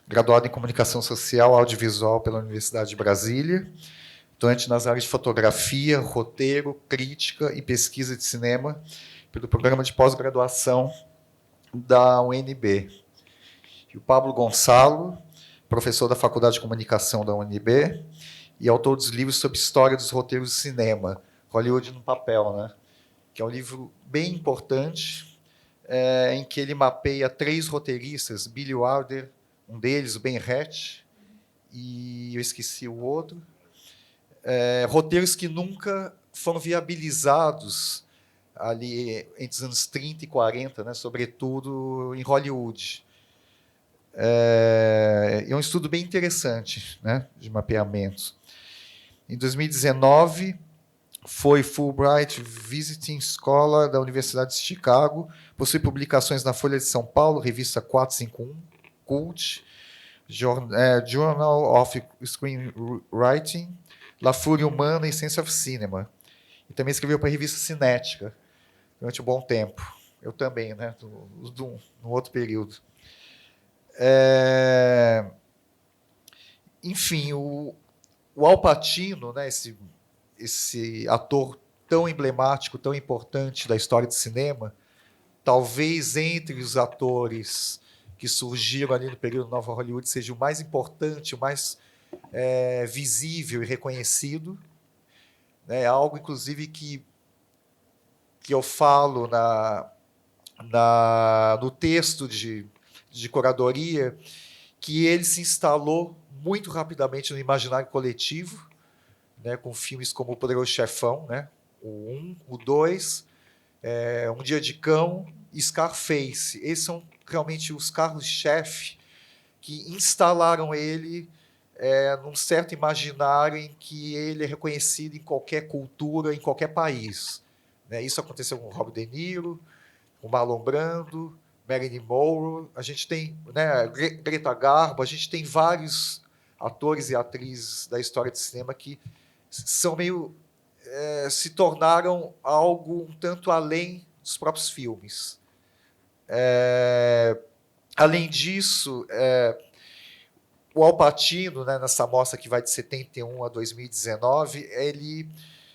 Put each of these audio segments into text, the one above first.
graduado em Comunicação Social e Audiovisual pela Universidade de Brasília, atuante nas áreas de fotografia, roteiro, crítica e pesquisa de cinema pelo programa de pós-graduação da UNB. E o Pablo Gonçalo, professor da Faculdade de Comunicação da UNB e autor dos livros sobre história dos roteiros de cinema, Hollywood no Papel, né? Que é um livro bem importante, em que ele mapeia 3 roteiristas, Billy Wilder, um deles, o Ben Hecht, e eu esqueci o outro, roteiros que nunca foram viabilizados ali entre os anos 30 e 40, né, sobretudo em Hollywood. É um estudo bem interessante, né, de mapeamento. Em 2019, foi Fulbright Visiting Scholar da Universidade de Chicago, possui publicações na Folha de São Paulo, revista 451, Cult, Journal of Screenwriting, La Fúria Humana e Sense of Cinema. E também escreveu para a revista Cinética durante um bom tempo. Eu também, né? No outro período. Enfim, o Al Pacino, né, esse ator tão emblemático, tão importante da história do cinema, talvez entre os atores que surgiram ali no período Nova Hollywood seja o mais importante, o mais visível e reconhecido. É algo, inclusive, que eu falo no texto de curadoria, que ele se instalou muito rapidamente no imaginário coletivo, né, com filmes como O Poderoso Chefão, né, o 1, o 2, Um Dia de Cão e Scarface. Esses são realmente os carros-chefe que instalaram ele num certo imaginário em que ele é reconhecido em qualquer cultura, em qualquer país. Né? Isso aconteceu com Robert De Niro, com Marlon Brando, Marilyn Monroe, a gente tem, né, Greta Garbo, a gente tem vários atores e atrizes da história do cinema que são meio se tornaram algo um tanto além dos próprios filmes. Além disso, o Al Pacino, né, nessa mostra que vai de 71 a 2019,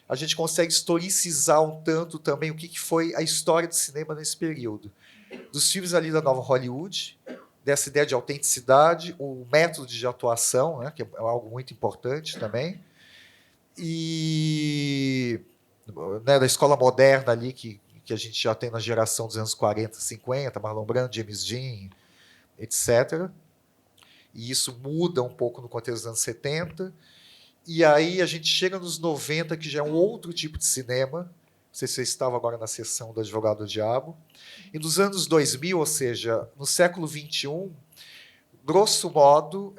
a gente consegue historicizar um tanto também o que foi a história do cinema nesse período. Dos filmes ali da Nova Hollywood, dessa ideia de autenticidade, o método de atuação, né, que é algo muito importante também, e né, da escola moderna ali que a gente já tem na geração dos anos 40, 50, Marlon Brando, James Dean, etc. E isso muda um pouco no contexto dos anos 70. E aí a gente chega nos 90, que já é um outro tipo de cinema. Não sei se você estava agora na sessão do Advogado do Diabo. E nos anos 2000, ou seja, no século XXI, grosso modo,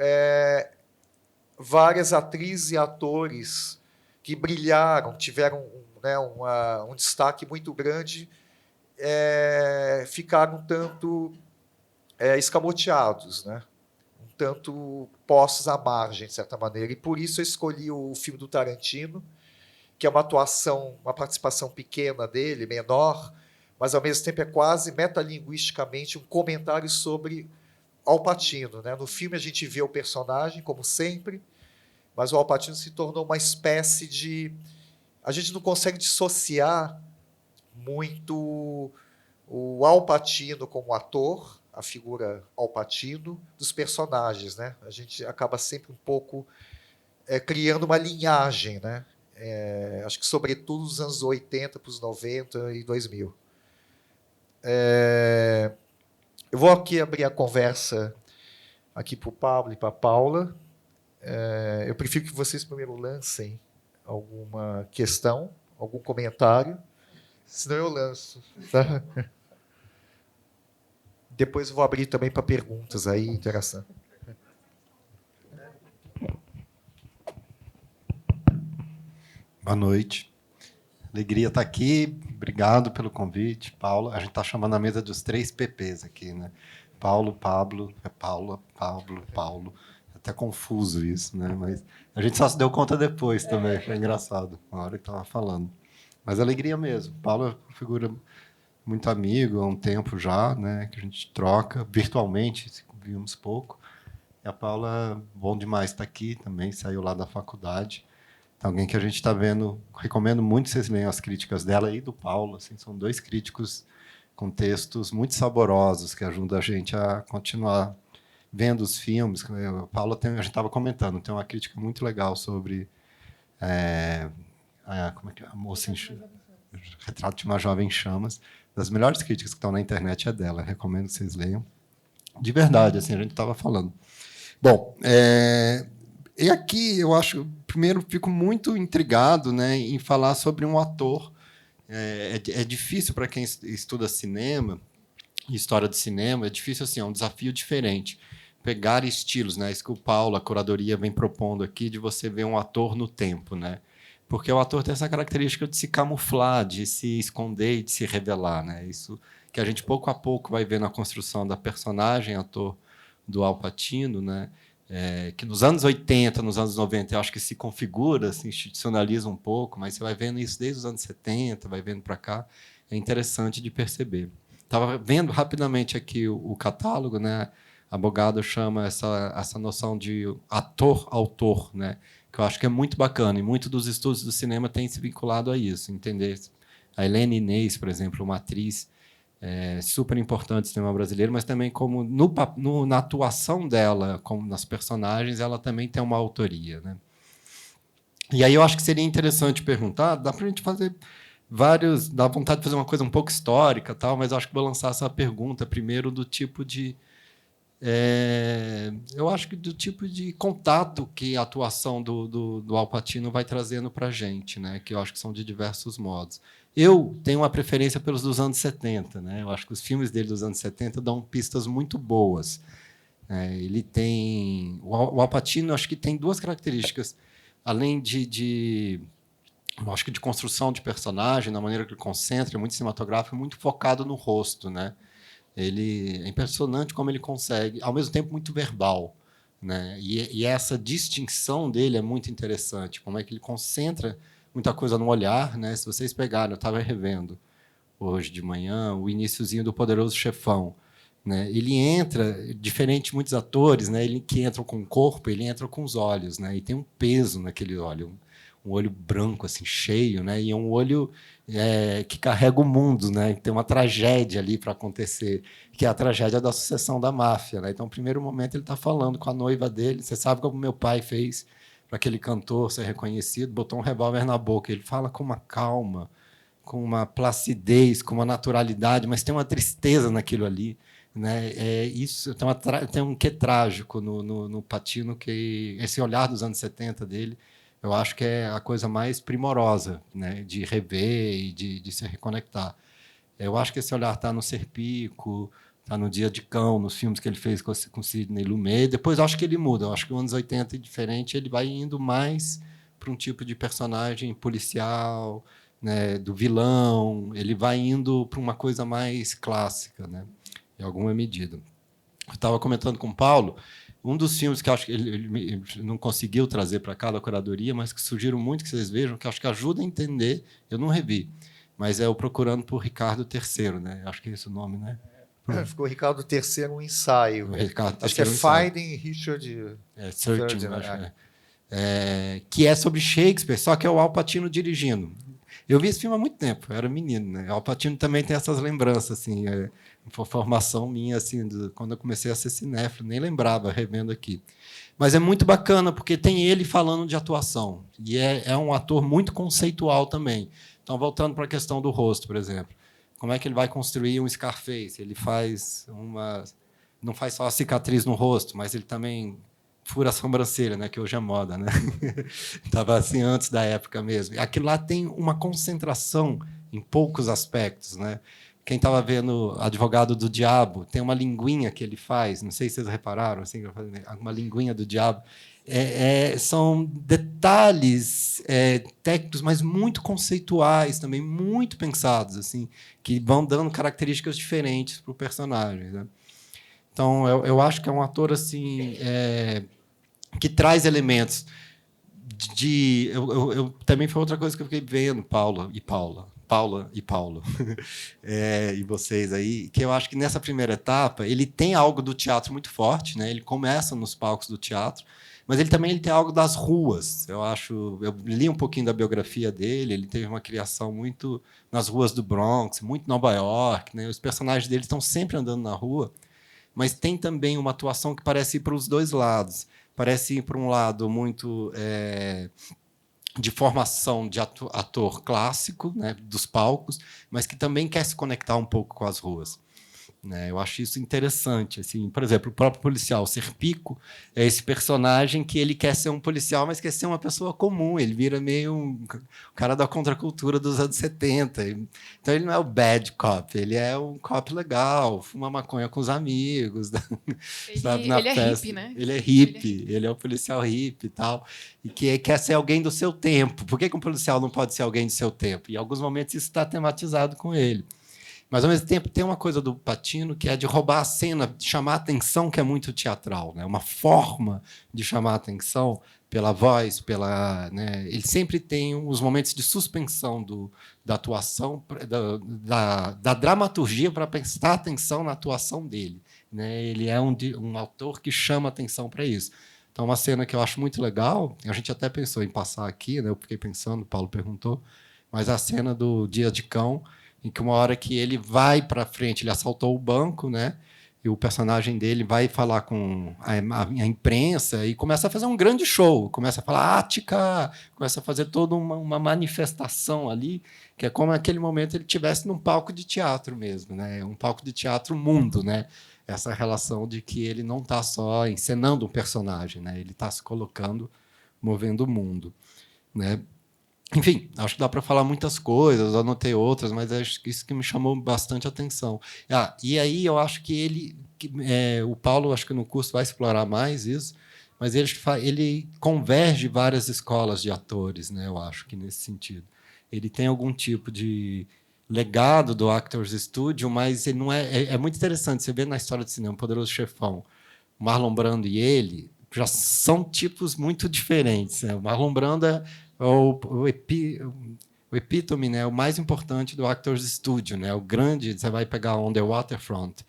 várias atrizes e atores que brilharam, tiveram um destaque muito grande, ficaram um tanto escamoteados, né? Um tanto postos à margem, de certa maneira. E por isso eu escolhi o filme do Tarantino, que é uma atuação, uma participação pequena dele, menor, mas ao mesmo tempo é quase metalinguisticamente um comentário sobre Al Pacino. Né? No filme a gente vê o personagem, como sempre, mas o Al Pacino se tornou uma espécie de... A gente não consegue dissociar muito o Al Pacino como ator, a figura Al Pacino, dos personagens. Né? A gente acaba sempre um pouco criando uma linhagem, né? Acho que sobretudo nos anos 80 para os 90 e 2000. Eu vou aqui abrir a conversa aqui para o Pablo e para a Paula. Eu prefiro que vocês primeiro lancem alguma questão, algum comentário, senão eu lanço. Tá? Depois eu vou abrir também para perguntas aí, interação. Boa noite. Alegria estar aqui. Obrigado pelo convite, Paulo. A gente está chamando a mesa dos 3 PPs aqui, né? Paulo, Pablo, Paula, Pablo, Paulo. É até confuso isso, né? Mas a gente só se deu conta depois também. Foi engraçado, na hora que estava falando. Mas alegria mesmo. Paulo é uma figura muito amigo há um tempo já, né? Que a gente troca virtualmente, vimos pouco. E a Paula, bom demais estar aqui também, saiu lá da faculdade. Então, alguém que a gente está vendo, recomendo muito que vocês leiam as críticas dela e do Paulo. Assim, são dois críticos com textos muito saborosos que ajudam a gente a continuar vendo os filmes. A Paula a gente estava comentando, tem uma crítica muito legal sobre como é que é? A moça Retrato de uma Jovem em Chamas. Das melhores críticas que estão na internet é dela. Recomendo que vocês leiam. De verdade, assim, a gente estava falando. Bom, e aqui eu acho, primeiro, fico muito intrigado, né, em falar sobre um ator. É difícil para quem estuda cinema, história de cinema, é difícil, assim, é um desafio diferente. Pegar estilos, né, isso que o Paulo, a curadoria, vem propondo aqui, de você ver um ator no tempo, né? Porque o ator tem essa característica de se camuflar, de se esconder e de se revelar, né? Isso que a gente pouco a pouco vai ver na construção da personagem, ator do Al Pacino, né? Que nos anos 80, nos anos 90, eu acho que se configura, se institucionaliza um pouco, mas você vai vendo isso desde os anos 70, vai vendo para cá, é interessante de perceber. Estava vendo rapidamente aqui o catálogo, né? A Bogado chama essa noção de ator-autor, né? Que eu acho que é muito bacana, e muito dos estudos do cinema tem se vinculado a isso, entender. A Helena Inês, por exemplo, uma atriz super importante do cinema brasileiro, mas também como na atuação dela, como nas personagens, ela também tem uma autoria, né? E aí eu acho que seria interessante perguntar, dá para a gente fazer vários, dá vontade de fazer uma coisa um pouco histórica, tal, mas eu acho que vou lançar essa pergunta primeiro do tipo de eu acho que do tipo de contato que a atuação do Al Pacino vai trazendo para a gente, né? Que eu acho que são de diversos modos. Eu tenho uma preferência pelos dos anos 70, né? Eu acho que os filmes dele dos anos 70 dão pistas muito boas. Ele tem o Al Pacino, acho que tem duas características, além eu acho que de construção de personagem, na maneira que ele concentra, é muito cinematográfico, muito focado no rosto, né? Ele é impressionante como ele consegue, ao mesmo tempo muito verbal, né? E essa distinção dele é muito interessante, como é que ele concentra muita coisa no olhar, né? Se vocês pegarem, eu estava revendo hoje de manhã o iniciozinho do Poderoso Chefão, né? Ele entra, diferente de muitos atores, né? Ele que entram com o corpo, ele entra com os olhos, né? E tem um peso naquele olho, um olho branco assim cheio, né? E é um olho que carrega o mundo, né? Tem uma tragédia ali para acontecer, que é a tragédia da sucessão da máfia, né? Então, no primeiro momento ele está falando com a noiva dele. Você sabe como meu pai fez para aquele cantor ser reconhecido? Botou um revólver na boca. Ele fala com uma calma, com uma placidez, com uma naturalidade, mas tem uma tristeza naquilo ali, né? Isso tem um quê trágico no Pacino, que esse olhar dos anos 70 dele, eu acho que é a coisa mais primorosa, né, de rever e de se reconectar. Eu acho que esse olhar está no Serpico, está no Dia de Cão, nos filmes que ele fez com Sidney Lumet. Depois eu acho que ele muda. Eu acho que os anos 80 é diferente, ele vai indo mais para um tipo de personagem policial, né, do vilão. Ele vai indo para uma coisa mais clássica, né, em alguma medida. Eu estava comentando com o Paulo, um dos filmes que eu acho que ele não conseguiu trazer para cá da curadoria, mas que sugiro muito que vocês vejam, que eu acho que ajuda a entender, eu não revi, mas é o Procurando por Ricardo III, né? Acho que é esse o nome, né? Ficou Ricardo III, um ensaio. O Ricardo Acho que é III, um ensaio. Finding Richard Searching, III, acho, né? que é sobre Shakespeare, só que é o Al Pacino dirigindo. Eu vi esse filme há muito tempo, eu era menino, né? O Al Pacino também tem essas lembranças, assim, formação minha, assim, quando eu comecei a ser cinéfilo, nem lembrava, revendo aqui. Mas é muito bacana, porque tem ele falando de atuação, e é um ator muito conceitual também. Então, voltando para a questão do rosto, por exemplo, como é que ele vai construir um Scarface? Ele faz não faz só a cicatriz no rosto, mas ele também fura a sobrancelha, né, que hoje é moda, né? Estava assim antes da época mesmo. Aquilo lá tem uma concentração em poucos aspectos, né? Quem estava vendo Advogado do Diabo, tem uma linguinha que ele faz, não sei se vocês repararam, assim, uma linguinha do diabo. São detalhes técnicos, mas muito conceituais também, muito pensados, assim, que vão dando características diferentes para o personagem, né? Então, eu acho que é um ator assim que traz elementos eu também foi outra coisa que eu fiquei vendo, Paula, Paula e Paulo, e vocês aí, que eu acho que nessa primeira etapa ele tem algo do teatro muito forte, né? Ele começa nos palcos do teatro, mas ele tem algo das ruas. Eu li um pouquinho da biografia dele, ele teve uma criação muito nas ruas do Bronx, muito Nova York, né? Os personagens dele estão sempre andando na rua, mas tem também uma atuação que parece ir para os dois lados. Parece ir para um lado muito de formação de ator clássico, né, dos palcos, mas que também quer se conectar um pouco com as ruas. Né? Eu acho isso interessante. Assim, por exemplo, o próprio policial Serpico é esse personagem que ele quer ser um policial, mas quer ser uma pessoa comum. Ele vira meio um cara da contracultura dos anos 70. Então, ele não é o bad cop, ele é um cop legal, fuma maconha com os amigos, sabe, na ele festa. É hippie, né? Ele é hippie, ele é um policial hippie e tal, e que quer ser alguém do seu tempo. Por que um policial não pode ser alguém do seu tempo? E, em alguns momentos, isso está tematizado com ele. Mas, ao mesmo tempo, tem uma coisa do Pacino que é de roubar a cena, de chamar a atenção, que é muito teatral. Né? Uma forma de chamar a atenção pela voz, né? Ele sempre tem os momentos de suspensão da atuação, da dramaturgia para prestar atenção na atuação dele. Né? Ele é um autor que chama atenção para isso. Então, uma cena que eu acho muito legal, a gente até pensou em passar aqui, né? Eu fiquei pensando, o Paulo perguntou, mas a cena do Dia de Cão, em que uma hora que ele vai para frente, ele assaltou o banco, né? E o personagem dele vai falar com a imprensa e começa a fazer um grande show, começa a falar Ática, começa a fazer toda uma manifestação ali, que é como naquele momento ele estivesse num palco de teatro mesmo, né? Um palco de teatro mundo, né? Essa relação de que ele não está só encenando um personagem, né? Ele está se colocando, movendo o mundo, né? Enfim, acho que dá para falar muitas coisas, anotei outras, mas acho que isso que me chamou bastante atenção. E aí eu acho que o Paulo, acho que no curso vai explorar mais isso, mas ele converge várias escolas de atores, né? Eu acho que nesse sentido. Ele tem algum tipo de legado do Actors Studio, mas ele não é muito interessante. Você vê na história de cinema, Poderoso Chefão, Marlon Brando e ele já são tipos muito diferentes. Né? O Marlon Brando é o epítome, né, o mais importante do Actors Studio, né, o grande. Você vai pegar On the Waterfront,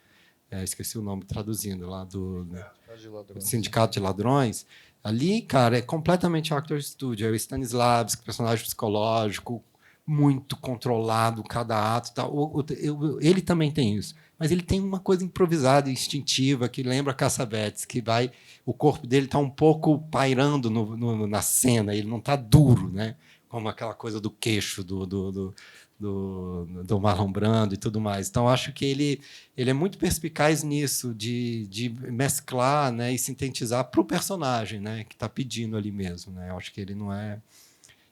esqueci o nome traduzindo lá do Sindicato de Ladrões. Ali, cara, é completamente Actors Studio. É o Stanislavski, personagem psicológico, muito controlado cada ato. Tal. Ele também tem isso, mas ele tem uma coisa improvisada, instintiva, que lembra Cassavetes, que vai, o corpo dele está um pouco pairando na cena, ele não está duro, né? Como aquela coisa do queixo do Marlon Brando e tudo mais. Então, acho que ele é muito perspicaz nisso, de mesclar, né, e sintetizar para o personagem, né, que está pedindo ali mesmo. Né? Eu acho que ele não é...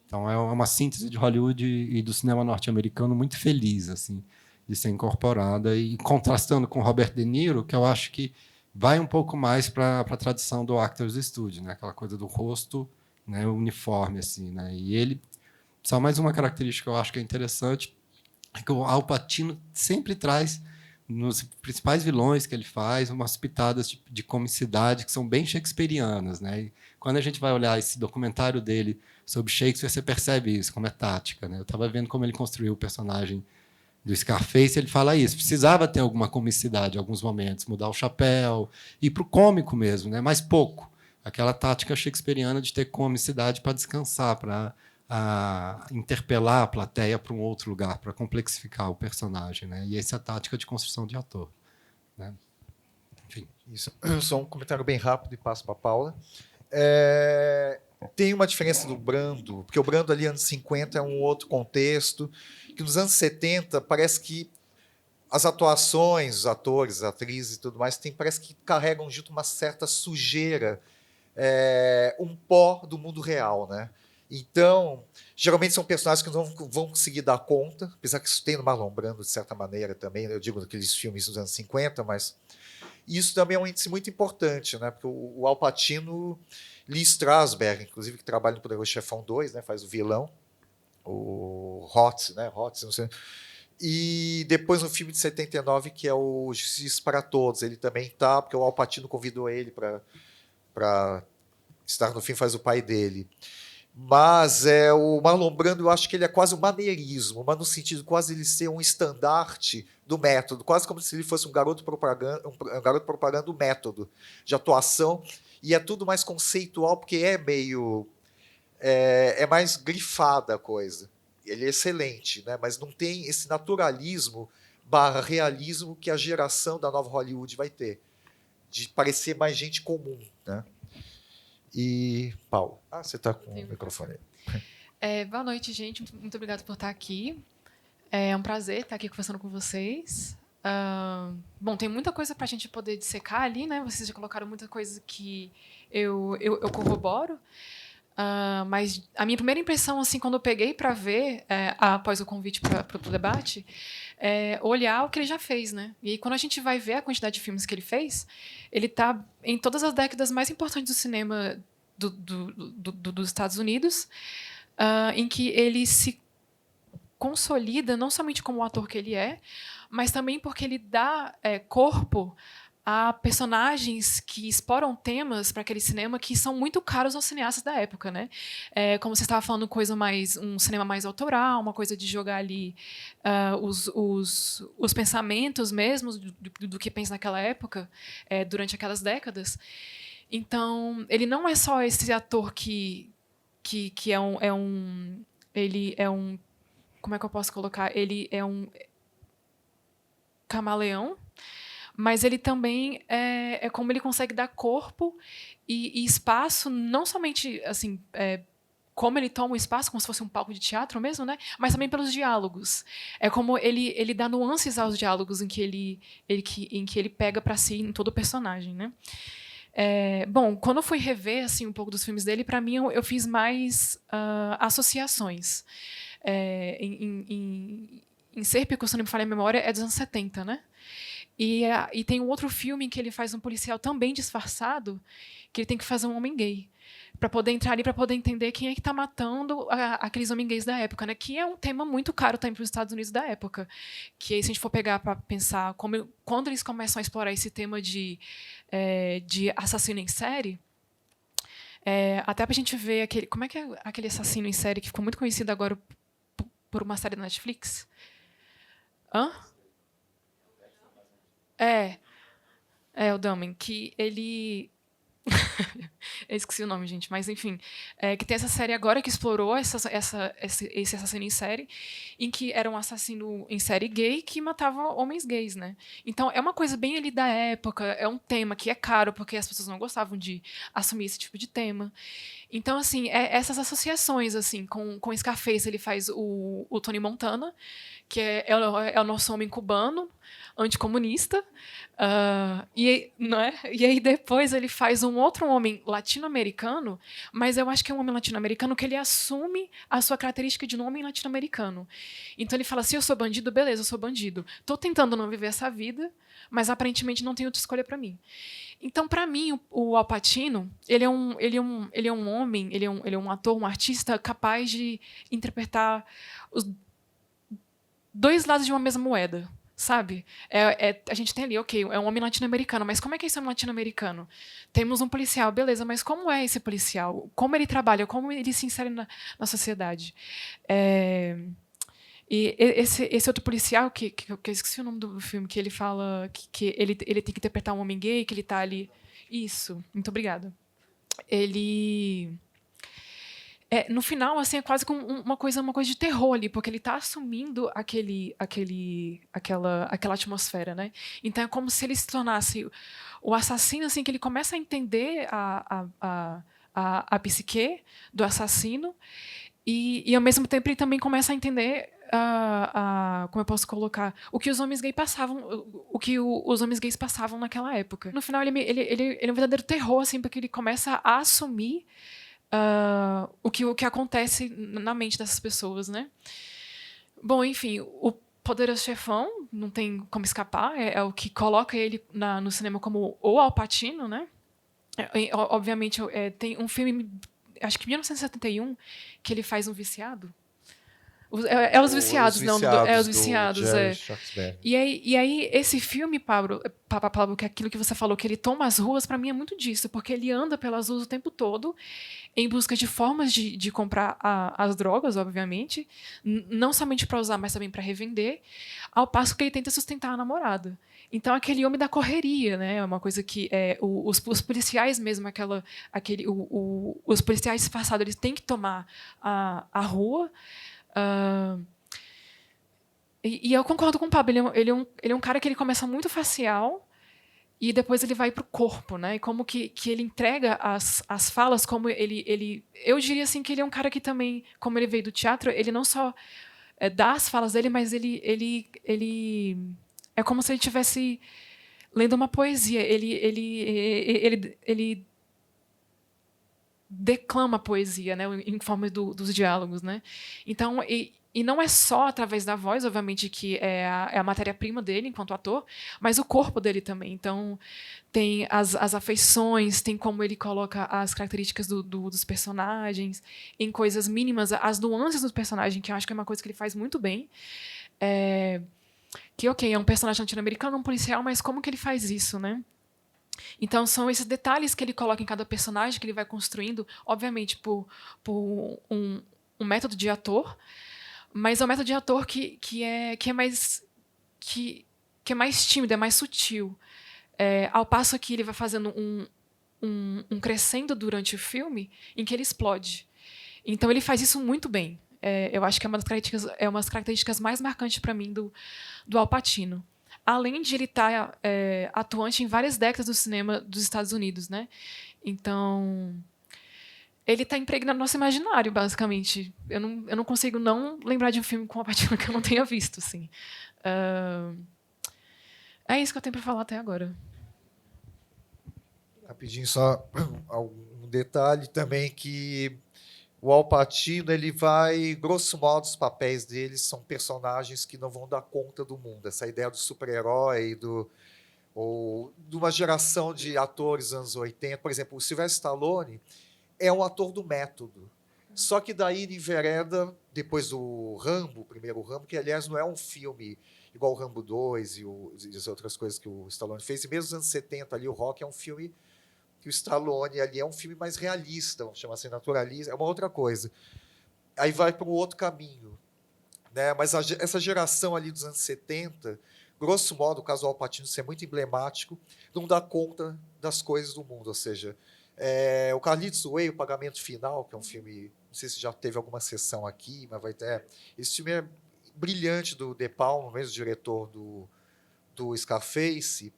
Então, é uma síntese de Hollywood e do cinema norte-americano muito feliz, assim, de ser incorporada, e contrastando com Robert De Niro, que eu acho que vai um pouco mais para a tradição do Actors Studio, né? Aquela coisa do rosto, né, uniforme, assim, né? E ele, só mais uma característica que eu acho que é interessante, é que o Al Pacino sempre traz, nos principais vilões que ele faz, umas pitadas de comicidade que são bem shakespearianas, né? E quando a gente vai olhar esse documentário dele sobre Shakespeare, você percebe isso, como é tática, né? Eu estava vendo como ele construiu o personagem do Scarface, ele fala isso. Precisava ter alguma comicidade em alguns momentos, mudar o chapéu, ir para o cômico mesmo, né? Mas pouco. Aquela tática shakespeariana de ter comicidade para descansar, para interpelar a plateia para um outro lugar, para complexificar o personagem. Né? E essa é a tática de construção de ator. Né? Enfim. Isso. Só um comentário bem rápido e passo para a Paula. Tem uma diferença do Brando, porque o Brando ali, anos 50, é um outro contexto, que nos anos 70 parece que as atuações, os atores, as atrizes e tudo mais, parece que carregam junto uma certa sujeira, um pó do mundo real, né? Então, geralmente são personagens que não vão conseguir dar conta, apesar que isso tem no Marlon Brando, de certa maneira, também, eu digo naqueles filmes dos anos 50, mas isso também é um índice muito importante, né? Porque o Al Pacino, Lee Strasberg, inclusive, que trabalha no Poderoso Chefão 2, né? Faz o vilão, o Hotz, né? Hotz, não sei. E depois no filme de 79, que é o Justiça para Todos, ele também está, porque o Al Pacino convidou ele para estar no filme, faz o pai dele. Mas o Marlon Brando, eu acho que ele é quase um maneirismo, mas no sentido quase ele ser um estandarte do método, quase como se ele fosse um garoto propaganda, um garoto propaganda do método de atuação, e é tudo mais conceitual, porque é meio... é mais grifada a coisa. Ele é excelente, né? Mas não tem esse naturalismo barra realismo que a geração da nova Hollywood vai ter, de parecer mais gente comum, né? E, Paulo, você está com o microfone aí. Boa noite, gente. Muito obrigada por estar aqui. É um prazer estar aqui conversando com vocês. Bom, tem muita coisa para a gente poder dissecar ali, né? Vocês já colocaram muita coisa que eu corroboro. Mas a minha primeira impressão, assim, quando eu peguei para ver, após o convite para o debate, é olhar o que ele já fez, né? E aí, quando a gente vai ver a quantidade de filmes que ele fez, ele está em todas as décadas mais importantes do cinema dos Estados Unidos, em que ele se consolida não somente como o ator que ele é, mas também porque ele dá corpo a personagens que exploram temas para aquele cinema que são muito caros aos cineastas da época, né? Como você estava falando, um cinema mais autoral, uma coisa de jogar ali os pensamentos mesmos do que pensa naquela época, durante aquelas décadas. Então, ele não é só esse ator que ele é um, como é que eu posso colocar? Ele é um camaleão, mas ele também é como ele consegue dar corpo e espaço, não somente assim, como ele toma o espaço, como se fosse um palco de teatro mesmo, né? Mas também pelos diálogos. É como ele dá nuances aos diálogos em que ele pega para si em todo o personagem, né? Bom, quando eu fui rever assim, um pouco dos filmes dele, para mim eu fiz mais associações. Em Serpico, se não me falha a memória, é dos anos 70, né? E tem um outro filme em que ele faz um policial também disfarçado, que ele tem que fazer um homem gay, para poder entrar ali, para poder entender quem é que está matando aqueles homens gays da época, né? Que é um tema muito caro também para os Estados Unidos da época. Que aí, se a gente for pegar para pensar quando eles começam a explorar esse tema de assassino em série, até para a gente ver como é que é aquele assassino em série que ficou muito conhecido agora por uma série da Netflix? Hã? O Dumbing, que ele... Eu esqueci o nome, gente, mas enfim. Que tem essa série agora que explorou esse assassino em série, em que era um assassino em série gay que matava homens gays, né? Então, é uma coisa bem ali da época, é um tema que é caro, porque as pessoas não gostavam de assumir esse tipo de tema. Então, assim, essas associações, assim, com Scarface, ele faz o Tony Montana, que é o nosso homem cubano, anticomunista, não é? E aí depois ele faz um outro homem latino-americano, mas eu acho que é um homem latino-americano que ele assume a sua característica de um homem latino-americano. Então ele fala assim, eu sou bandido, beleza, eu sou bandido. Estou tentando não viver essa vida, mas aparentemente não tem outra escolha para mim. Então, para mim, o Al Pacino, ele é um homem, ele é um ator, um artista capaz de interpretar os dois lados de uma mesma moeda, sabe? A gente tem ali, ok, é um homem latino-americano, mas como é que é esse homem latino-americano? Temos um policial, beleza, mas como é esse policial? Como ele trabalha? Como ele se insere na sociedade? E esse outro policial, que eu esqueci o nome do filme, que ele fala que ele tem que interpretar um homem gay, que ele está ali... Isso, muito obrigada. Ele... no final, assim, é quase como uma coisa de terror ali, porque ele está assumindo aquela atmosfera, né? Então é como se ele se tornasse o assassino, assim, que ele começa a entender a psique do assassino e ao mesmo tempo ele também começa a entender como eu posso colocar, o que os homens gays passavam, o que os homens gays passavam naquela época. No final ele é um verdadeiro terror, assim, porque ele começa a assumir o que acontece na mente dessas pessoas, né? Bom, enfim, o Poderoso Chefão não tem como escapar, é o que coloca ele no cinema como o Al Pacino, né? Obviamente, tem um filme, acho que 1971, que ele faz um viciado. Os Viciados, não, Os Viciados, do Jerry Schwartzberg. E aí, esse filme, Pablo, que é aquilo que você falou, que ele toma as ruas, pra mim é muito disso, porque ele anda pelas ruas o tempo todo, em busca de formas de comprar as drogas, obviamente, não somente para usar, mas também para revender, ao passo que ele tenta sustentar a namorada. Então, aquele homem da correria, né? É uma coisa que os policiais mesmo, os policiais disfarçados, eles têm que tomar a rua. E eu concordo com o Pablo. Ele é um cara que ele começa muito facial e depois ele vai para o corpo, né? E como que ele entrega as falas, como ele... Eu diria assim que ele é um cara que também, como ele veio do teatro, ele não só dá as falas dele, mas ele é como se ele estivesse lendo uma poesia. Ele declama a poesia, né, em forma dos diálogos, né? Então, e não é só através da voz, obviamente, que é a matéria-prima dele enquanto ator, mas o corpo dele também. Então, tem as afeições, tem como ele coloca as características dos personagens, em coisas mínimas, as nuances do personagem, que eu acho que é uma coisa que ele faz muito bem. Que, ok, é um personagem latino-americano, um policial, mas como que ele faz isso, né? Então, são esses detalhes que ele coloca em cada personagem, que ele vai construindo, obviamente, por um método de ator, mas é um método de ator que é mais tímido, é mais sutil. Ao passo que ele vai fazendo um crescendo durante o filme, em que ele explode. Então, ele faz isso muito bem. Eu acho que é uma das características mais marcantes para mim do Al Pacino. Além de ele estar atuante em várias décadas do cinema dos Estados Unidos, né? Então, ele está impregnado no nosso imaginário, basicamente. Eu não consigo não lembrar de um filme com o Al Pacino que eu não tenha visto, assim. É isso que eu tenho para falar até agora. Rapidinho, só um detalhe também que o Al Pacino, ele vai, grosso modo, os papéis dele são personagens que não vão dar conta do mundo. Essa ideia do super-herói, ou de uma geração de atores dos anos 80. Por exemplo, o Sylvester Stallone é um ator do método. Só que daí ele envereda, depois do Rambo, o primeiro Rambo, que, aliás, não é um filme igual o Rambo 2 e as outras coisas que o Stallone fez. E mesmo nos anos 70, ali, o Rock é um filme que o Stallone ali é um filme mais realista, vamos chamar assim, naturalista, é uma outra coisa. Aí vai para um outro caminho, né? Mas essa geração ali dos anos 70, grosso modo, o caso do Al Pacino ser muito emblemático, não dá conta das coisas do mundo, ou seja, o Carlitos Way, O Pagamento Final, que é um filme, não sei se já teve alguma sessão aqui, mas vai ter. Esse filme é brilhante, do De Palma, mesmo diretor do Scarface.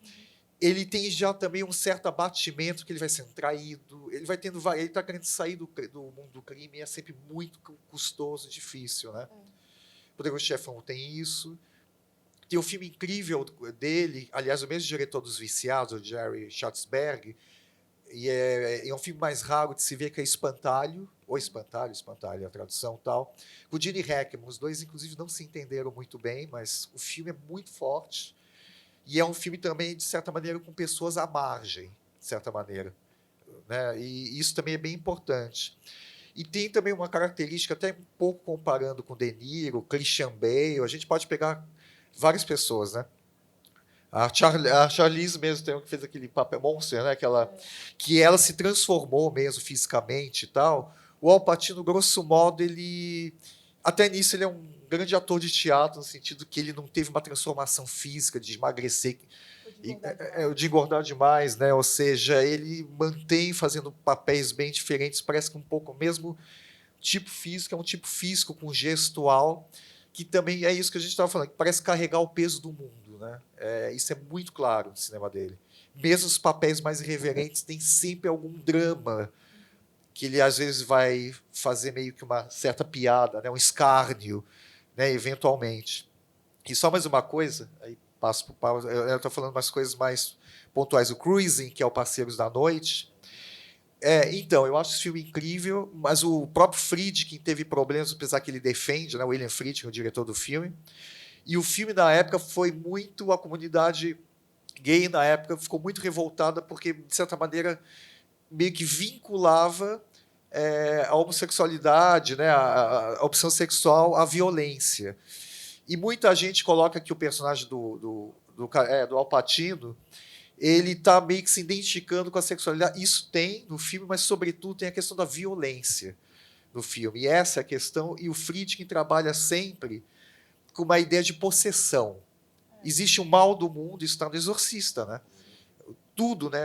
Ele tem já também um certo abatimento, que ele vai sendo traído, ele está querendo sair do mundo do crime, e é sempre muito custoso e difícil, né? O Poderoso Chefão tem isso. Tem um filme incrível dele, aliás, o mesmo diretor dos Viciados, o Jerry Schwartzberg, e é um filme mais raro de se ver, que é Espantalho, ou Espantalho, a tradução tal, com o Gene Hackman. Os dois, inclusive, não se entenderam muito bem, mas o filme é muito forte. E é um filme também, de certa maneira, com pessoas à margem, de certa maneira, né? E isso também é bem importante. E tem também uma característica, até um pouco comparando com De Niro, Christian Bale, a gente pode pegar várias pessoas, né? A Charlize mesmo tem um que fez aquele papel Monster, né? Que ela se transformou mesmo fisicamente e tal. O Al Pacino, grosso modo, até nisso ele é um grande ator de teatro, no sentido que ele não teve uma transformação física de emagrecer, de engordar demais, né? Ou seja, ele mantém fazendo papéis bem diferentes, parece que um pouco o mesmo tipo físico, é um tipo físico com gestual, que também é isso que a gente estava falando, que parece carregar o peso do mundo, né? Isso é muito claro no cinema dele. Mesmo os papéis mais irreverentes, tem sempre algum drama que ele às vezes vai fazer meio que uma certa piada, né? Um escárnio, né? Eventualmente. E só mais uma coisa, aí passo para o Paulo, eu estou falando umas coisas mais pontuais. O Cruising, que é o Parceiros da Noite. Então, eu acho esse filme incrível, mas o próprio Friedkin teve problemas, apesar que ele defende, né? O William Friedkin, o diretor do filme. E o filme, na época, foi muito... A comunidade gay, na época, ficou muito revoltada, porque, de certa maneira, meio que vinculava a homossexualidade, né, a opção sexual, a violência. E muita gente coloca que o personagem do Al Pacino, ele está meio que se identificando com a sexualidade. Isso tem no filme, mas, sobretudo, tem a questão da violência no filme. E essa é a questão, e o Friedkin trabalha sempre com uma ideia de possessão. Existe o mal do mundo, isso está no Exorcista, né? Tudo, né?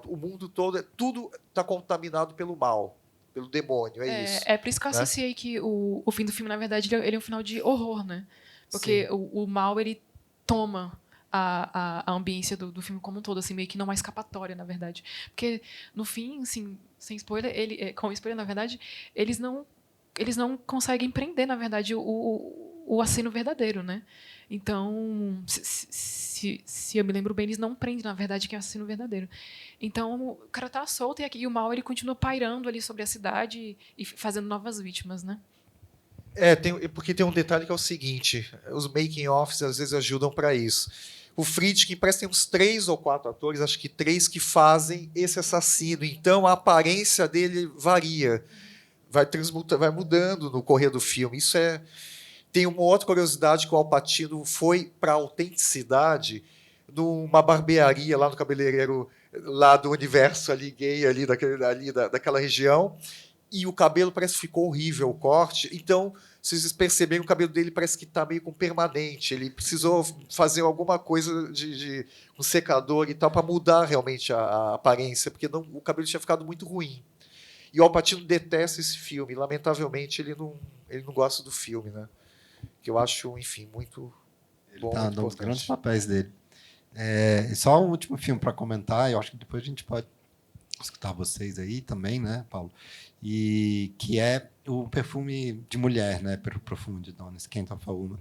O mundo todo, tudo está contaminado pelo mal, pelo demônio, isso. É por isso que eu associei que o fim do filme, na verdade, ele é um final de horror, né? Porque o mal, ele toma a ambiência do filme como um todo, assim, meio que não há escapatória, na verdade. Porque, no fim, assim, sem spoiler, com spoiler, na verdade, eles não conseguem prender, na verdade, o assassino verdadeiro, né? Então, se eu me lembro bem, eles não prendem, na verdade, quem é o assassino verdadeiro. Então, o cara tá solto e o mal, ele continua pairando ali sobre a cidade e fazendo novas vítimas, né? Porque tem um detalhe que é o seguinte, os making-offs às vezes ajudam para isso. O Friedkin parece que tem uns 3 ou 4 atores, acho que 3, que fazem esse assassino. Então, a aparência dele varia, vai mudando no correr do filme. Tem uma outra curiosidade, que o Al Pacino foi para a autenticidade numa barbearia lá no cabeleireiro lá do universo ali, gay, daquela região, e o cabelo parece que ficou horrível, o corte. Então, se vocês perceberem, o cabelo dele parece que está meio com permanente. Ele precisou fazer alguma coisa de um secador e tal para mudar realmente a aparência, porque o cabelo tinha ficado muito ruim. E o Al Pacino detesta esse filme. Lamentavelmente, ele não gosta do filme, né? Que eu acho, enfim, muito bom. Ele está muito nos importante. grandes papéis dele. E só um último filme para comentar, eu acho que depois a gente pode escutar vocês aí também, né, Paulo? E que é o Perfume de Mulher, né, Per Profumo de Donna Esquenta a Uma,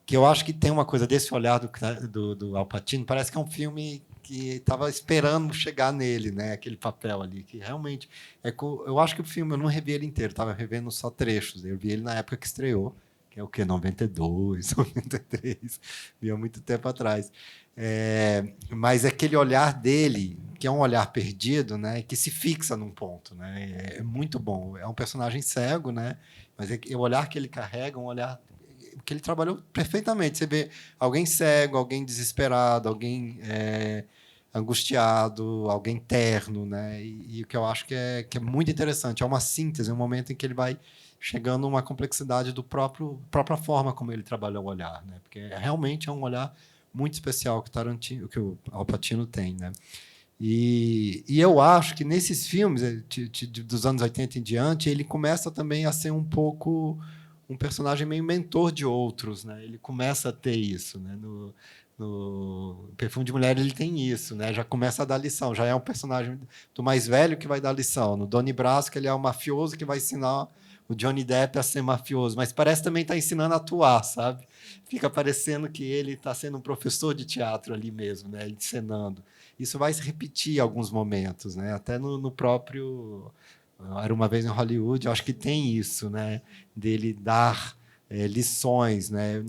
que eu acho que tem uma coisa desse olhar do Al Pacino, parece que é um filme que estava esperando chegar nele, né, aquele papel ali, que realmente eu acho que o filme eu não revi ele inteiro, estava revendo só trechos, eu vi ele na época que estreou, que é o quê? 92, 93, vi há muito tempo atrás. Mas aquele olhar dele, que é um olhar perdido, né, que se fixa num ponto, né, é muito bom. É um personagem cego, né, mas o olhar que ele carrega, um olhar que ele trabalhou perfeitamente. Você vê alguém cego, alguém desesperado, alguém angustiado, alguém terno, né, e o que eu acho que é muito interessante, é uma síntese, um momento em que ele vai chegando a uma complexidade do própria forma como ele trabalhou o olhar, né, porque realmente é um olhar muito especial que o Al Pacino tem, né? E eu acho que nesses filmes dos anos 80 em diante, ele começa também a ser um pouco um personagem meio mentor de outros, né? Ele começa a ter isso, né? No Perfume de Mulher ele tem isso, né? Já começa a dar lição, já é um personagem do mais velho que vai dar lição. No Donnie Brasco ele é o mafioso que vai ensinar o Johnny Depp a ser mafioso, mas parece também estar ensinando a atuar, sabe? Fica parecendo que ele está sendo um professor de teatro ali mesmo, né? Encenando. Isso vai se repetir em alguns momentos, né? Até no próprio Era Uma Vez em Hollywood, eu acho que tem isso, né? Dele dar lições, né?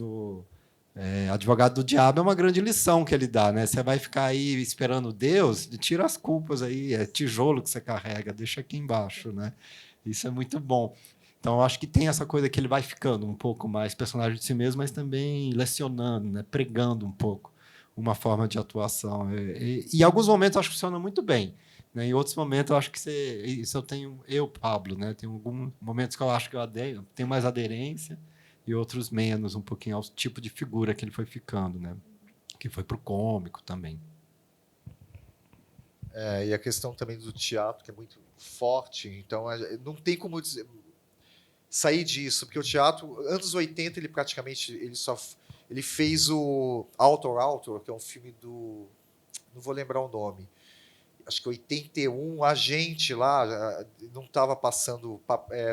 Advogado do Diabo é uma grande lição que ele dá, né? Você vai ficar aí esperando Deus, tira as culpas aí, é tijolo que você carrega, deixa aqui embaixo, né? Isso é muito bom. Então, eu acho que tem essa coisa que ele vai ficando um pouco mais personagem de si mesmo, mas também lecionando, né? Pregando um pouco uma forma de atuação. E em alguns momentos, eu acho que funciona muito bem. Né? Em outros momentos, eu acho que Pablo, né? Tem alguns momentos que eu acho que eu tenho mais aderência e outros menos, um pouquinho ao tipo de figura que ele foi ficando, né? Que foi para o cômico também. E a questão também do teatro, que é muito forte, então não tem como sair disso, porque o teatro, anos 80, ele praticamente ele fez o Autor, que é um filme do... não vou lembrar o nome, acho que 81, a gente lá não estava passando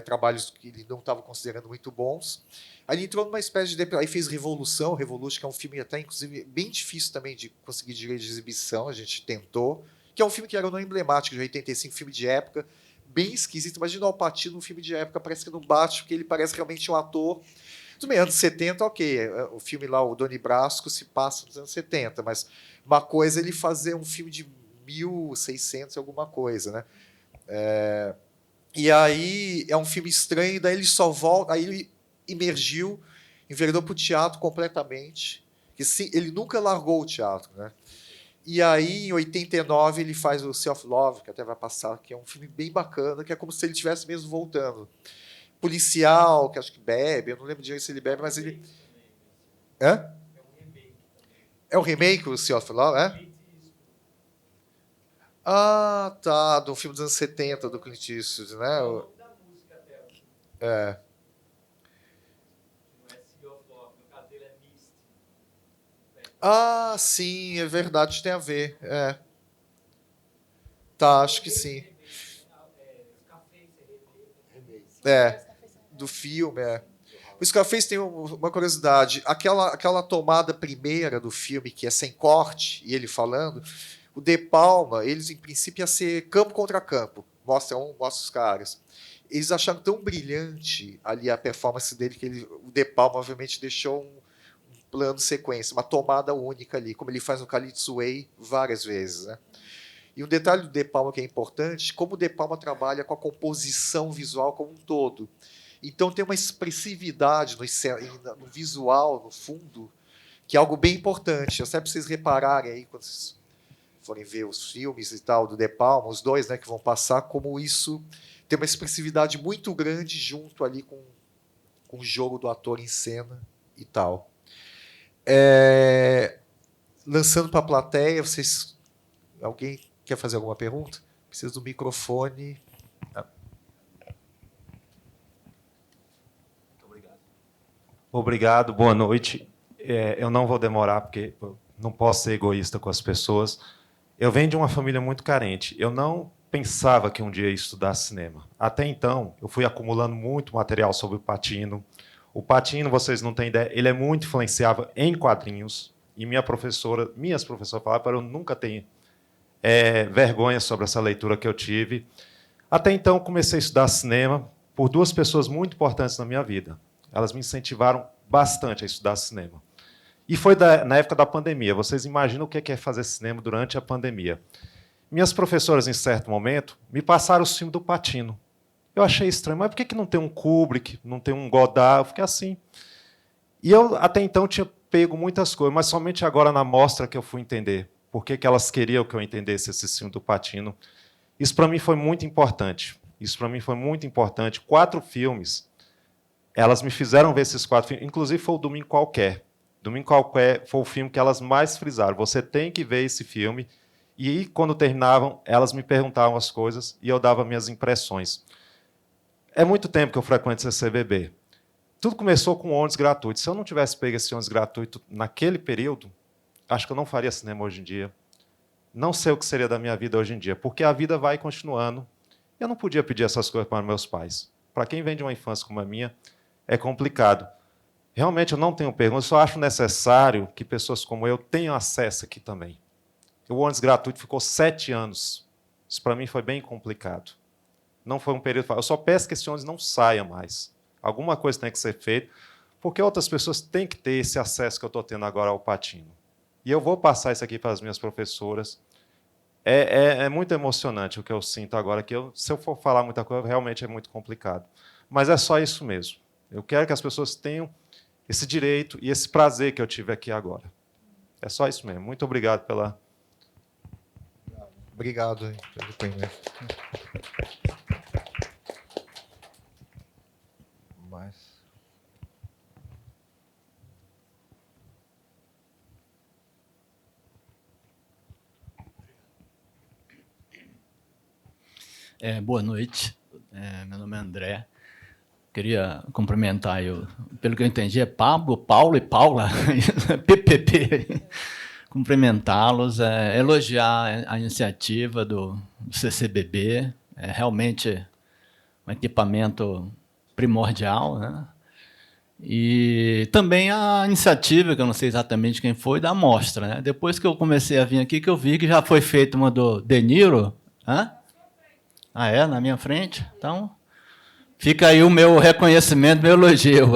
trabalhos que ele não estava considerando muito bons. Aí ele entrou numa espécie de... Aí fez Revolution, que é um filme até, inclusive, bem difícil também de conseguir direito de exibição, a gente tentou, que é um filme que era um emblemático de 85, filme de época, bem esquisito. Imagina o Al Pacino num filme de época, parece que não bate, porque ele parece realmente um ator... Tudo bem, anos 70, ok. O filme lá, o Donnie Brasco, se passa nos anos 70, mas uma coisa é ele fazer um filme de 1600 alguma coisa, né? E aí é um filme estranho, daí ele só volta, aí ele emergiu, enveredou para o teatro completamente. Que sim, ele nunca largou o teatro, né? E aí, em 89, ele faz o Self Love, que até vai passar, que é um filme bem bacana, que é como se ele estivesse mesmo voltando. Policial, que acho que bebe, eu não lembro direito se ele bebe, mas ele. Hã? É um remake, o Self Love, é? Ah, tá, do filme dos anos 70, do Clint Eastwood, né? É. Ah, sim, é verdade, tem a ver. É. Tá, acho que sim. É, do filme, é. O Scarface tem uma curiosidade. Aquela tomada primeira do filme, que é sem corte, e ele falando, o De Palma, eles em princípio ia ser campo contra campo. Mostra um, mostra os caras. Eles acharam tão brilhante ali a performance dele que o De Palma, obviamente, deixou um plano sequência, uma tomada única ali, como ele faz no Khalid's Way várias vezes, né? E um detalhe do De Palma que é importante, como o De Palma trabalha com a composição visual como um todo. Então tem uma expressividade no visual, no fundo, que é algo bem importante. Até para vocês repararem aí, quando vocês forem ver os filmes e tal do De Palma, os dois, né, que vão passar, como isso tem uma expressividade muito grande junto ali com o jogo do ator em cena e tal. Lançando para a plateia, alguém quer fazer alguma pergunta? Precisa do microfone. Obrigado, boa noite. Eu não vou demorar, porque não posso ser egoísta com as pessoas. Eu venho de uma família muito carente. Eu não pensava que um dia ia estudar cinema. Até então, eu fui acumulando muito material sobre o Pacino. O Pacino, vocês não têm ideia, ele é muito influenciável em quadrinhos. E minhas professoras falaram para eu nunca ter vergonha sobre essa leitura que eu tive. Até então, comecei a estudar cinema por duas pessoas muito importantes na minha vida. Elas me incentivaram bastante a estudar cinema. E foi na época da pandemia. Vocês imaginam o que é fazer cinema durante a pandemia. Minhas professoras, em certo momento, me passaram o filme do Pacino. Eu achei estranho, mas por que não tem um Kubrick, não tem um Godard? Eu fiquei assim. E eu, até então, tinha pego muitas coisas, mas somente agora, na mostra, que eu fui entender por que elas queriam que eu entendesse esse filme do Pacino. Isso, para mim, foi muito importante. 4 filmes. Elas me fizeram ver esses 4 filmes. Inclusive, foi o Domingo Qualquer. Domingo Qualquer foi o filme que elas mais frisaram. Você tem que ver esse filme. E, quando terminavam, elas me perguntavam as coisas e eu dava minhas impressões. É muito tempo que eu frequento CCBB. Tudo começou com ônibus gratuito. Se eu não tivesse pego esse ônibus gratuito naquele período, acho que eu não faria cinema hoje em dia. Não sei o que seria da minha vida hoje em dia, porque a vida vai continuando. Eu não podia pedir essas coisas para meus pais. Para quem vem de uma infância como a minha, é complicado. Realmente, eu não tenho pergunta, eu só acho necessário que pessoas como eu tenham acesso aqui também. O ônibus gratuito ficou 7 anos. Isso, para mim, foi bem complicado. Não foi um período... Eu só peço que esse ônibus não saia mais. Alguma coisa tem que ser feita, porque outras pessoas têm que ter esse acesso que eu estou tendo agora ao Pacino. E eu vou passar isso aqui para as minhas professoras. É muito emocionante o que eu sinto agora, que se eu for falar muita coisa, realmente é muito complicado. Mas é só isso mesmo. Eu quero que as pessoas tenham esse direito e esse prazer que eu tive aqui agora. É só isso mesmo. Muito obrigado pela... Obrigado pelo depoimento. Boa noite. Meu nome é André. Queria cumprimentar, pelo que eu entendi, é Pablo, Paulo e Paula, PPP. Cumprimentá-los, elogiar a iniciativa do CCBB. É realmente um equipamento primordial, né? E também a iniciativa, que eu não sei exatamente quem foi, da mostra, né? Depois que eu comecei a vir aqui, que eu vi que já foi feita uma do De Niro. Hã? Na minha frente? Então, fica aí o meu reconhecimento, meu elogio.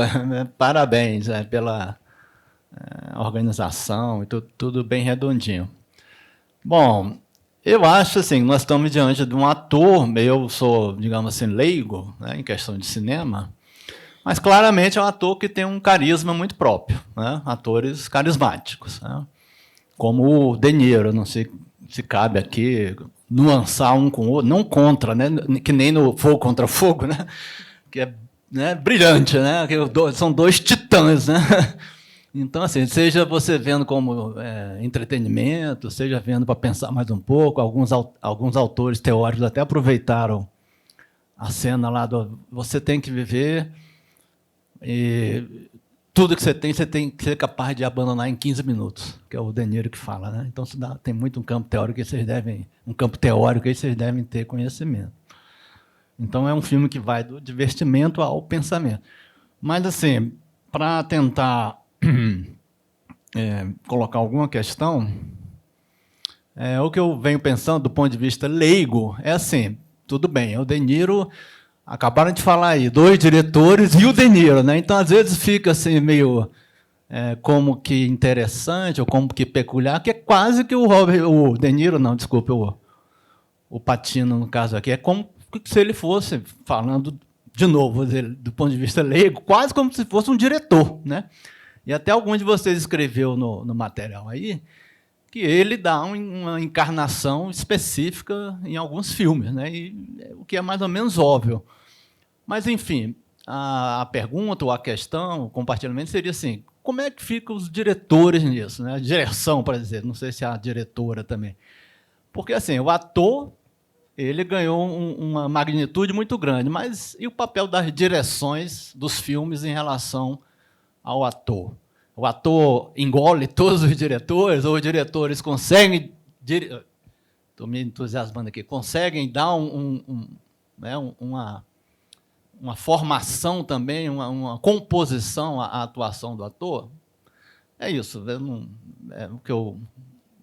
Parabéns pela organização e tudo bem redondinho. Bom, Eu acho assim, nós estamos diante de um ator, eu sou, digamos assim, leigo, né, em questão de cinema, mas claramente é um ator que tem um carisma muito próprio, né, atores carismáticos, né, como o De Niro, não sei se cabe aqui nuançar um com o outro, não contra, né, que nem no Fogo Contra Fogo, né, que é, né, brilhante, né, que são dois titãs, né. Então, assim, seja você vendo como entretenimento, seja vendo para pensar mais um pouco, alguns autores teóricos até aproveitaram a cena lá do você tem que viver e tudo que você tem que ser capaz de abandonar em 15 minutos, que é o De Niro que fala, né? Então, tem muito um campo teórico que vocês devem ter conhecimento. Então, é um filme que vai do divertimento ao pensamento. Mas, assim, para tentar colocar alguma questão, o que eu venho pensando do ponto de vista leigo é assim, tudo bem, o De Niro, acabaram de falar aí, 2 diretores e o De Niro, né? Então, às vezes, fica assim, meio como que interessante ou como que peculiar, que é quase que o De Niro, não, desculpe, o Pacino, no caso aqui, é como se ele fosse, falando de novo, do ponto de vista leigo, quase como se fosse um diretor, né? E até algum de vocês escreveu no material aí que ele dá uma encarnação específica em alguns filmes, né? O que é mais ou menos óbvio. Mas, enfim, a pergunta ou a questão, o compartilhamento seria assim, como é que ficam os diretores nisso? Né? A direção, para dizer, não sei se a diretora também. Porque, assim, o ator ele ganhou uma magnitude muito grande, mas e o papel das direções dos filmes em relação ao ator? O ator engole todos os diretores, ou os diretores conseguem... Estou me entusiasmando aqui. Conseguem dar uma formação também, uma composição à atuação do ator? É isso. O que eu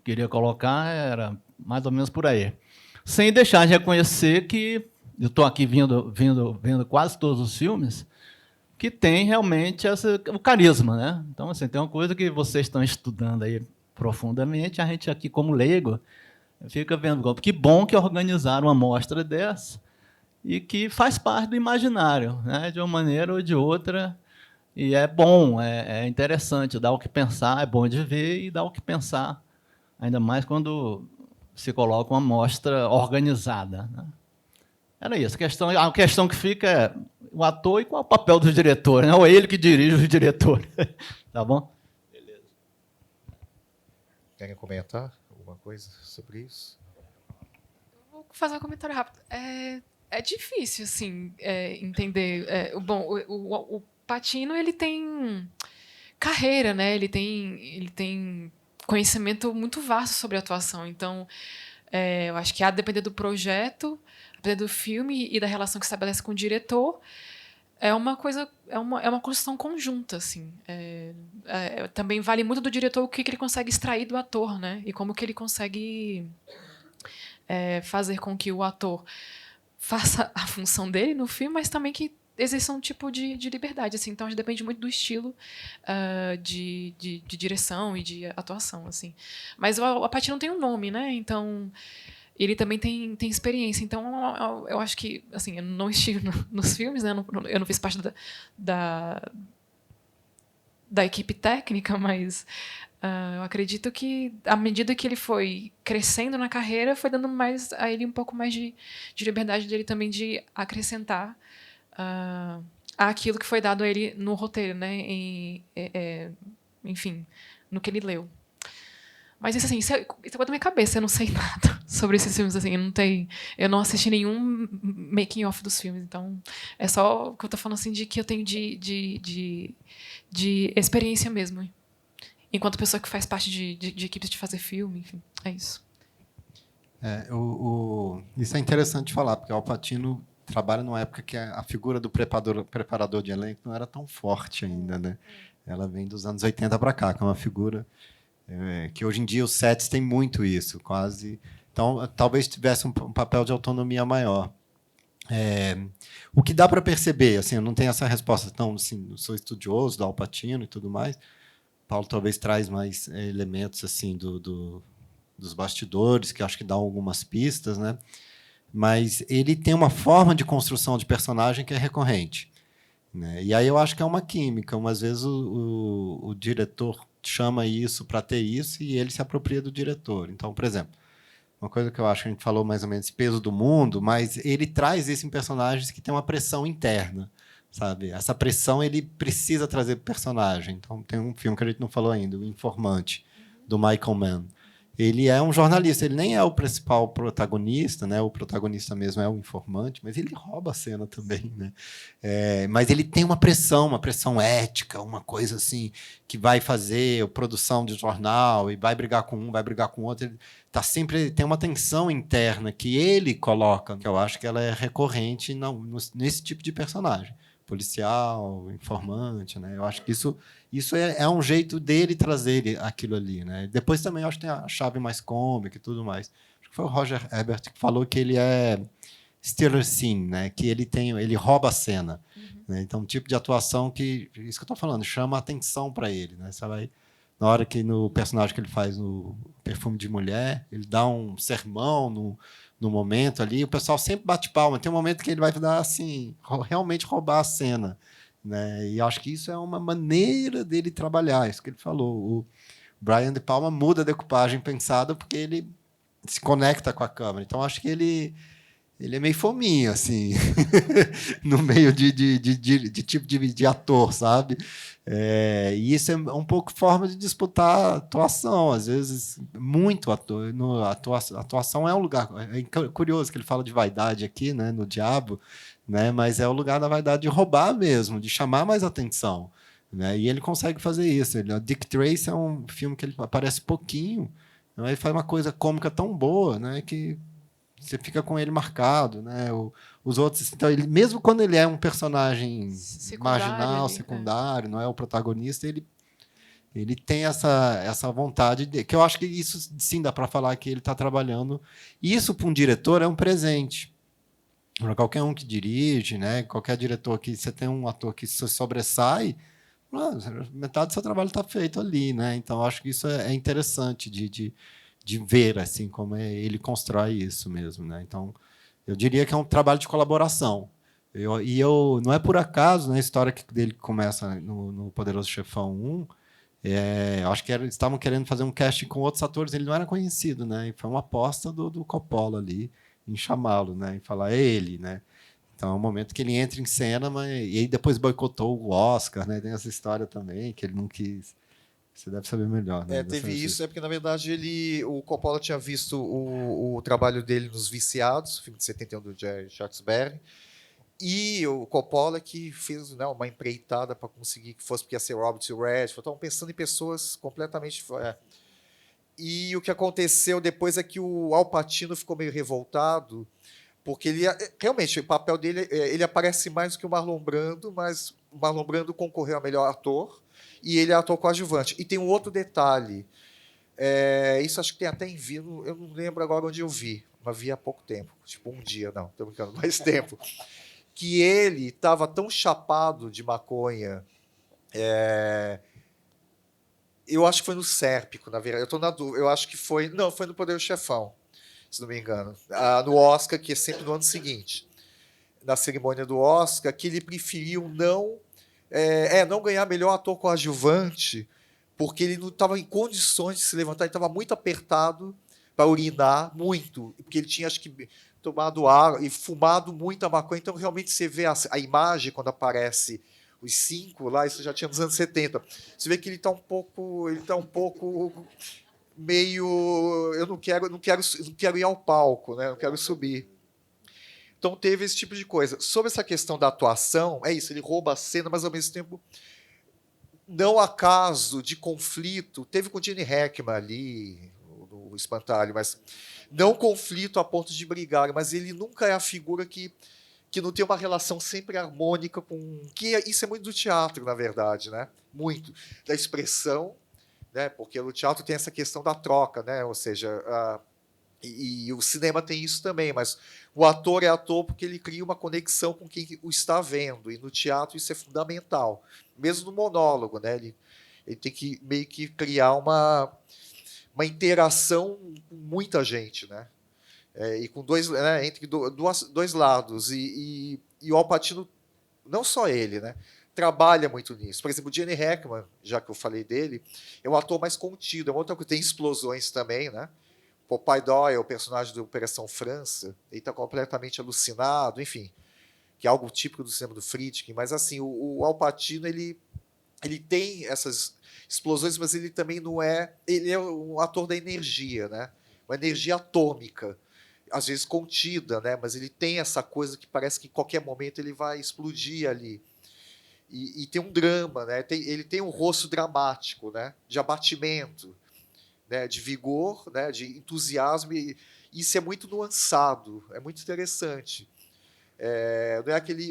queria colocar era mais ou menos por aí. Sem deixar de reconhecer que eu estou aqui vendo quase todos os filmes, que tem realmente o carisma, né? Então, assim, tem uma coisa que vocês estão estudando aí profundamente, a gente aqui, como leigo, fica vendo que bom que organizaram uma mostra dessa e que faz parte do imaginário, né? De uma maneira ou de outra, e é bom, é interessante, dá o que pensar, é bom de ver e dá o que pensar, ainda mais quando se coloca uma mostra organizada, né? Era isso. A questão que fica é o ator e qual é o papel do diretor, né? Ou é ele que dirige os diretores. Tá bom? Beleza. Querem comentar alguma coisa sobre isso? Vou fazer um comentário rápido. É difícil, assim, entender. O Pacino, ele tem carreira, né? Ele tem conhecimento muito vasto sobre atuação. Então, eu acho que há de depender do projeto, depender do filme e da relação que se estabelece com o diretor, é uma construção conjunta, assim. Também vale muito do diretor o que ele consegue extrair do ator, né? E como que ele consegue fazer com que o ator faça a função dele no filme, mas também que exerça um tipo de liberdade, assim. Então, depende muito do estilo de direção e de atuação, assim. Mas o Pacino tem um nome, né? Então, ele também tem experiência. Então, eu acho que, assim, eu não estive nos filmes, né? Eu não fiz parte da equipe técnica, mas eu acredito que, à medida que ele foi crescendo na carreira, foi dando mais a ele um pouco mais de liberdade dele também de acrescentar aquilo que foi dado a ele no roteiro, né? Enfim, no que ele leu. Mas isso, assim, isso é coisa da minha cabeça, eu não sei nada sobre esses filmes, assim, eu não assisti nenhum making of dos filmes, então é só o que eu tô falando, assim, de que eu tenho de experiência mesmo, enquanto pessoa que faz parte de equipes de fazer filme, enfim, é isso. Isso é interessante falar, porque o Al Pacino trabalha numa época que a figura do preparador de elenco não era tão forte ainda, né? Ela vem dos anos 80 para cá, que é uma figura que hoje em dia os sets têm muito isso, quase. Então, talvez tivesse um papel de autonomia maior. O que dá para perceber, assim, eu não tenho essa resposta tão, assim, eu sou estudioso do Al Pacino e tudo mais. Paulo talvez traz mais elementos assim do dos bastidores, que acho que dá algumas pistas, né? Mas ele tem uma forma de construção de personagem que é recorrente, né? E aí eu acho que é uma química. Umas vezes o diretor chama isso para ter isso e ele se apropria do diretor. Então, por exemplo, uma coisa que eu acho que a gente falou mais ou menos, peso do mundo, mas ele traz isso em personagens que têm uma pressão interna, sabe? Essa pressão ele precisa trazer para o personagem. Então, tem um filme que a gente não falou ainda, O Informante, do Michael Mann. Ele é um jornalista, ele nem é o principal protagonista, né? O protagonista mesmo é o informante, mas ele rouba a cena também, né? Mas ele tem uma pressão ética, uma coisa assim que vai fazer a produção de jornal e vai brigar com um, vai brigar com o outro. Ele tá sempre tem uma tensão interna que ele coloca, que eu acho que ela é recorrente nesse tipo de personagem, policial, informante, né? Eu acho que isso é um jeito dele trazer aquilo ali, né? Depois também eu acho que tem a chave mais cômica e tudo mais. Acho que foi o Roger Ebert que falou que ele é stealer scene, né? Que ele rouba a cena, né? Então um tipo de atuação que isso que eu estou falando chama atenção para ele, né? Você vai na hora que no personagem que ele faz no Perfume de Mulher, ele dá um sermão no momento ali, o pessoal sempre bate palma. Tem um momento que ele vai dar assim, realmente roubar a cena, né? E acho que isso é uma maneira dele trabalhar, isso que ele falou. O Brian De Palma muda a decupagem pensada porque ele se conecta com a câmera. Então acho que ele é meio fominho, assim, no meio de tipo de ator, sabe? E isso é um pouco forma de disputar a atuação. Às vezes, muito ator. Atuação é um lugar... É curioso que ele fala de vaidade aqui, né, no Diabo, né, mas é o lugar da vaidade de roubar mesmo, de chamar mais atenção. Né? E ele consegue fazer isso. Dick Tracy é um filme que ele aparece pouquinho, né, ele faz uma coisa cômica tão boa, né, que você fica com ele marcado, né? Os outros, então, mesmo quando ele é um personagem marginal, secundário, não é o protagonista, ele tem essa vontade que eu acho que isso sim dá para falar que ele está trabalhando. Isso para um diretor é um presente. Para qualquer um que dirige, né? Qualquer diretor que você tem um ator que se sobressai, metade do seu trabalho está feito ali, né? Então eu acho que isso é interessante de ver assim como ele constrói isso mesmo, né? Então eu diria que é um trabalho de colaboração. Eu não é por acaso, né, a história dele que começa no Poderoso Chefão 1, acho que eles estavam querendo fazer um casting com outros atores, ele não era conhecido, né? E foi uma aposta do Coppola ali em chamá-lo, né? E falar ele, né? Então é um momento que ele entra em cena, e aí depois boicotou o Oscar, né? Tem essa história também que ele não quis. Você deve saber melhor, né? Teve isso, porque na verdade o Coppola tinha visto o trabalho dele nos Viciados, filme de 71 do Jerry Schwartzberg, e o Coppola que fez, né, uma empreitada para conseguir que fosse, porque ia ser Robert Redford, estavam pensando em pessoas completamente... E o que aconteceu depois é que o Al Pacino ficou meio revoltado, porque ele realmente o papel dele, ele aparece mais do que o Marlon Brando, mas o Marlon Brando concorreu a melhor ator, e ele é ator coadjuvante. E tem um outro detalhe, isso acho que tem até em vídeo, eu não lembro agora onde eu vi, mas vi há pouco tempo, tipo um dia, não, estou brincando, mais tempo, que ele estava tão chapado de maconha, eu acho que foi no Sérpico, na verdade, eu estou na dúvida, eu acho que foi, não, foi no Poderoso Chefão, se não me engano, no Oscar, que é sempre no ano seguinte, na cerimônia do Oscar, que ele preferiu não ganhar melhor ator coadjuvante, porque ele não estava em condições de se levantar, ele estava muito apertado para urinar, muito, porque ele tinha, acho que, tomado ar e fumado muita maconha, então realmente você vê a imagem quando aparece os 5 lá, isso já tinha nos anos 70, você vê que ele está um pouco meio, eu não quero ir ao palco, né? Não quero subir. Então teve esse tipo de coisa. Sobre essa questão da atuação, é isso, ele rouba a cena, mas ao mesmo tempo, não há caso de conflito. Teve com o Gene Hackman ali, no Espantalho, mas não conflito a ponto de brigar, mas ele nunca é a figura que não tem uma relação sempre harmônica com... Isso é muito do teatro, na verdade, né? Muito. Da expressão, né? Porque no teatro tem essa questão da troca, né? Ou seja... E o cinema tem isso também, mas o ator é ator porque ele cria uma conexão com quem o está vendo, e no teatro isso é fundamental, mesmo no monólogo, né? Ele tem que meio que criar uma uma interação com muita gente, né? E com entre dois lados. E o Al Pacino, não só ele, né? Trabalha muito nisso. Por exemplo, o Gene Hackman, já que eu falei dele, é um ator mais contido. É uma outra coisa, tem explosões também, né? Popeye Doyle, o personagem da Operação França, ele está completamente alucinado, enfim, que é algo típico do cinema do Friedkin. Mas assim, o Al Pacino, ele tem essas explosões, mas ele também não é... Ele é um ator da energia, né? Uma energia atômica, às vezes contida, né? Mas ele tem essa coisa que parece que em qualquer momento ele vai explodir ali. E tem um drama, né? Ele tem um rosto dramático, né? De abatimento, né? De vigor, né? De entusiasmo. E isso é muito nuançado, é muito interessante.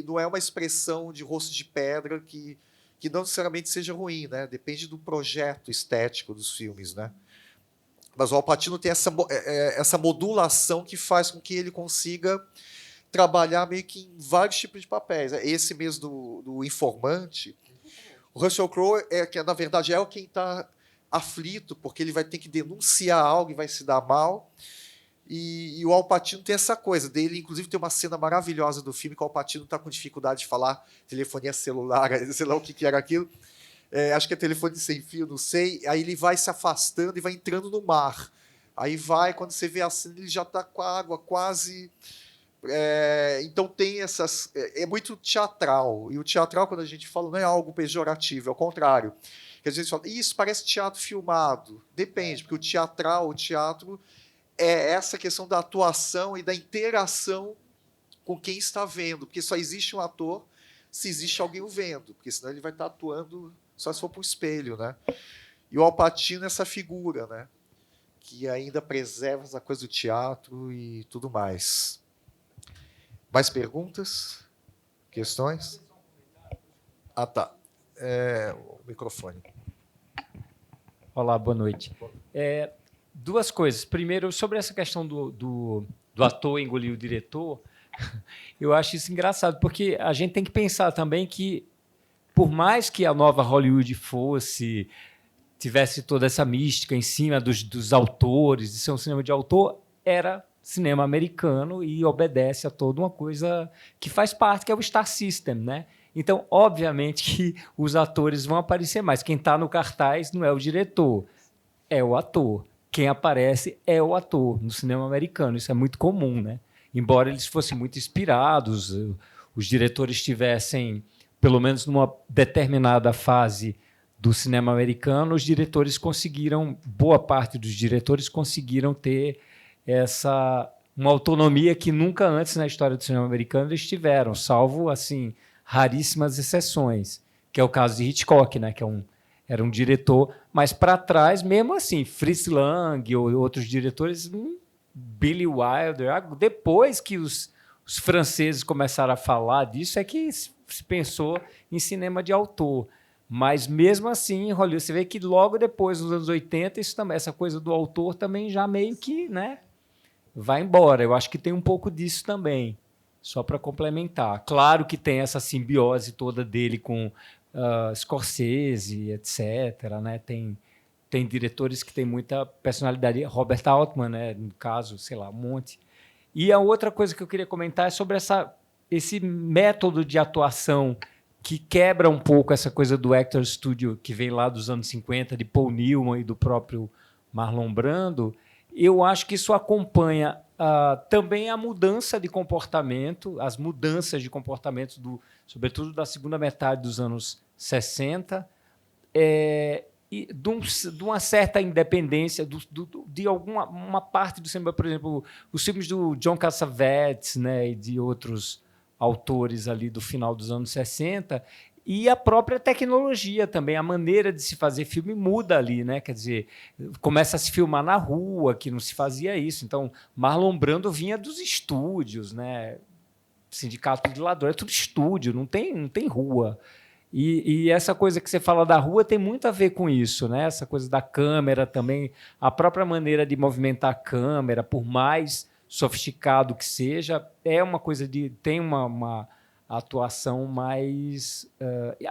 Não é uma expressão de rosto de pedra que não necessariamente seja ruim, né? Depende do projeto estético dos filmes, né? Mas o Al Pacino tem essa modulação que faz com que ele consiga trabalhar meio que em vários tipos de papéis. Esse mesmo do informante, o Russell Crowe que na verdade é quem está aflito, porque ele vai ter que denunciar algo e vai se dar mal. E o Al Pacino tem essa coisa dele, inclusive tem uma cena maravilhosa do filme que o Al Pacino está com dificuldade de falar telefonia celular, sei lá o que era aquilo. Acho que é telefone sem fio, não sei. Aí ele vai se afastando e vai entrando no mar. Aí quando você vê a cena, ele já está com a água quase... então tem essas... É muito teatral. E o teatral, quando a gente fala, não é algo pejorativo, é o contrário. Quer dizer, isso parece teatro filmado. Depende, porque o teatro é essa questão da atuação e da interação com quem está vendo. Porque só existe um ator se existe alguém o vendo. Porque senão ele vai estar atuando só se for para o espelho, né? E o Al Pacino é essa figura, né? Que ainda preserva essa coisa do teatro e tudo mais. Mais perguntas? Questões? Ah, tá. O microfone. Olá, boa noite. Duas coisas. Primeiro, sobre essa questão do ator engolir o diretor, eu acho isso engraçado, porque a gente tem que pensar também que, por mais que a nova Hollywood tivesse toda essa mística em cima dos autores, de ser um cinema de autor, era cinema americano e obedece a toda uma coisa que faz parte, que é o Star System, né? Então, obviamente que os atores vão aparecer mais. Quem está no cartaz não é o diretor, é o ator. Quem aparece é o ator no cinema americano. Isso é muito comum, né? Embora eles fossem muito inspirados, os diretores tivessem, pelo menos numa determinada fase do cinema americano, boa parte dos diretores conseguiram ter uma autonomia que nunca antes na história do cinema americano eles tiveram, salvo assim raríssimas exceções, que é o caso de Hitchcock, né, que era um diretor, mas para trás, mesmo assim, Fritz Lang ou outros diretores, Billy Wilder, depois que os franceses começaram a falar disso, é que se pensou em cinema de autor. Mas, mesmo assim, em Hollywood, você vê que logo depois, nos anos 80, essa coisa do autor também já meio que, né, vai embora. Eu acho que tem um pouco disso também, só para complementar. Claro que tem essa simbiose toda dele com Scorsese, etc., né? Tem diretores que têm muita personalidade. Robert Altman, né, no caso, sei lá, um monte. E a outra coisa que eu queria comentar é sobre esse método de atuação que quebra um pouco essa coisa do Actor Studio, que vem lá dos anos 50, de Paul Newman e do próprio Marlon Brando. Eu acho que isso acompanha também a mudança de comportamento, as mudanças de comportamento, sobretudo da segunda metade dos anos 60, e de uma certa independência de uma parte do cinema. Por exemplo, os filmes do John Cassavetes, né, e de outros autores ali do final dos anos 60, e a própria tecnologia também, a maneira de se fazer filme muda ali, né? Quer dizer, começa a se filmar na rua, que não se fazia isso. Então, Marlon Brando vinha dos estúdios, né? Sindicato de Ladrões, é tudo estúdio, não tem rua. E essa coisa que você fala da rua tem muito a ver com isso, né? Essa coisa da câmera também, a própria maneira de movimentar a câmera, por mais sofisticado que seja, é uma coisa tem uma atuação mais...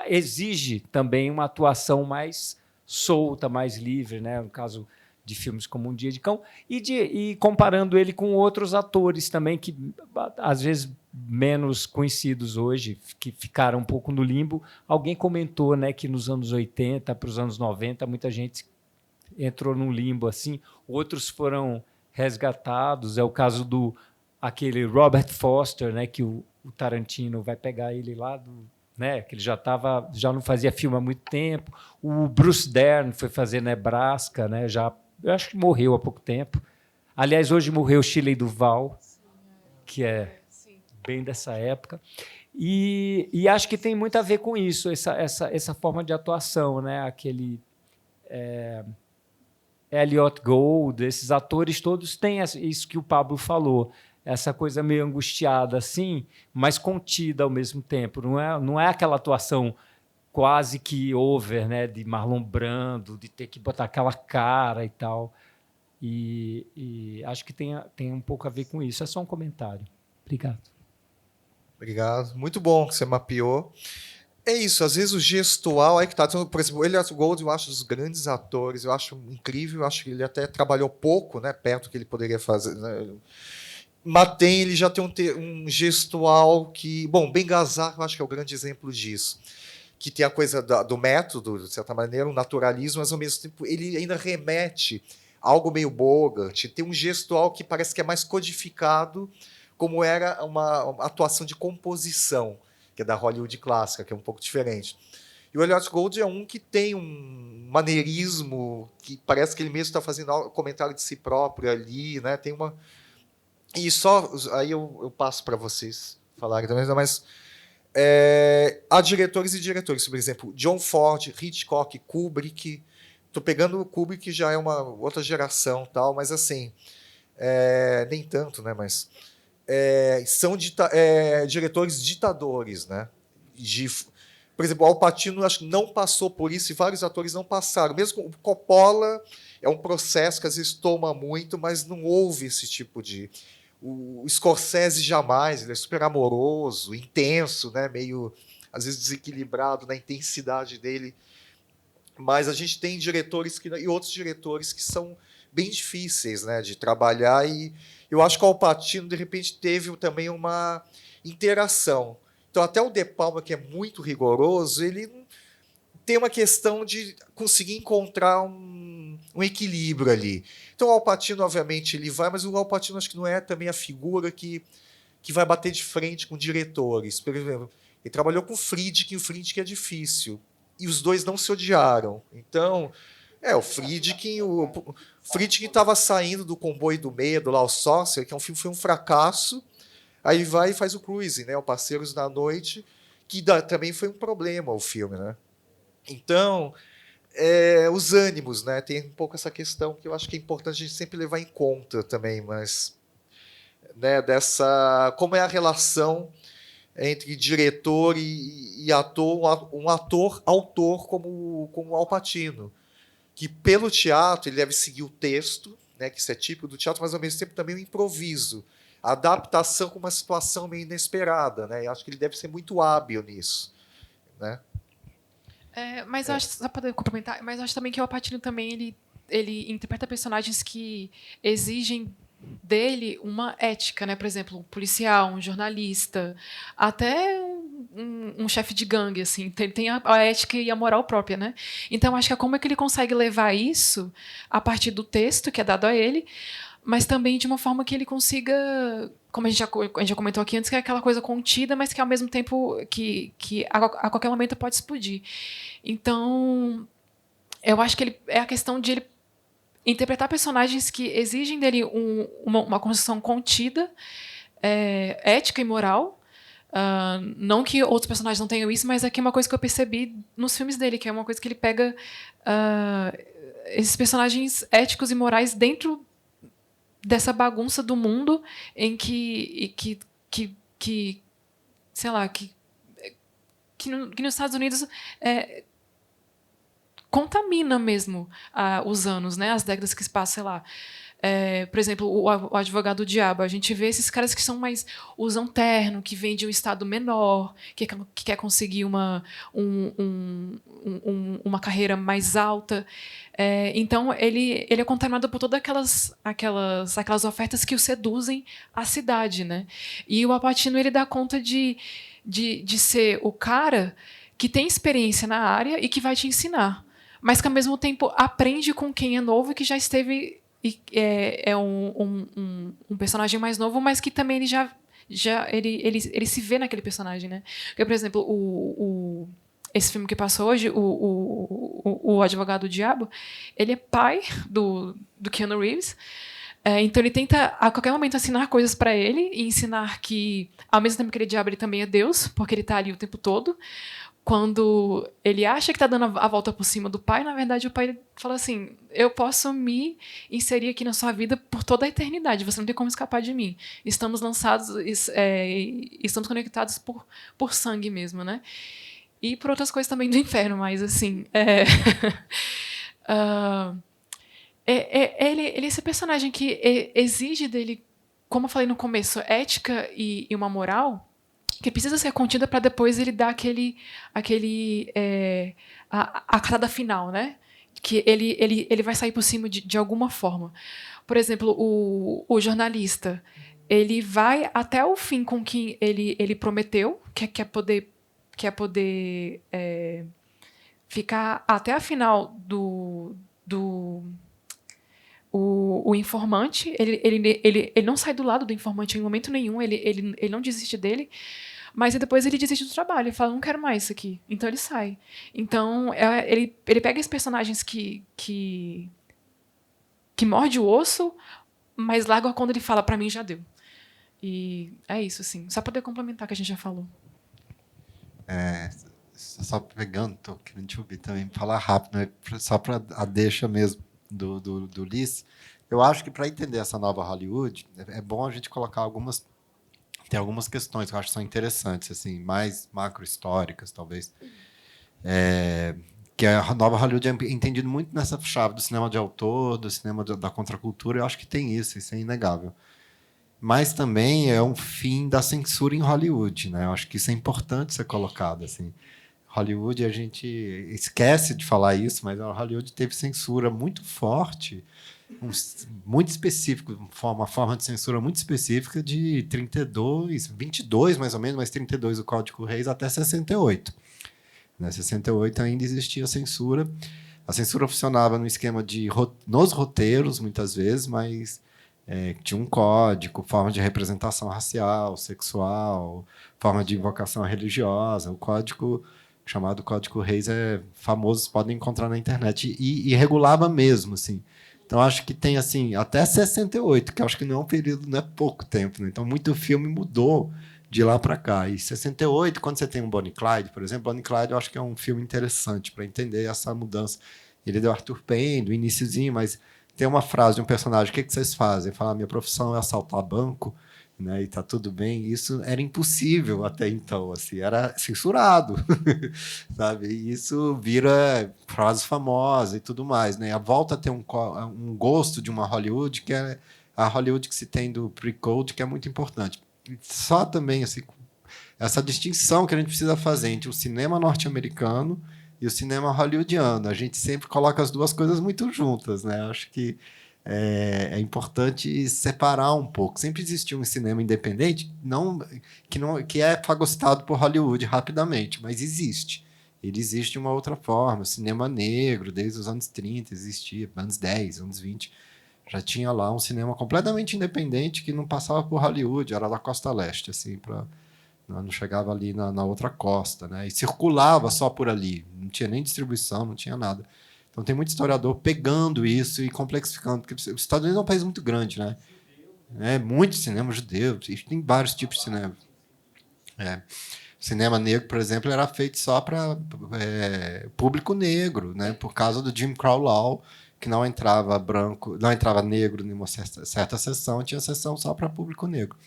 exige também uma atuação mais solta, mais livre, né? No caso de filmes como Um Dia de Cão, e comparando ele com outros atores também, que às vezes menos conhecidos hoje, que ficaram um pouco no limbo. Alguém comentou, né, que nos anos 80 para os anos 90, muita gente entrou num limbo assim, outros foram resgatados. É o caso do aquele Robert Foster, né, que o Tarantino vai pegar ele lá né, que ele já não fazia filme há muito tempo. O Bruce Dern foi fazer Nebraska, né, eu acho que morreu há pouco tempo. Aliás, hoje morreu Shelley Duvall, que é bem dessa época. E acho que tem muito a ver com isso, essa forma de atuação, né, aquele Elliot Gould, esses atores todos têm isso que o Pablo falou, essa coisa meio angustiada assim, mas contida ao mesmo tempo. Não é aquela atuação quase que over, né, de Marlon Brando, de ter que botar aquela cara e tal. E acho que tem um pouco a ver com isso. É só um comentário. Obrigado. Obrigado. Muito bom que você mapeou. É isso, às vezes o gestual aí que tá. Então, por exemplo, o Elliot Gould, eu acho dos grandes atores, eu acho incrível, eu acho que ele até trabalhou pouco, né, perto do que ele poderia fazer, né? Mas ele já tem um gestual que... Bom, Bengazar, eu acho que é o grande exemplo disso. Que tem a coisa do método, de certa maneira, um naturalismo, mas ao mesmo tempo ele ainda remete a algo meio Bogart. Tem um gestual que parece que é mais codificado, como era uma atuação de composição, que é da Hollywood clássica, que é um pouco diferente. E o Elliot Gould é um que tem um maneirismo, que parece que ele mesmo está fazendo comentário de si próprio ali, né? Tem uma... E só... Aí eu passo para vocês falarem também, mas... há diretores e diretores, por exemplo, John Ford, Hitchcock, Kubrick. Estou pegando o Kubrick, que já é uma outra geração, tal, mas assim, nem tanto, né? Mas são diretores ditadores, né? Por exemplo, o Al Pacino acho que não passou por isso e vários atores não passaram. Mesmo o Coppola é um processo que às vezes toma muito, mas não houve esse tipo de... O Scorsese jamais, ele é super amoroso, intenso, né? Meio, às vezes, desequilibrado na intensidade dele. Mas a gente tem diretores e outros diretores que são bem difíceis, né, de trabalhar, e eu acho que o Al Pacino, de repente, teve também uma interação. Então, até o De Palma, que é muito rigoroso, ele tem uma questão de conseguir encontrar um equilíbrio ali. Então, o Al Pacino, obviamente, ele vai, mas o Al Pacino acho que não é também a figura que vai bater de frente com diretores. Por exemplo, ele trabalhou com o Friedkin é difícil, e os dois não se odiaram. Então, o Friedkin estava saindo do Comboio do Medo, lá, o Sócia, que é um filme, foi um fracasso, aí vai e faz o Cruise, né, o Parceiros da Noite, que também foi um problema o filme, né? Então, os ânimos, né? Tem um pouco essa questão que eu acho que é importante a gente sempre levar em conta também, mas, né, como é a relação entre diretor e ator, um ator-autor como o Al Pacino, que pelo teatro ele deve seguir o texto, né, que isso é típico do teatro, mas ao mesmo tempo também o improviso, a adaptação com uma situação meio inesperada, né? Eu acho que ele deve ser muito hábil nisso, né? Mas eu acho, só para complementar, mas eu acho também que o Al Pacino também ele interpreta personagens que exigem dele uma ética, né? Por exemplo, um policial, um jornalista, até um chefe de gangue, assim, tem a ética e a moral própria, né? Então, acho que é como é que ele consegue levar isso a partir do texto que é dado a ele, mas também de uma forma que ele consiga, como a gente já comentou aqui antes, que é aquela coisa contida, mas que ao mesmo tempo que a qualquer momento pode explodir. Então, eu acho que é a questão de ele interpretar personagens que exigem dele uma construção contida, ética e moral. Não que outros personagens não tenham isso, mas aqui é uma coisa que eu percebi nos filmes dele, que é uma coisa que ele pega esses personagens éticos e morais dentro dessa bagunça do mundo em que sei lá, que nos Estados Unidos contamina mesmo os anos, né, as décadas que se passam, sei lá. Por exemplo, o Advogado do Diabo. A gente vê esses caras que são mais... usam terno, que vêm de um estado menor, que quer conseguir uma carreira mais alta. Então, ele é contaminado por todas aquelas ofertas que o seduzem à cidade, né? E o Al Pacino, ele dá conta de ser o cara que tem experiência na área e que vai te ensinar, mas que, ao mesmo tempo, aprende com quem é novo e que já esteve... é um personagem mais novo, mas que também ele se vê naquele personagem, né? Porque, por exemplo, esse filme que passou hoje, o Advogado do Diabo, ele é pai do Keanu Reeves. Então ele tenta a qualquer momento ensinar coisas para ele e ensinar que, ao mesmo tempo que ele é diabo, ele também é Deus, porque ele está ali o tempo todo. Quando ele acha que está dando a volta por cima do pai, na verdade o pai fala assim: eu posso me inserir aqui na sua vida por toda a eternidade, você não tem como escapar de mim. Estamos estamos conectados por sangue mesmo, né? E por outras coisas também do inferno, mas assim... ele é esse personagem que exige dele, como eu falei no começo, ética e uma moral que precisa ser contida para depois ele dar a cartada final, né? Que ele vai sair por cima de alguma forma. Por exemplo, o jornalista, ele vai até o fim com quem ele prometeu, que é poder ficar até a final o informante. Ele não sai do lado do informante em momento nenhum, ele não desiste dele, mas depois ele desiste do trabalho, ele fala: não quero mais isso aqui. Então ele sai. Então ele pega esses personagens que morde o osso, mas larga quando ele fala: para mim já deu. E é isso, assim. Só poder complementar o que a gente já falou. Só pegando, tô querendo te ouvir também, falar rápido, né? Só para a deixa mesmo do Liz. Eu acho que, para entender essa nova Hollywood, é bom a gente colocar tem algumas questões que eu acho que são interessantes, assim, mais macro-históricas, talvez. Que a nova Hollywood é entendido muito nessa chave do cinema de autor, do cinema da contracultura. Eu acho que tem isso é inegável. Mas também é um fim da censura em Hollywood, né? Eu acho que isso é importante ser colocado, assim. Hollywood, a gente esquece de falar isso, mas a Hollywood teve censura muito forte, muito específico, uma forma de censura muito específica de 22 mais ou menos, mas 32 o Código Reis até 68. Em 68 ainda existia censura. A censura funcionava no esquema nos roteiros, muitas vezes, mas tinha um código, forma de representação racial, sexual, forma de invocação religiosa. O código chamado Código Reis é famoso, vocês podem encontrar na internet, e regulava mesmo, assim. Então, acho que tem, assim, até 68, que acho que não é um período, não é pouco tempo, né? Então, muito filme mudou de lá para cá. E 68, quando você tem um Bonnie e Clyde, por exemplo, Bonnie e Clyde eu acho que é um filme interessante para entender essa mudança. Ele é do Arthur Penn, do iniciozinho, mas tem uma frase de um personagem: o que vocês fazem? Fala: minha profissão é assaltar banco, né, e tá tudo bem. Isso era impossível até então, assim, era censurado, sabe? E isso vira frases famosas e tudo mais, né? A volta a ter um gosto de uma Hollywood, que é a Hollywood que se tem do pre-code, que é muito importante. Só também, assim, essa distinção que a gente precisa fazer entre o cinema norte-americano e o cinema hollywoodiano. A gente sempre coloca as duas coisas muito juntas, né? Acho que é importante separar um pouco. Sempre existiu um cinema independente que é fagocitado por Hollywood rapidamente, mas existe. Ele existe de uma outra forma. O cinema negro, desde os anos 30, existia, anos 10, anos 20. Já tinha lá um cinema completamente independente que não passava por Hollywood, era da costa leste, assim, não chegava ali na outra costa, né? E circulava só por ali, não tinha nem distribuição, não tinha nada. Então tem muito historiador pegando isso e complexificando, porque os Estados Unidos é um país muito grande, né? Muito cinema judeu, tem vários tipos de cinema. O cinema negro, por exemplo, era feito só para público negro, né? Por causa do Jim Crow Law, que não entrava negro em uma certa seção, tinha seção só para público negro.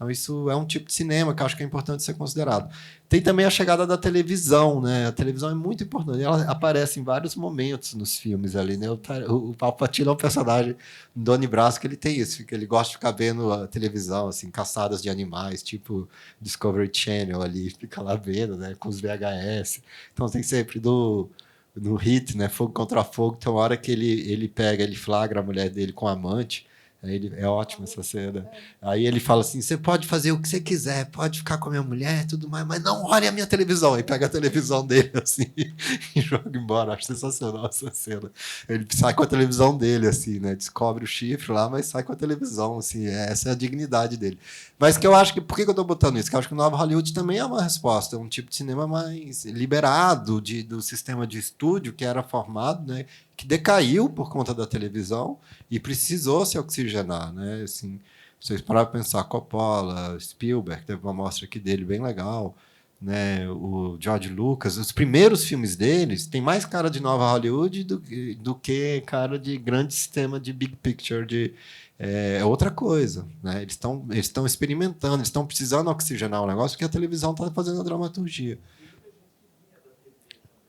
Então, isso é um tipo de cinema que eu acho que é importante ser considerado. Tem também a chegada da televisão, né? A televisão é muito importante. Ela aparece em vários momentos nos filmes ali, né? O Palpatine é um personagem do Donnie Brasco que ele tem isso, que ele gosta de ficar vendo a televisão, assim, caçadas de animais, tipo Discovery Channel ali, fica lá vendo, né? Com os VHS. Então, tem sempre no Hit, né? Fogo contra Fogo, tem uma hora que ele flagra a mulher dele com amante. É ótima essa cena. Aí ele fala assim: você pode fazer o que você quiser, pode ficar com a minha mulher e tudo mais, mas não olhe a minha televisão. Aí pega a televisão dele assim e joga embora. Acho sensacional essa cena. Ele sai com a televisão dele, assim, né? Descobre o chifre lá, mas sai com a televisão, assim. Essa é a dignidade dele. Mas que eu acho que. Por que eu estou botando isso? Porque eu acho que o Nova Hollywood também é uma resposta. É um tipo de cinema mais liberado do sistema de estúdio que era formado, né? Que decaiu por conta da televisão e precisou se oxigenar, né? Assim, vocês pararam para pensar, Coppola, Spielberg, teve uma mostra aqui dele bem legal, né? O George Lucas, os primeiros filmes deles tem mais cara de Nova Hollywood do que cara de grande sistema de big picture, é outra coisa, né? Eles estão experimentando, eles estão precisando oxigenar o negócio porque a televisão está fazendo a dramaturgia.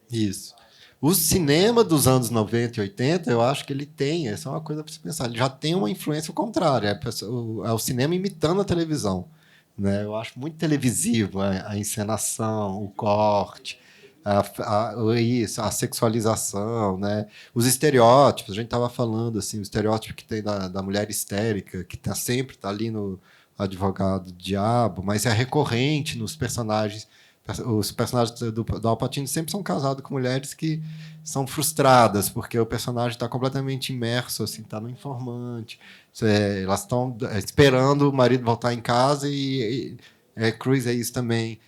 Isso. O cinema dos anos 90 e 80, eu acho que ele tem, essa é uma coisa para se pensar, ele já tem uma influência contrária, é o cinema imitando a televisão. Né? Eu acho muito televisivo a encenação, o corte, a sexualização, né? Os estereótipos, a gente estava falando, assim, o estereótipo que tem da mulher histérica, que sempre está ali no advogado diabo, mas é recorrente nos personagens. Os personagens do Al Pacino sempre são casados com mulheres que são frustradas, porque o personagem está completamente imerso, assim, está no informante. Elas estão esperando o marido voltar em casa Cruise é isso também,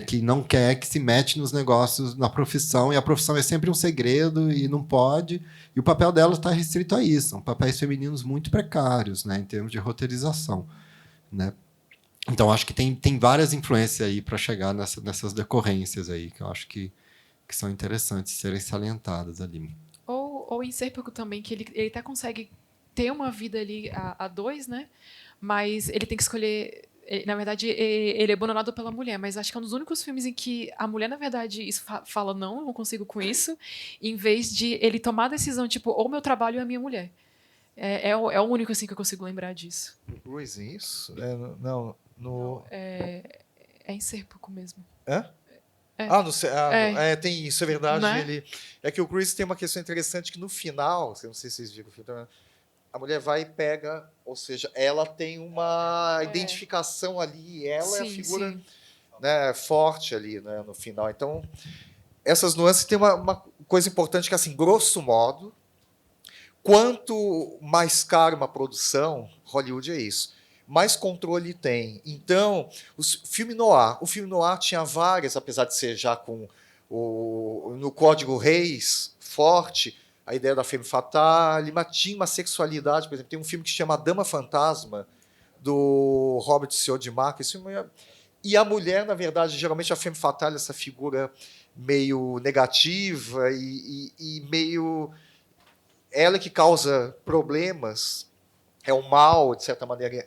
que não quer, que se mete nos negócios, na profissão, e a profissão é sempre um segredo e não pode, e o papel dela está restrito a isso. São papéis femininos muito precários, né, em termos de roteirização, né? Então, acho que tem várias influências aí para chegar nessas decorrências aí, que eu acho que são interessantes serem salientadas ali. Ou em Serpico também, que ele até consegue ter uma vida ali a dois, né? Mas ele tem que escolher... Na verdade, ele é abandonado pela mulher, mas acho que é um dos únicos filmes em que a mulher, na verdade, fala não, eu não consigo com isso, em vez de ele tomar a decisão, tipo, ou meu trabalho ou a minha mulher. É o único assim que eu consigo lembrar disso. Cruz, isso? Não, É em Serpico mesmo. Hã? É. Tem isso, é verdade. Né? É que o Chris tem uma questão interessante que no final, não sei se vocês viram o filme, a mulher vai e pega, ou seja, ela tem uma identificação ali, ela é a figura, né, forte ali, né, no final. Então, essas nuances tem uma coisa importante que, assim, grosso modo, quanto mais cara uma produção, Hollywood é isso, mais controle tem. Então, o filme noir tinha várias, apesar de ser já com no Código Reis forte, a ideia da femme fatale, mas tinha uma sexualidade, por exemplo, tem um filme que se chama A Dama Fantasma, do Robert Sr. de Marco, e a mulher, na verdade, geralmente a femme fatale, essa figura meio negativa e meio... Ela que causa problemas, é o mal, de certa maneira,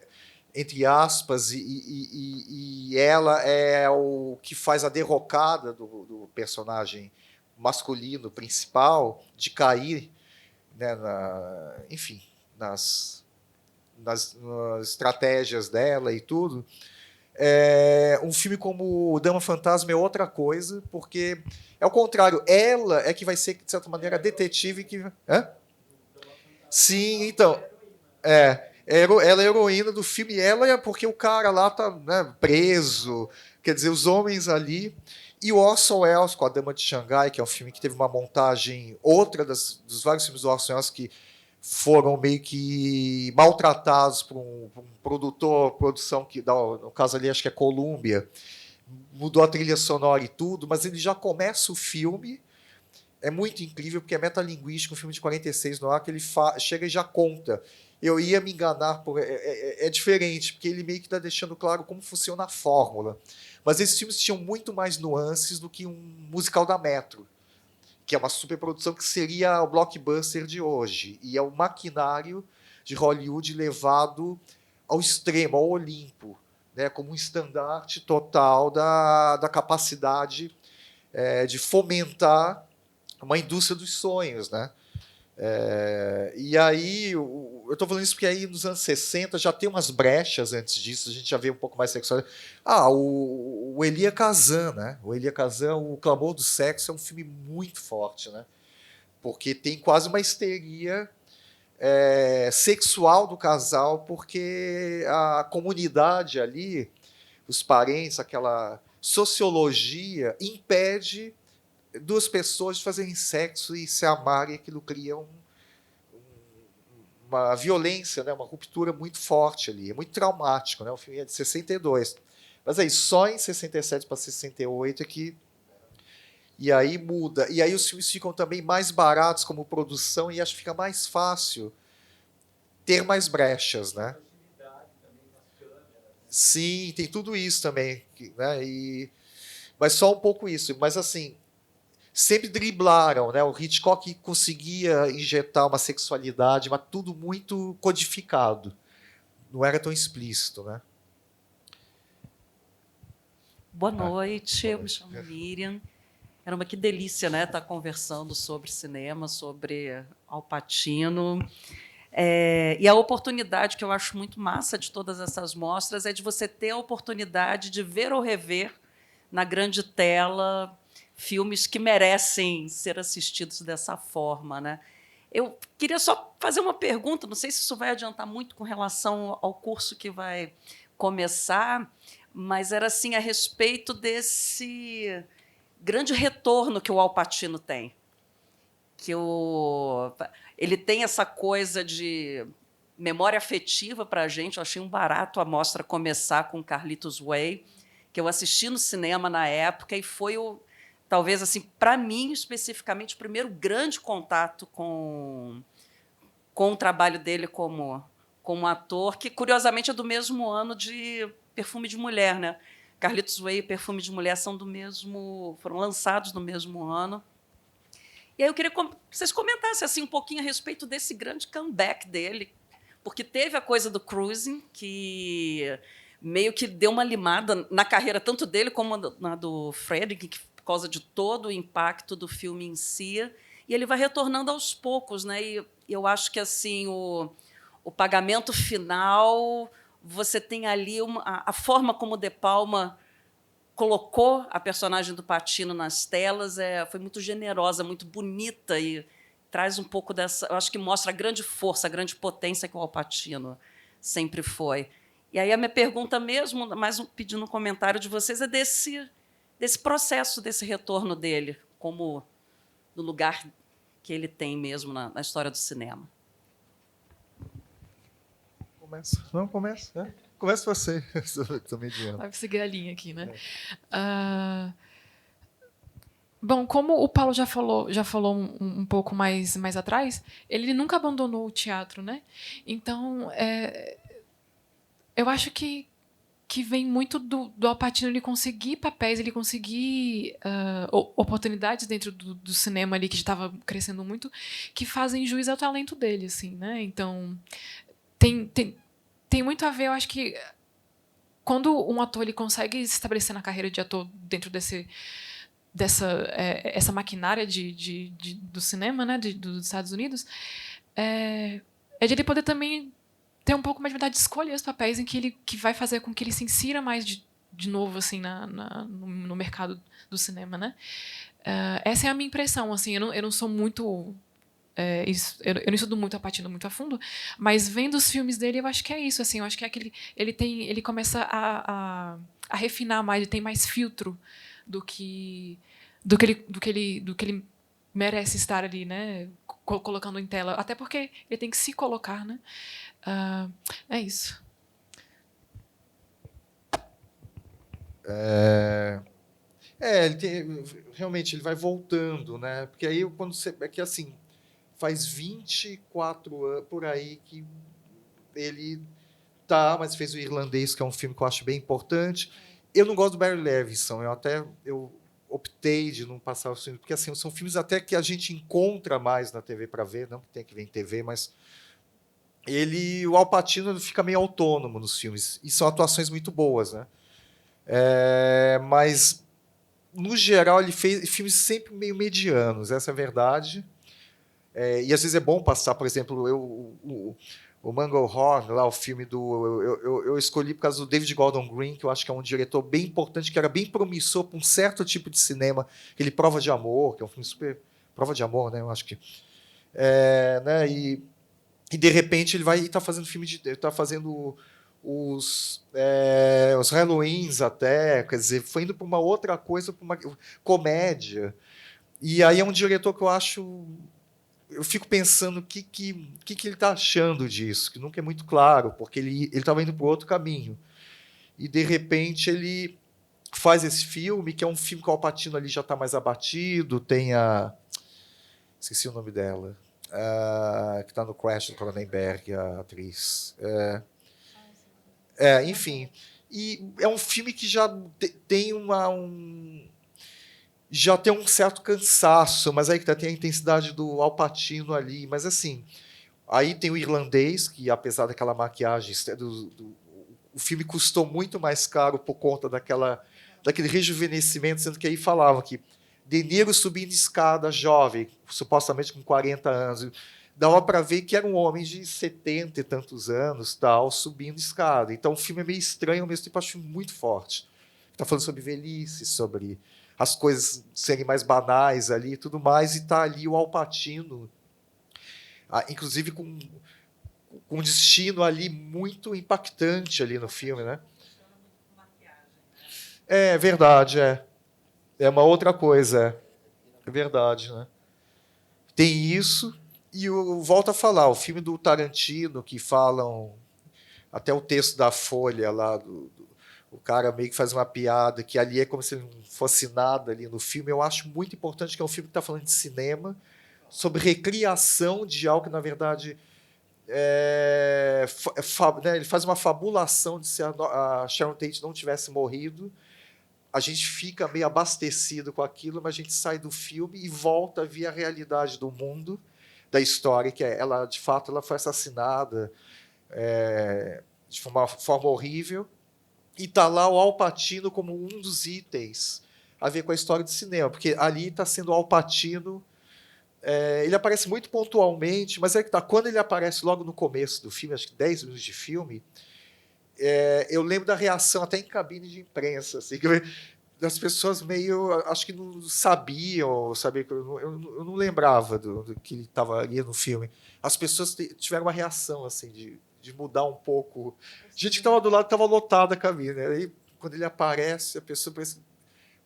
entre aspas, e ela é o que faz a derrocada do personagem masculino principal de cair, né, enfim, nas estratégias dela e tudo. Um filme como Dama Fantasma é outra coisa, porque é o contrário, ela é que vai ser, de certa maneira, a detetive que... Hã? Sim, então... ela é a heroína do filme, ela é porque o cara lá tá, né, preso, quer dizer, os homens ali... E o Orson Welles, com A Dama de Xangai, que é um filme que teve uma montagem, outra dos vários filmes do Orson Welles que foram meio que maltratados por um produção que, no caso ali, acho que é Columbia, mudou a trilha sonora e tudo, mas ele já começa o filme, é muito incrível, porque é metalinguístico, um filme de 46 no ar, que ele chega e já conta. Eu ia me enganar, é diferente, porque ele meio que está deixando claro como funciona a fórmula. Mas esses filmes tinham muito mais nuances do que um musical da Metro, que é uma superprodução que seria o blockbuster de hoje. E é o maquinário de Hollywood levado ao extremo, ao Olimpo. né, como um estandarte total da capacidade de fomentar uma indústria dos sonhos, né? E aí, eu estou falando isso porque aí nos anos 60 já tem umas brechas antes disso, a gente já vê um pouco mais sexual. O Elia Kazan, né? O Elia Kazan, O Clamor do Sexo, é um filme muito forte, né? Porque tem quase uma histeria sexual do casal, porque a comunidade ali, os parentes, aquela sociologia, impede duas pessoas de fazerem sexo e se amarem, e aquilo cria uma violência, né? Uma ruptura muito forte ali, é muito traumático, né? O filme é de 62. Mas aí, só em 67 para 68 é que... E aí muda. E aí os filmes ficam também mais baratos como produção e acho que fica mais fácil ter mais brechas, né? Sim, tem tudo isso também, né? Mas só um pouco isso. Mas assim, sempre driblaram, né? O Hitchcock conseguia injetar uma sexualidade, mas tudo muito codificado. Não era tão explícito, né? Boa noite, boa eu me noite. chamo Miriam. Caramba, que delícia, né? Estar conversando sobre cinema, sobre Al Pacino. E a oportunidade que eu acho muito massa de todas essas mostras é de você ter a oportunidade de ver ou rever na grande tela filmes que merecem ser assistidos dessa forma, né? Eu queria só fazer uma pergunta, não sei se isso vai adiantar muito com relação ao curso que vai começar, mas era assim a respeito desse grande retorno que o Al Pacino tem. Ele tem essa coisa de memória afetiva para a gente. Eu achei um barato a mostra começar com Carlitos Way, que eu assisti no cinema na época e foi talvez assim para mim especificamente o primeiro grande contato com o trabalho dele como ator, que curiosamente é do mesmo ano de Perfume de Mulher, né? Carlitos Way e Perfume de Mulher foram lançados no mesmo ano. E aí eu queria que vocês comentassem assim, um pouquinho a respeito desse grande comeback dele, porque teve a coisa do Cruising, que meio que deu uma limada na carreira tanto dele como na do Frederick, por causa de todo o impacto do filme em si, e ele vai retornando aos poucos, né? E eu acho que assim o pagamento final, você tem ali a forma como De Palma colocou a personagem do Pacino nas telas, foi muito generosa, muito bonita e traz um pouco dessa... Eu acho que mostra a grande força, a grande potência que o Al Pacino sempre foi. E aí a minha pergunta mesmo, mais pedindo um comentário de vocês, é desse processo, desse retorno dele, como no lugar que ele tem mesmo na história do cinema. Começa. Não, começa. Né? Começa você. Estou mediando. Vai seguir a linha aqui, né? Bom, como o Paulo já falou um pouco mais atrás, ele nunca abandonou o teatro, né? Então, eu acho que vem muito do Al Pacino ele conseguir papéis, ele conseguir oportunidades dentro do cinema ali que estava crescendo muito, que fazem jus ao talento dele, assim, né? Então, tem muito a ver, eu acho que quando um ator ele consegue se estabelecer na carreira de ator dentro essa maquinária do cinema, né, dos Estados Unidos, é de ele poder também ter um pouco mais de verdade de escolher os papéis em que vai fazer com que ele se insira mais de novo assim no mercado do cinema, né? Essa é a minha impressão, assim, eu não sou muito eu não estudo muito a Pacino muito a fundo, mas vendo os filmes dele eu acho que é isso, assim, eu acho que é que ele começa a refinar mais, ele tem mais filtro do que ele merece estar ali, né, colocando em tela, até porque ele tem que se colocar, né? É isso. Realmente ele vai voltando, né? Porque aí quando você é que assim faz 24 anos por aí que ele mas fez o Irlandês, que é um filme que eu acho bem importante. Eu não gosto do Barry Levinson, eu optei de não passar os filmes, porque assim, são filmes até que a gente encontra mais na TV para ver, não que tenha que ver em TV, mas o Al Pacino fica meio autônomo nos filmes, e são atuações muito boas, né? Mas, no geral, ele fez filmes sempre meio medianos, essa é a verdade. E às vezes é bom passar, por exemplo, o Manglehorn, lá o filme eu escolhi por causa do David Gordon Green, que eu acho que é um diretor bem importante, que era bem promissor para um certo tipo de cinema, aquele Prova de Amor, que é um filme super... Prova de Amor, né? Eu acho que... né? E de repente ele vai estar fazendo filme está fazendo os Halloweens até, quer dizer, foi indo para uma outra coisa, para uma comédia. E aí é um diretor que eu fico pensando o que ele está achando disso, que nunca é muito claro, porque ele estava indo para outro caminho. E, de repente, ele faz esse filme, que é um filme que o Al Pacino ali já está mais abatido, tem a... Esqueci o nome dela. Que está no Crash do Cronenberg, a atriz. Enfim. E é um filme que já tem já tem um certo cansaço, mas aí que tem a intensidade do Al Pacino ali. Mas, assim, aí tem o Irlandês, que, apesar daquela maquiagem, o filme custou muito mais caro por conta daquele rejuvenescimento, sendo que aí falavam que De Niro subindo escada, jovem, supostamente com 40 anos. Dava para ver que era um homem de 70 e tantos anos, tal, subindo escada. Então, o filme é meio estranho, ao mesmo tempo, acho muito forte. Está falando sobre velhice, sobre as coisas serem mais banais ali e tudo mais, e está ali o Al Pacino, inclusive com um destino ali muito impactante ali no filme, né? É verdade, é uma outra coisa, é verdade, né? Tem isso, e eu volto a falar, o filme do Tarantino, que falam, até o texto da Folha lá, o cara meio que faz uma piada, que ali é como se não fosse nada ali no filme, eu acho muito importante, que é um filme que está falando de cinema, sobre recriação de algo que, na verdade, ele faz uma fabulação de se a Sharon Tate não tivesse morrido. A gente fica meio abastecido com aquilo, mas a gente sai do filme e volta a ver a realidade do mundo, da história, que ela, de fato, ela foi assassinada de uma forma horrível, e está lá o Al Pacino como um dos itens a ver com a história do cinema, porque ali está sendo o Al Pacino. Ele aparece muito pontualmente, mas quando ele aparece logo no começo do filme, acho que 10 minutos de filme, eu lembro da reação até em cabine de imprensa, assim, das pessoas meio, acho que não sabiam, eu não lembrava do que ele estava ali no filme. As pessoas tiveram uma reação assim de mudar um pouco. Gente que estava do lado estava lotada a cabine, né? Aí, quando ele aparece, a pessoa parece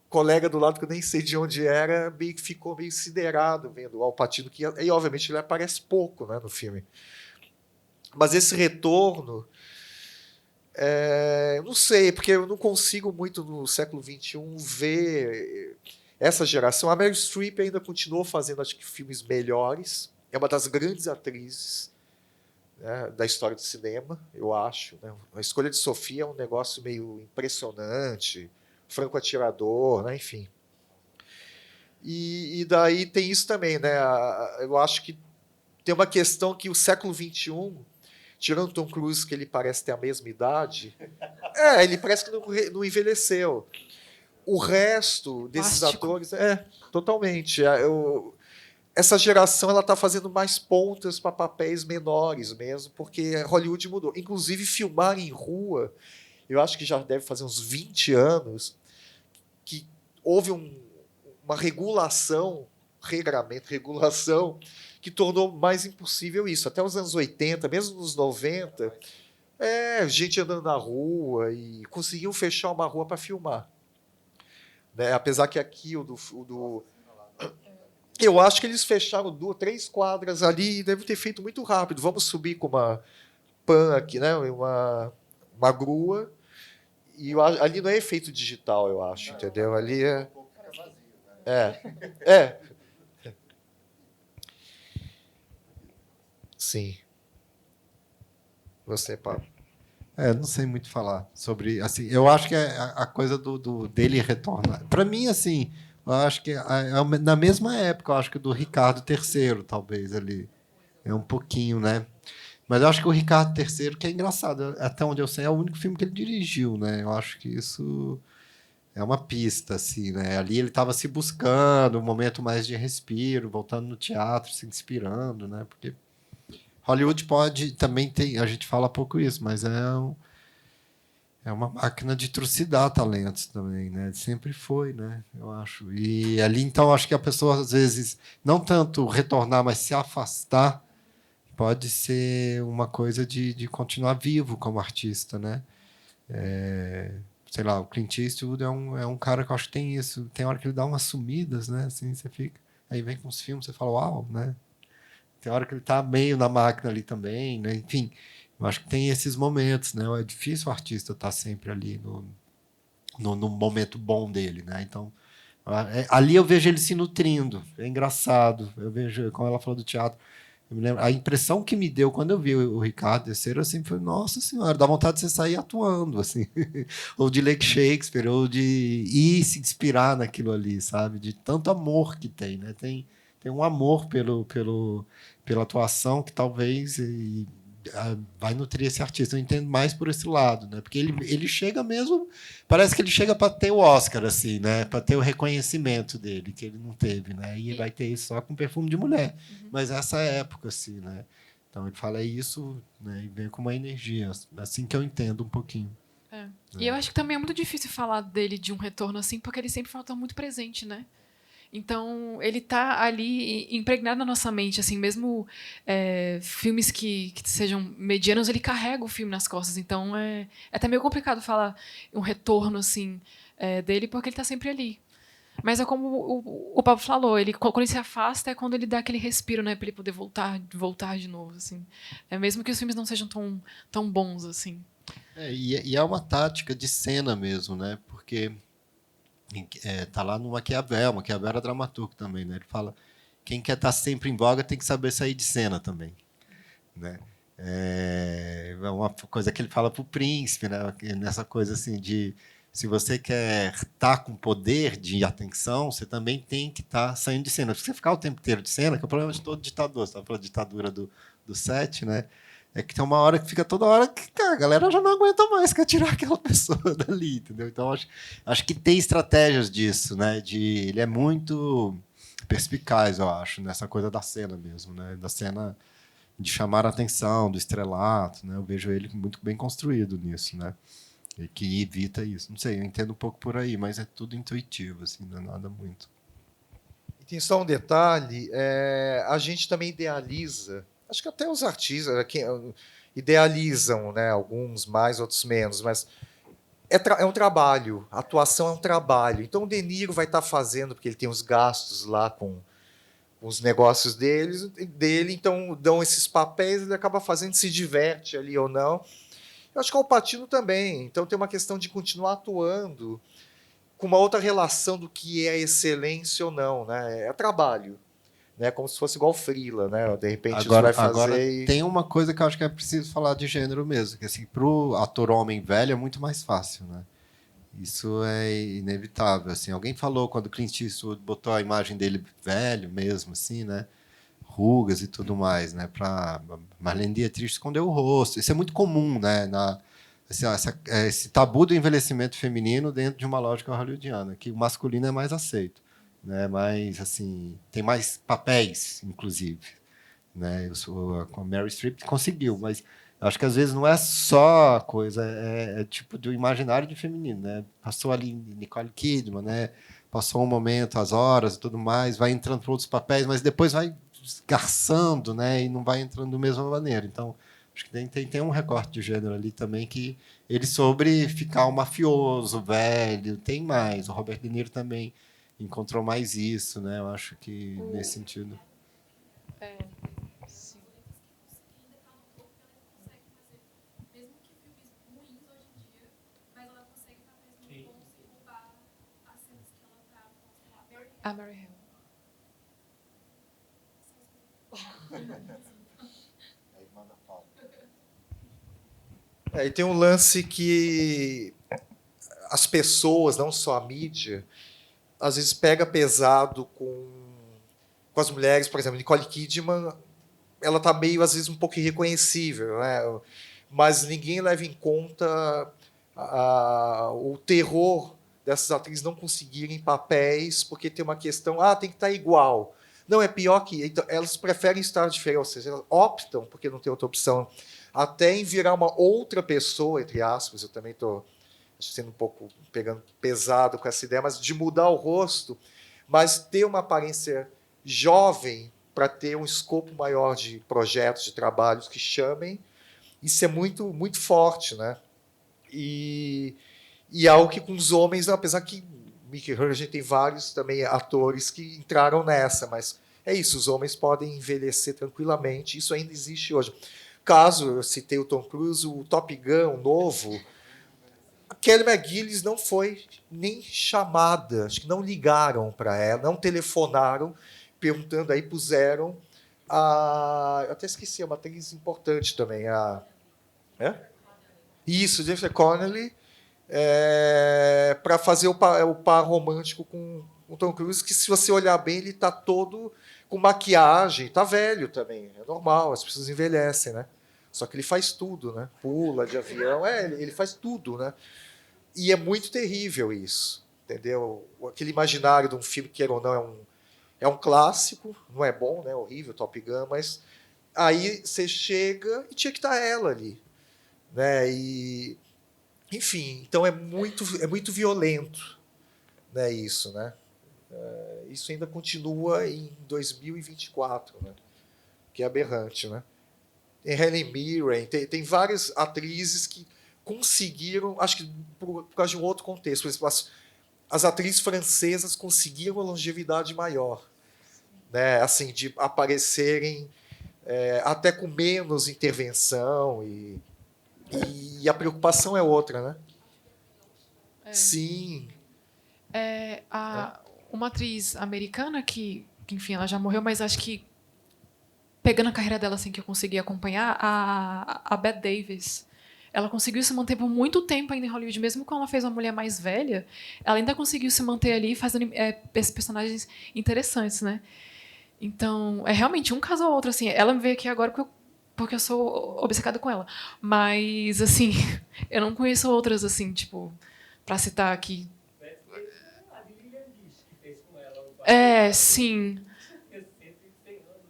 colega do lado que eu nem sei de onde era, meio que ficou meio siderado vendo o Al Pacino, e obviamente ele aparece pouco, né, no filme. Mas esse retorno, não sei, porque eu não consigo muito no século XXI ver essa geração. A Meryl Streep ainda continuou fazendo, acho que, filmes melhores. É uma das grandes atrizes, né, da história do cinema, eu acho, né? A Escolha de Sofia é um negócio meio impressionante, Franco Atirador, né? Enfim. E daí tem isso também, né? Eu acho que tem uma questão que o século XXI, tirando Tom Cruise, que ele parece ter a mesma idade, ele parece que não envelheceu. O resto desses Plástico. atores... totalmente. Essa geração ela está fazendo mais pontas para papéis menores mesmo, porque Hollywood mudou. Inclusive, filmar em rua, eu acho que já deve fazer uns 20 anos, que houve uma regulação, que tornou mais impossível isso. Até os anos 80, mesmo nos 90, gente andando na rua e conseguiam fechar uma rua para filmar. Né? Apesar que aqui eu acho que eles fecharam 2, 3 quadras ali e devem ter feito muito rápido. Vamos subir com uma pan aqui, né? uma grua. E ali não é efeito digital, eu acho, entendeu? Ali Sim. Você, Pablo. Não sei muito falar sobre, assim, eu acho que a coisa dele retorna. Para mim, assim, eu acho que na mesma época, eu acho que do Ricardo III, talvez ali, é um pouquinho, né? Mas eu acho que o Ricardo III, que é engraçado, até onde eu sei, é o único filme que ele dirigiu, né? Eu acho que isso é uma pista, assim, né? Ali ele estava se buscando, um momento mais de respiro, voltando no teatro, se inspirando, né? Porque Hollywood pode também tem, a gente fala pouco isso, mas é uma máquina de trucidar talentos também, né? Sempre foi, né? Eu acho. E ali, então, acho que a pessoa, às vezes, não tanto retornar, mas se afastar, pode ser uma coisa de continuar vivo como artista, né? Sei lá, o Clint Eastwood é um cara que eu acho que tem isso. Tem hora que ele dá umas sumidas, né? Assim, você fica... Aí vem com os filmes, você fala, uau, né? Tem hora que ele está meio na máquina ali também, né? Enfim, eu acho que tem esses momentos, né? É difícil o artista estar sempre ali no momento bom dele, né? Então, ali eu vejo ele se nutrindo. É engraçado. Eu vejo, como ela falou do teatro, eu me lembro, a impressão que me deu quando eu vi o Ricardo III, assim, foi, nossa senhora, dá vontade de você sair atuando, assim, ou de ler Shakespeare, ou de ir se inspirar naquilo ali, sabe? De tanto amor que tem, né? Tem um amor pela atuação que talvez vai nutrir esse artista. Eu entendo mais por esse lado, né? Porque ele chega mesmo, parece que ele chega para ter o Oscar, assim, né? Para ter o reconhecimento dele, que ele não teve, né? E vai ter isso só com Perfume de Mulher. Mas essa época, assim, né? Então ele fala isso, né? E vem com uma energia, assim que eu entendo um pouquinho. E eu acho que também é muito difícil falar dele de um retorno assim, porque ele sempre foi tão muito presente, né? Então, ele tá ali impregnado na nossa mente, assim, mesmo filmes que sejam medianos, ele carrega o filme nas costas. Então, é até meio complicado falar um retorno, assim, dele, porque ele tá sempre ali. Mas é como o Pablo falou, quando ele se afasta é quando ele dá aquele respiro, né, para ele poder voltar de novo, assim. Mesmo que os filmes não sejam tão bons, assim. E é uma tática de cena mesmo, né? Porque tá lá no Maquiavel era dramaturgo também, né? Ele fala, quem quer estar sempre em voga tem que saber sair de cena também, né? É uma coisa que ele fala para o príncipe, né? Nessa coisa assim de se você quer estar com poder de atenção, você também tem que estar saindo de cena. Se você ficar o tempo inteiro de cena, que é o problema de todo ditador, você estava falando da ditadura do Sete, né? É que tem uma hora que fica toda hora que cara, a galera já não aguenta mais quer tirar aquela pessoa dali, entendeu? Então acho que tem estratégias disso, né? Ele é muito perspicaz, eu acho, nessa coisa da cena mesmo, né? Da cena de chamar a atenção, do estrelato, né? Eu vejo ele muito bem construído nisso, né? E que evita isso. Não sei, eu entendo um pouco por aí, mas é tudo intuitivo, assim, não é nada muito. E tem só um detalhe, a gente também idealiza, acho que até os artistas idealizam, né? Alguns mais, outros menos, mas é um trabalho, a atuação é um trabalho. Então o De Niro vai estar fazendo, porque ele tem os gastos lá com os negócios dele, então dão esses papéis, ele acaba fazendo, se diverte ali ou não. Eu acho que o Al Pacino também, então tem uma questão de continuar atuando com uma outra relação do que é excelência ou não, né? É trabalho, né? Como se fosse igual freela, né? De repente Agora, isso vai fazer. Agora tem uma coisa que eu acho que é preciso falar de gênero mesmo, que assim, para o ator homem velho é muito mais fácil, né? Isso é inevitável. Assim, alguém falou quando o Clint Eastwood botou a imagem dele velho mesmo, assim, né? Rugas e tudo mais, né? Para Marlene Dietrich esconder o rosto. Isso é muito comum, né? Esse tabu do envelhecimento feminino dentro de uma lógica hollywoodiana, que o masculino é mais aceito, né? Mas assim tem mais papéis, inclusive, né? Com a Meryl Streep conseguiu, mas acho que às vezes não é só a coisa, é tipo do imaginário de feminino, né? Passou ali Nicole Kidman, né? Passou um momento, as horas e tudo mais, vai entrando para outros papéis, mas depois vai esgarçando, né? E não vai entrando da mesma maneira. Então, acho que tem um recorte de gênero ali também que ele sobre ficar um mafioso, velho, tem mais. O Robert De Niro também encontrou mais isso, né? Eu acho que nesse sentido. A Mary Hill. E tem um lance que as pessoas, não só a mídia, às vezes pega pesado com as mulheres, por exemplo, Nicole Kidman ela está meio, às vezes, um pouco irreconhecível, né? Mas ninguém leva em conta o terror dessas atrizes não conseguirem papéis porque tem uma questão, tem que estar igual. Não, é pior que... Então, elas preferem estar diferentes, ou seja, elas optam, porque não tem outra opção, até em virar uma outra pessoa, entre aspas, eu também estou sendo um pouco pegando pesado com essa ideia, mas de mudar o rosto, mas ter uma aparência jovem para ter um escopo maior de projetos, de trabalhos que chamem. Isso é muito, muito forte, né? E algo que com os homens, apesar que Mickey Rourke, a gente tem vários também atores que entraram nessa, mas é isso, os homens podem envelhecer tranquilamente, isso ainda existe hoje. Caso, eu citei o Tom Cruise, o Top Gun, o novo, a Kelly McGillis não foi nem chamada, acho que não ligaram para ela, não telefonaram, perguntando, aí puseram eu até esqueci, é uma atriz importante também, Isso, Jennifer Connelly, para fazer o par romântico com o Tom Cruise, que se você olhar bem, ele está todo com maquiagem, está velho também, é normal, as pessoas envelhecem, né? Só que ele faz tudo, né? Pula de avião, ele faz tudo, né? E é muito terrível isso, entendeu? Aquele imaginário de um filme, queira ou não, é um clássico, não é bom, né? Horrível, Top Gun, mas aí você chega e tinha que estar ela ali, né? E enfim, então é muito violento, né, isso, né? Isso ainda continua em 2024, né? Que é aberrante, né? Tem Helen Mirren, tem várias atrizes que conseguiram, acho que por causa de um outro contexto, por exemplo, as atrizes francesas conseguiram uma longevidade maior, né? Assim, de aparecerem até com menos intervenção e a preocupação é outra, né? Sim. Uma atriz americana que, enfim, ela já morreu, mas acho que, pegando a carreira dela assim que eu consegui acompanhar, a Bette Davis, ela conseguiu se manter por muito tempo ainda em Hollywood, mesmo quando ela fez uma mulher mais velha, ela ainda conseguiu se manter ali fazendo esses personagens interessantes, né? Então, é realmente um caso ou outro, assim. Ela me veio aqui agora porque eu sou obcecada com ela. Mas, assim, eu não conheço outras, assim, tipo, pra citar aqui. Sim.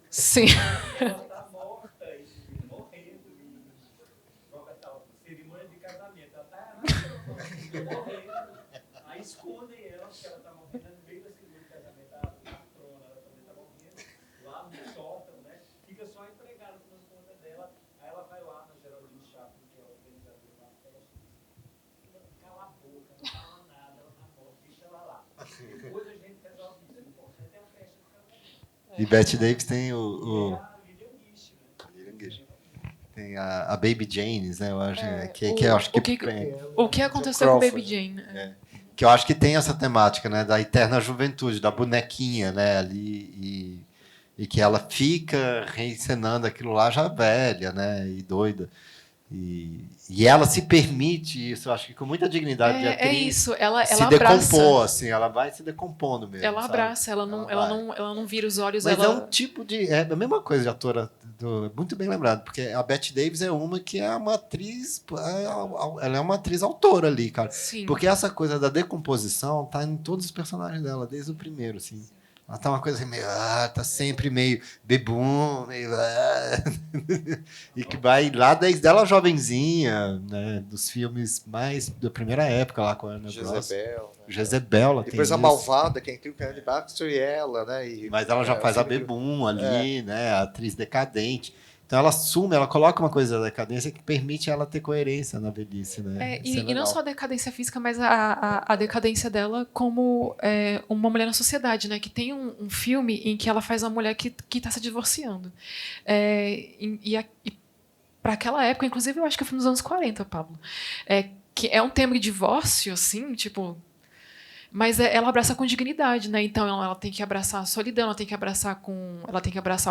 Sim. Aí escondem ela, porque ela está morrendo no meio da segunda casamento, a patrona, ela também está morrendo, lá no sótão, né? Fica só empregada por conta dela, aí ela vai lá na Geraldine Chaplin, que é a organizadora lá, ela cala a boca, não fala nada, ela tá morta, deixa ela lá. Depois a gente resolve isso, o importante é a festa de casamento. E Bette Davis tem Lilian Gish, tem a Baby Janes, né? Eu acho que eu acho que o que aconteceu com Baby Jane? Que eu acho que tem essa temática, né, da eterna juventude, da bonequinha, né, ali e que ela fica reencenando aquilo lá já velha, né, e doida. E ela se permite isso, eu acho que com muita dignidade de atriz. É isso, ela se abraça. decompor, assim, ela vai se decompondo mesmo. Ela sabe? abraça, ela não vira os olhos. Mas ela... é um tipo de... É a mesma coisa de atora, muito bem lembrado, porque a Bette Davis é uma que é uma atriz... Ela é uma atriz autora ali, cara. Sim. Porque essa coisa da decomposição tá em todos os personagens dela, desde o primeiro, assim. Ela tá uma coisa assim, meio... tá sempre meio bebum, meio... e que vai lá desde ela jovenzinha, né, dos filmes mais da primeira época lá com a Ana Jezebel. Né? Jezebel, ela depois tem a isso. Malvada, quem tem o Kennedy Baxter e ela, né? Mas ela já faz a bebum ali, né, a atriz decadente. Então ela assume, ela coloca uma coisa da decadência que permite ela ter coerência na velhice, né? E não só a decadência física, mas a decadência dela como uma mulher na sociedade, né? Que tem um filme em que ela faz uma mulher que está se divorciando. E para aquela época, inclusive eu acho que foi nos anos 40, Pablo, que é um tema de divórcio, assim, tipo... Mas ela abraça com dignidade, né? Então ela tem que abraçar a solidão, ela tem que abraçar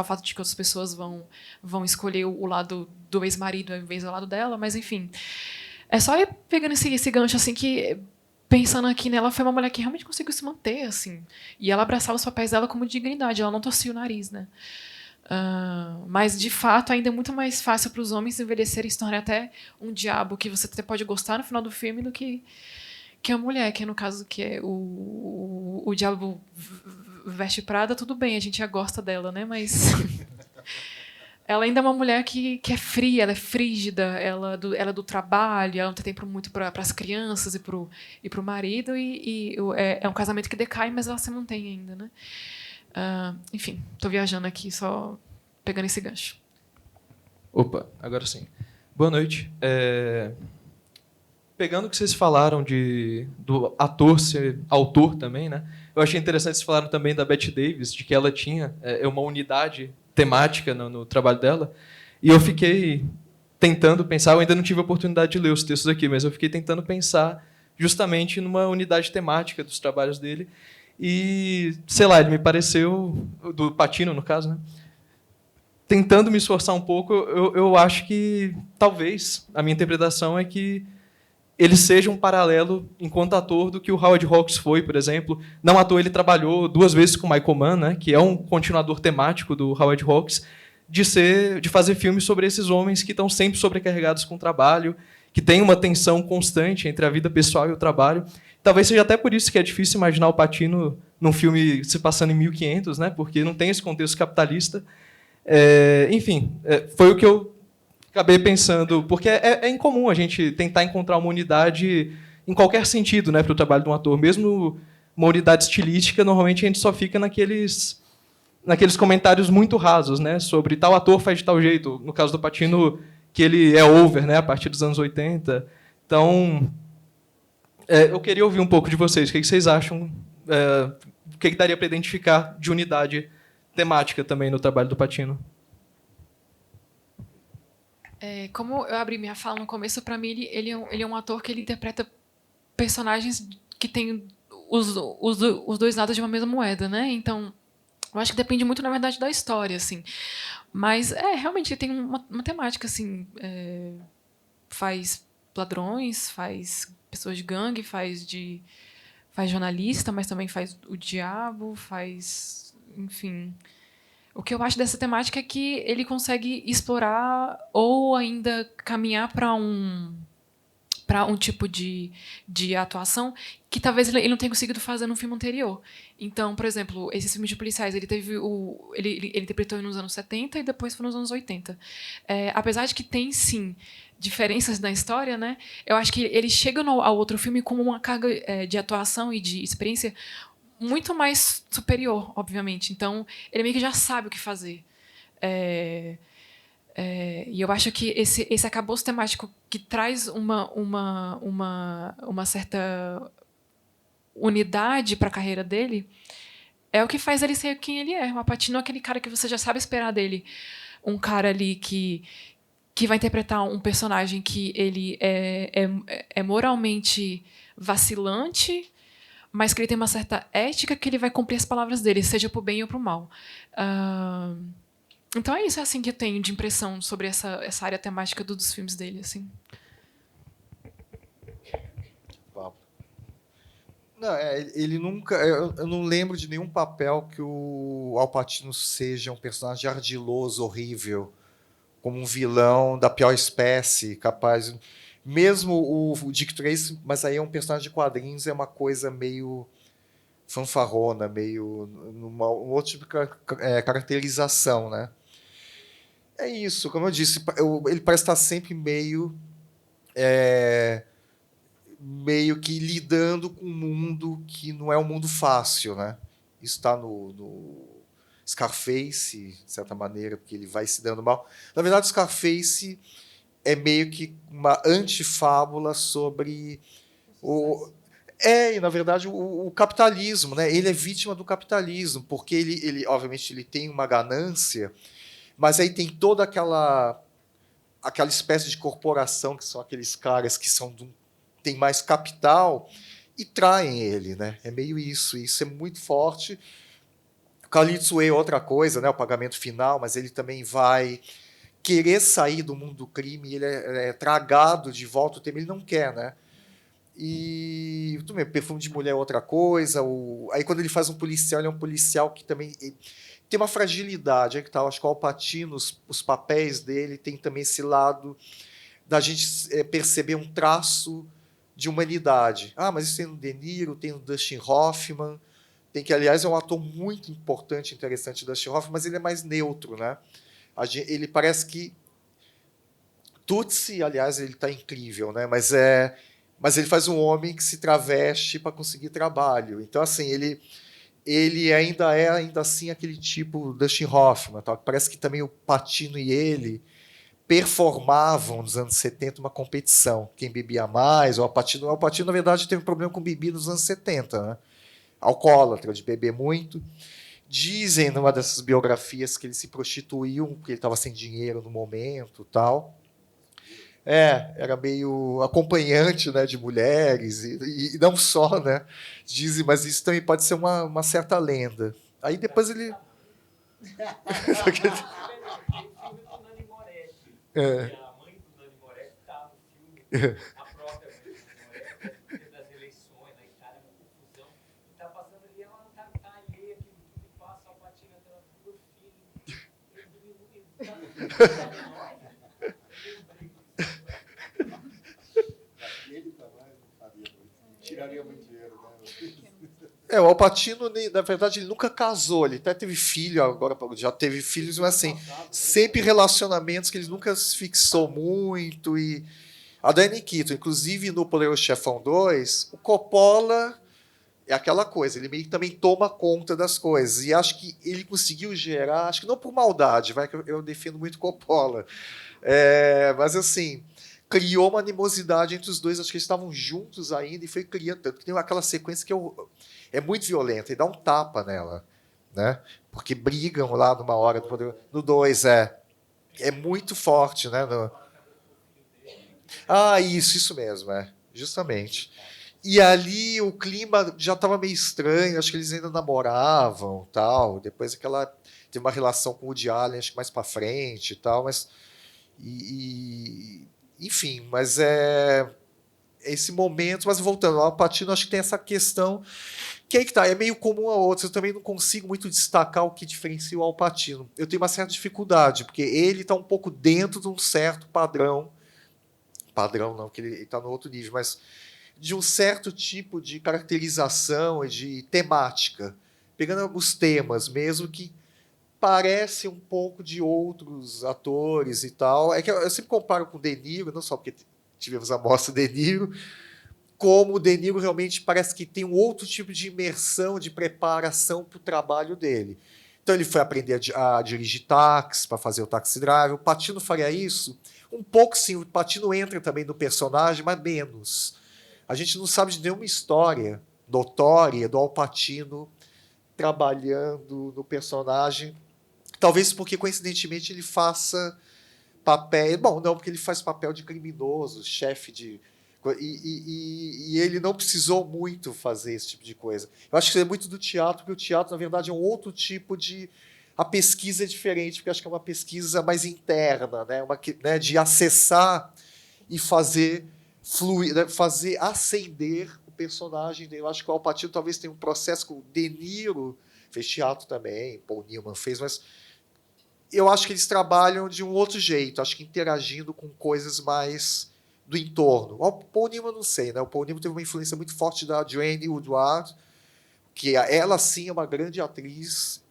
o fato de que outras pessoas vão escolher o lado do ex-marido ao invés do lado dela, mas enfim. É só ir pegando esse gancho assim que, pensando aqui nela, foi uma mulher que realmente conseguiu se manter, assim. E ela abraçava os papéis dela como dignidade, ela não torcia o nariz, né? Mas, de fato, ainda é muito mais fácil para os homens envelhecerem e se tornarem até um diabo que você até pode gostar no final do filme do que a mulher, que é no caso que é o diabo veste Prada, tudo bem, a gente já gosta dela, né? Mas ela ainda é uma mulher que é fria, ela é frígida, ela é do trabalho, ela não tem tempo muito para as crianças e para o marido, e é um casamento que decai, mas ela se mantém ainda, né? Enfim, estou viajando aqui, só pegando esse gancho. Opa, agora sim. Boa noite. Pegando o que vocês falaram do ator ser autor também, né? Eu achei interessante vocês falaram também da Bette Davis, de que ela tinha uma unidade temática no trabalho dela. E eu fiquei tentando pensar, eu ainda não tive a oportunidade de ler os textos aqui, mas eu fiquei tentando pensar justamente numa unidade temática dos trabalhos dele. E, sei lá, ele me pareceu, do Pacino, no caso, né? Tentando me esforçar um pouco, eu acho que, talvez, a minha interpretação é que ele seja um paralelo, enquanto ator, do que o Howard Hawks foi, por exemplo. Não à toa ele trabalhou 2 vezes com Michael Mann, né, que é um continuador temático do Howard Hawks, de fazer filmes sobre esses homens que estão sempre sobrecarregados com o trabalho, que tem uma tensão constante entre a vida pessoal e o trabalho. Talvez seja até por isso que é difícil imaginar o Pacino num filme se passando em 1500, né, porque não tem esse contexto capitalista. Enfim, foi o que eu acabei pensando, porque é incomum a gente tentar encontrar uma unidade em qualquer sentido, né, para o trabalho de um ator. Mesmo uma unidade estilística, normalmente a gente só fica naqueles comentários muito rasos, né, sobre tal ator faz de tal jeito. No caso do Pacino, que ele é over, né, a partir dos anos 80. Então, eu queria ouvir um pouco de vocês. O que vocês acham? O que daria para identificar de unidade temática também no trabalho do Pacino? Como eu abri minha fala no começo, para mim ele é um ator que ele interpreta personagens que têm os dois lados de uma mesma moeda, né? Então, eu acho que depende muito, na verdade, da história, assim. Mas, realmente, ele tem uma temática, assim, faz ladrões, faz pessoas de gangue, faz jornalista, mas também faz o diabo, faz, enfim. O que eu acho dessa temática é que ele consegue explorar ou ainda caminhar para um tipo de atuação que talvez ele não tenha conseguido fazer no filme anterior. Então, por exemplo, esses filmes de policiais, ele interpretou nos anos 70 e depois foi nos anos 80. Apesar de que tem, sim, diferenças na história, né? Eu acho que ele chega ao outro filme com uma carga de atuação e de experiência muito mais superior, obviamente. Então, ele meio que já sabe o que fazer. E eu acho que esse acabouço temático que traz uma certa unidade para a carreira dele é o que faz ele ser quem ele é. O Pacino é aquele cara que você já sabe esperar dele. Um cara ali que vai interpretar um personagem que ele é moralmente vacilante, mas que ele tem uma certa ética que ele vai cumprir as palavras dele, seja para o bem ou para o mal. Então é isso, assim que eu tenho de impressão sobre essa área temática dos filmes dele, assim. Não, ele nunca. Eu não lembro de nenhum papel que o Al Pacino seja um personagem ardiloso, horrível, como um vilão da pior espécie, capaz. Mesmo o Dick Tracy, mas aí é um personagem de quadrinhos, é uma coisa meio fanfarrona, meio um outro tipo de caracterização, né? É isso, como eu disse, ele parece estar sempre meio que lidando com um mundo que não é um mundo fácil, né? Isso está no Scarface, de certa maneira, porque ele vai se dando mal. Na verdade, o Scarface é meio que uma antifábula sobre e na verdade o capitalismo, né? Ele é vítima do capitalismo, porque ele obviamente ele tem uma ganância, mas aí tem toda aquela espécie de corporação que são aqueles caras que têm mais capital e traem ele, né? É meio isso é muito forte. Carlitos Way é outra coisa, né? O pagamento final, mas ele também vai querer sair do mundo do crime, ele é tragado de volta o tempo, ele não quer, né? E Perfume de Mulher é outra coisa. Aí quando ele faz um policial, ele é um policial que também tem uma fragilidade, é que tá, acho que o Al Pacino, os papéis dele tem também esse lado da gente perceber um traço de humanidade. Ah, mas isso tem no De Niro, tem no Dustin Hoffman, tem que, aliás, é um ator muito importante, interessante, Dustin Hoffman, mas ele é mais neutro, né? Ele parece que Tutsi, aliás, ele está incrível, né? Mas ele faz um homem que se traveste para conseguir trabalho. Então, assim, ele ainda assim aquele tipo Dustin Hoffman, tá? Parece que também o Pacino e ele performavam nos anos 70 uma competição, quem bebia mais. O Al Pacino, na verdade, teve um problema com bebida nos anos 70, né? Alcoólatra, de beber muito. Dizem numa dessas biografias que ele se prostituiu porque ele estava sem dinheiro no momento, tal. Era meio acompanhante, né, de mulheres e não só, né? Dizem, mas isso também pode ser uma certa lenda. Aí depois ele A mãe do Nani Moretti está no filme, a própria mãe do Nani Moretti, das eleições na Itália, uma confusão. E está passando ali, ela não está alheia, que passa Al Pacino atrás do filho. Tiraria muito dinheiro, né? o Al Pacino, na verdade, ele nunca casou. Ele até teve filho, agora já teve filhos, mas assim, sempre relacionamentos que ele nunca se fixou muito. E a Diane Keaton, inclusive no Poderoso Chefão 2, o Coppola é aquela coisa, ele meio que também toma conta das coisas. E acho que ele conseguiu gerar, acho que não por maldade, vai que eu defendo muito Coppola, mas assim, criou uma animosidade entre os dois. Acho que eles estavam juntos ainda e foi criando, tanto que tem aquela sequência que é muito violenta, e dá um tapa nela, né? Porque brigam lá numa hora do Poder. No 2, é muito forte, né? Isso mesmo, justamente. E ali o clima já estava meio estranho, acho que eles ainda namoravam, tal. Depois teve uma relação com o Woody Allen, acho que mais para frente, e tal, mas enfim, mas esse momento. Mas voltando, o Al Pacino, acho que tem essa questão que aí que tá, é meio comum a outros. Eu também não consigo muito destacar o que diferencia o Al Pacino. Eu tenho uma certa dificuldade, porque ele está um pouco dentro de um certo padrão não, porque ele está no outro nível, mas de um certo tipo de caracterização e de temática, pegando os temas mesmo que parece um pouco de outros atores e tal. É que eu sempre comparo com o De Niro, não só porque tivemos a mostra De Niro, como o De Niro realmente parece que tem um outro tipo de imersão, de preparação para o trabalho dele. Então ele foi aprender a dirigir táxi, para fazer o Taxi Driver. O Pacino faria isso? Um pouco sim, o Pacino entra também no personagem, mas menos. A gente não sabe de nenhuma história notória do Al Pacino trabalhando no personagem. Talvez porque, coincidentemente, ele faça papel... Bom, não, porque ele faz papel de criminoso, chefe de... E ele não precisou muito fazer esse tipo de coisa. Eu acho que isso é muito do teatro, porque o teatro, na verdade, é um outro tipo de... A pesquisa é diferente, porque acho que é uma pesquisa mais interna, né, de acessar e fazer fluir, né, fazer ascender o personagem dele. Eu acho que o Al Pacino talvez tenha um processo com o De Niro, fez teatro também, Paul Newman fez, mas eu acho que eles trabalham de um outro jeito, acho que interagindo com coisas mais do entorno. O Paul Newman não sei, né? O Paul Newman teve uma influência muito forte da Jane Woodward, que ela sim é uma grande atriz,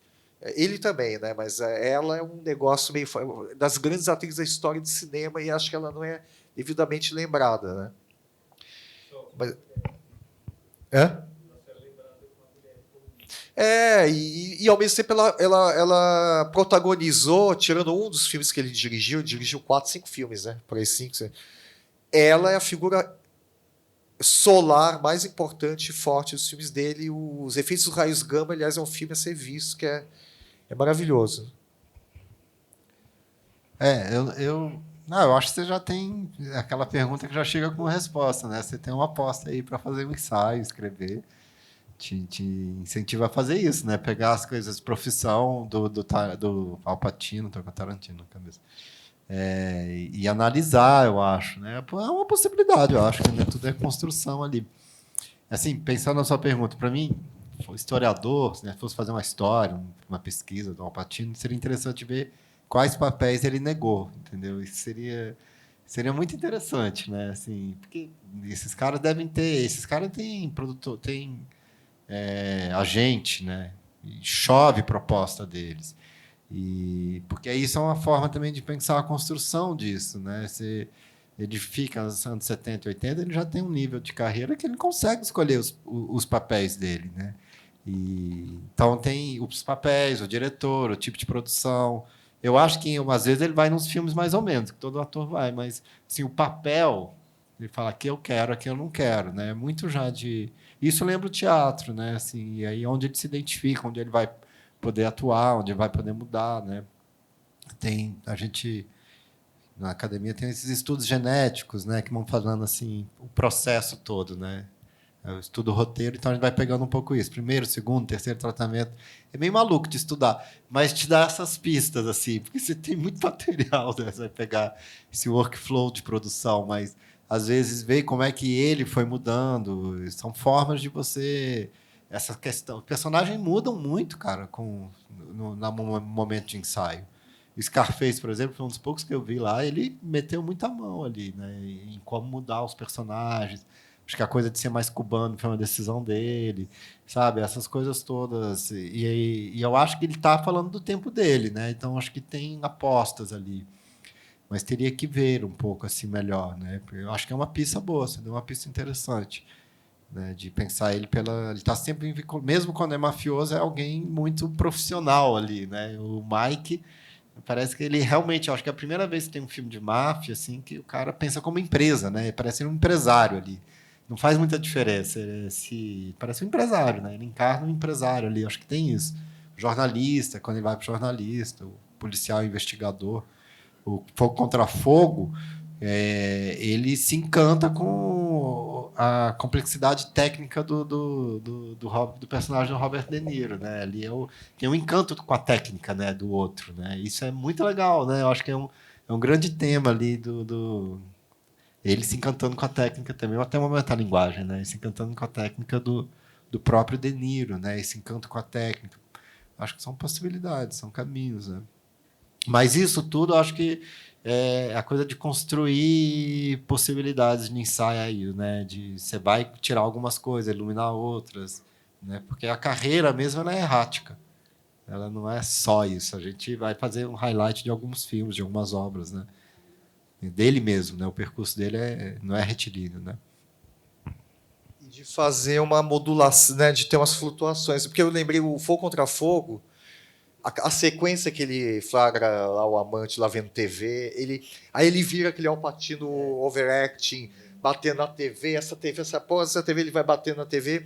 ele também, né? Mas ela é um negócio meio das grandes atrizes da história de cinema, e acho que ela não é devidamente lembrada, né? Mas, e ao mesmo tempo ela protagonizou, tirando um dos filmes que ele dirigiu 4, 5 filmes, né? Por aí 5, 6. Ela é a figura solar mais importante e forte dos filmes dele. Os Efeitos dos Raios Gama, aliás, é um filme a ser visto, que é maravilhoso. Eu acho que você já tem aquela pergunta que já chega com resposta, né? Você tem uma aposta aí para fazer um ensaio, escrever. Te incentiva a fazer isso, né? Pegar as coisas de profissão do Al Pacino, tô com Tarantino na cabeça. E analisar, eu acho, né? É uma possibilidade, eu acho que, né? Tudo é construção ali. Assim, pensando na sua pergunta, para mim, historiador, né, fosse fazer uma história, uma pesquisa do Al Pacino, seria interessante ver quais papéis ele negou, entendeu? Isso seria muito interessante, né? Assim, porque esses caras têm produtor, têm agente, né? E chove proposta deles. E porque isso é uma forma também de pensar a construção disso, né? Ele fica nos anos 70 e 80, ele já tem um nível de carreira que ele consegue escolher os papéis dele, né? Então tem os papéis, o diretor, o tipo de produção. Eu acho que às vezes ele vai nos filmes mais ou menos, que todo ator vai, mas assim, o papel, ele fala aqui eu quero, aqui eu não quero, né? Muito já de isso lembra o teatro, né? Assim, e aí onde ele se identifica, onde ele vai poder atuar, onde ele vai poder mudar, né? A gente na academia tem esses estudos genéticos, né, que vão falando assim o processo todo, né? Eu estudo roteiro, então a gente vai pegando um pouco isso. Primeiro, segundo, terceiro tratamento. É meio maluco de estudar, mas te dá essas pistas, assim, porque você tem muito material, né? Você vai pegar esse workflow de produção, mas às vezes ver como é que ele foi mudando. São formas de você... Essa questão... Os personagens mudam muito, cara, no momento de ensaio. O Scarface, por exemplo, foi um dos poucos que eu vi lá, ele meteu muita mão ali, né, em como mudar os personagens. Acho que a coisa de ser mais cubano foi uma decisão dele, sabe? Essas coisas todas. E eu acho que ele está falando do tempo dele, né? Então acho que tem apostas ali. Mas teria que ver um pouco assim melhor, né? Eu acho que é uma pista boa, você deu uma pista interessante, né? De pensar ele ele está sempre mesmo quando é mafioso, é alguém muito profissional ali, né? O Mike parece que ele realmente, acho que é a primeira vez que tem um filme de máfia assim que o cara pensa como empresa, né? Parece um empresário ali. Não faz muita diferença. Parece um empresário, né? Ele encarna um empresário ali. Acho que tem isso. O jornalista, quando ele vai para o jornalista, o policial investigador, o Fogo Contra Fogo, ele se encanta com a complexidade técnica do personagem do Robert De Niro, né? Ali tem um encanto com a técnica, né, do outro, né? Isso é muito legal, né? Eu acho que é um grande tema ali ele se encantando com a técnica também, ou até uma metalinguagem, né? Se encantando com a técnica do próprio De Niro, né? Esse encanto com a técnica. Acho que são possibilidades, são caminhos, né? Mas isso tudo, acho que é a coisa de construir possibilidades de ensaio aí, né? Você vai tirar algumas coisas, iluminar outras, né? Porque a carreira mesmo ela é errática. Ela não é só isso. A gente vai fazer um highlight de alguns filmes, de algumas obras, né? Dele mesmo, né? O percurso dele não é retilíneo, né? E de fazer uma modulação, né? De ter umas flutuações. Porque eu lembrei o Fogo Contra Fogo, a sequência que ele flagra lá o amante lá vendo TV, aí ele vira aquele Al Pacino overacting, batendo na TV, essa TV ele vai batendo na TV,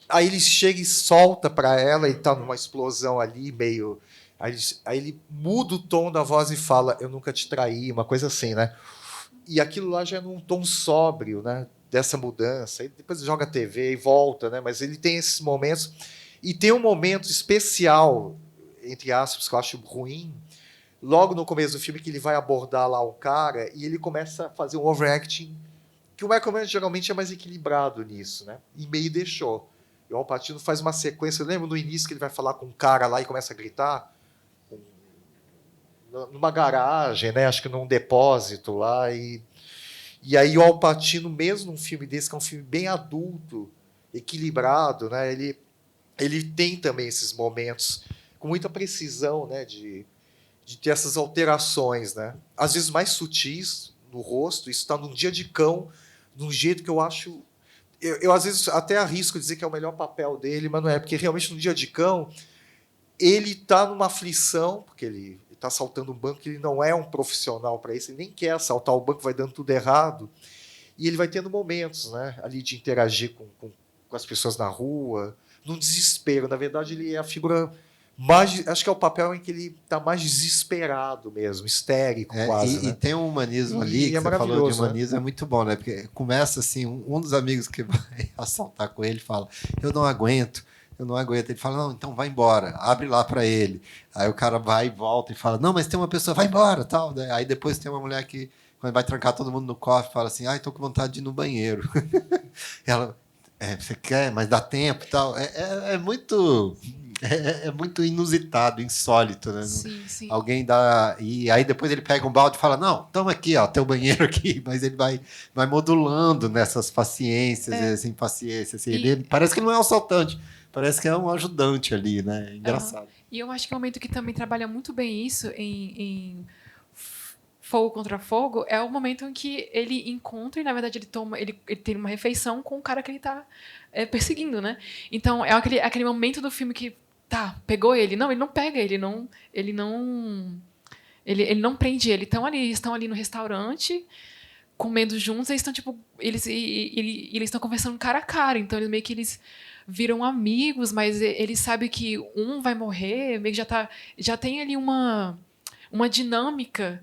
aí ele chega e solta para ela e tá numa explosão ali, meio... Aí ele muda o tom da voz e fala, eu nunca te traí, uma coisa assim, né? E aquilo lá já é num tom sóbrio, né? Dessa mudança. Aí depois ele joga a TV e volta, né? Mas ele tem esses momentos. E tem um momento especial, entre aspas, que eu acho ruim, logo no começo do filme, que ele vai abordar lá um cara e ele começa a fazer um overacting, que o Michael Mann geralmente é mais equilibrado nisso, né? E meio deixou. E o Al Pacino faz uma sequência, eu lembro no início que ele vai falar com um cara lá e começa a gritar, numa garagem, né? Acho que num depósito lá, e aí o Al Pacino, mesmo num filme desse, que é um filme bem adulto, equilibrado, né? Ele tem também esses momentos com muita precisão, né? De ter essas alterações, né? Às vezes mais sutis no rosto, isso está num Dia de Cão, de um jeito que eu acho... Eu às vezes até arrisco dizer que é o melhor papel dele, mas não é, porque realmente no Dia de Cão ele está numa aflição, porque ele está assaltando um banco, ele não é um profissional para isso, ele nem quer assaltar o banco, vai dando tudo errado, e ele vai tendo momentos, né, ali de interagir com as pessoas na rua, num desespero. Na verdade, ele é a figura mais... Acho que é o papel em que ele está mais desesperado mesmo, histérico quase. E né? tem um humanismo ali, que você falou de humanismo, né? É muito bom, né? Porque começa assim, um dos amigos que vai assaltar com ele fala, eu não aguento. Ele fala, não, então vai embora, abre lá para ele. Aí o cara vai e volta e fala, não, mas tem uma pessoa, vai embora, tal. Aí depois tem uma mulher que, quando vai trancar todo mundo no cofre, fala assim, estou com vontade de ir no banheiro. Ela, você quer, mas dá tempo e tal. É muito... É muito inusitado, insólito, né? Sim, sim. Alguém dá... E aí depois ele pega um balde e fala, não, toma aqui, ó, teu banheiro aqui. Mas ele vai modulando nessas paciências e essa impaciência. Assim, ele, parece que não é um assaltante, parece que é um ajudante ali, né? É engraçado. E eu acho que o momento que também trabalha muito bem isso em Fogo Contra Fogo é o momento em que ele encontra e, na verdade, ele tem uma refeição com o cara que ele está perseguindo, né? Então, é aquele momento do filme que, tá, pegou ele. Não, ele não pega, ele não prende ele. Estão ali no restaurante, comendo juntos, eles estão, tipo, eles estão conversando cara a cara. Então, eles viram amigos, mas ele sabe que um vai morrer, meio que já tem ali uma dinâmica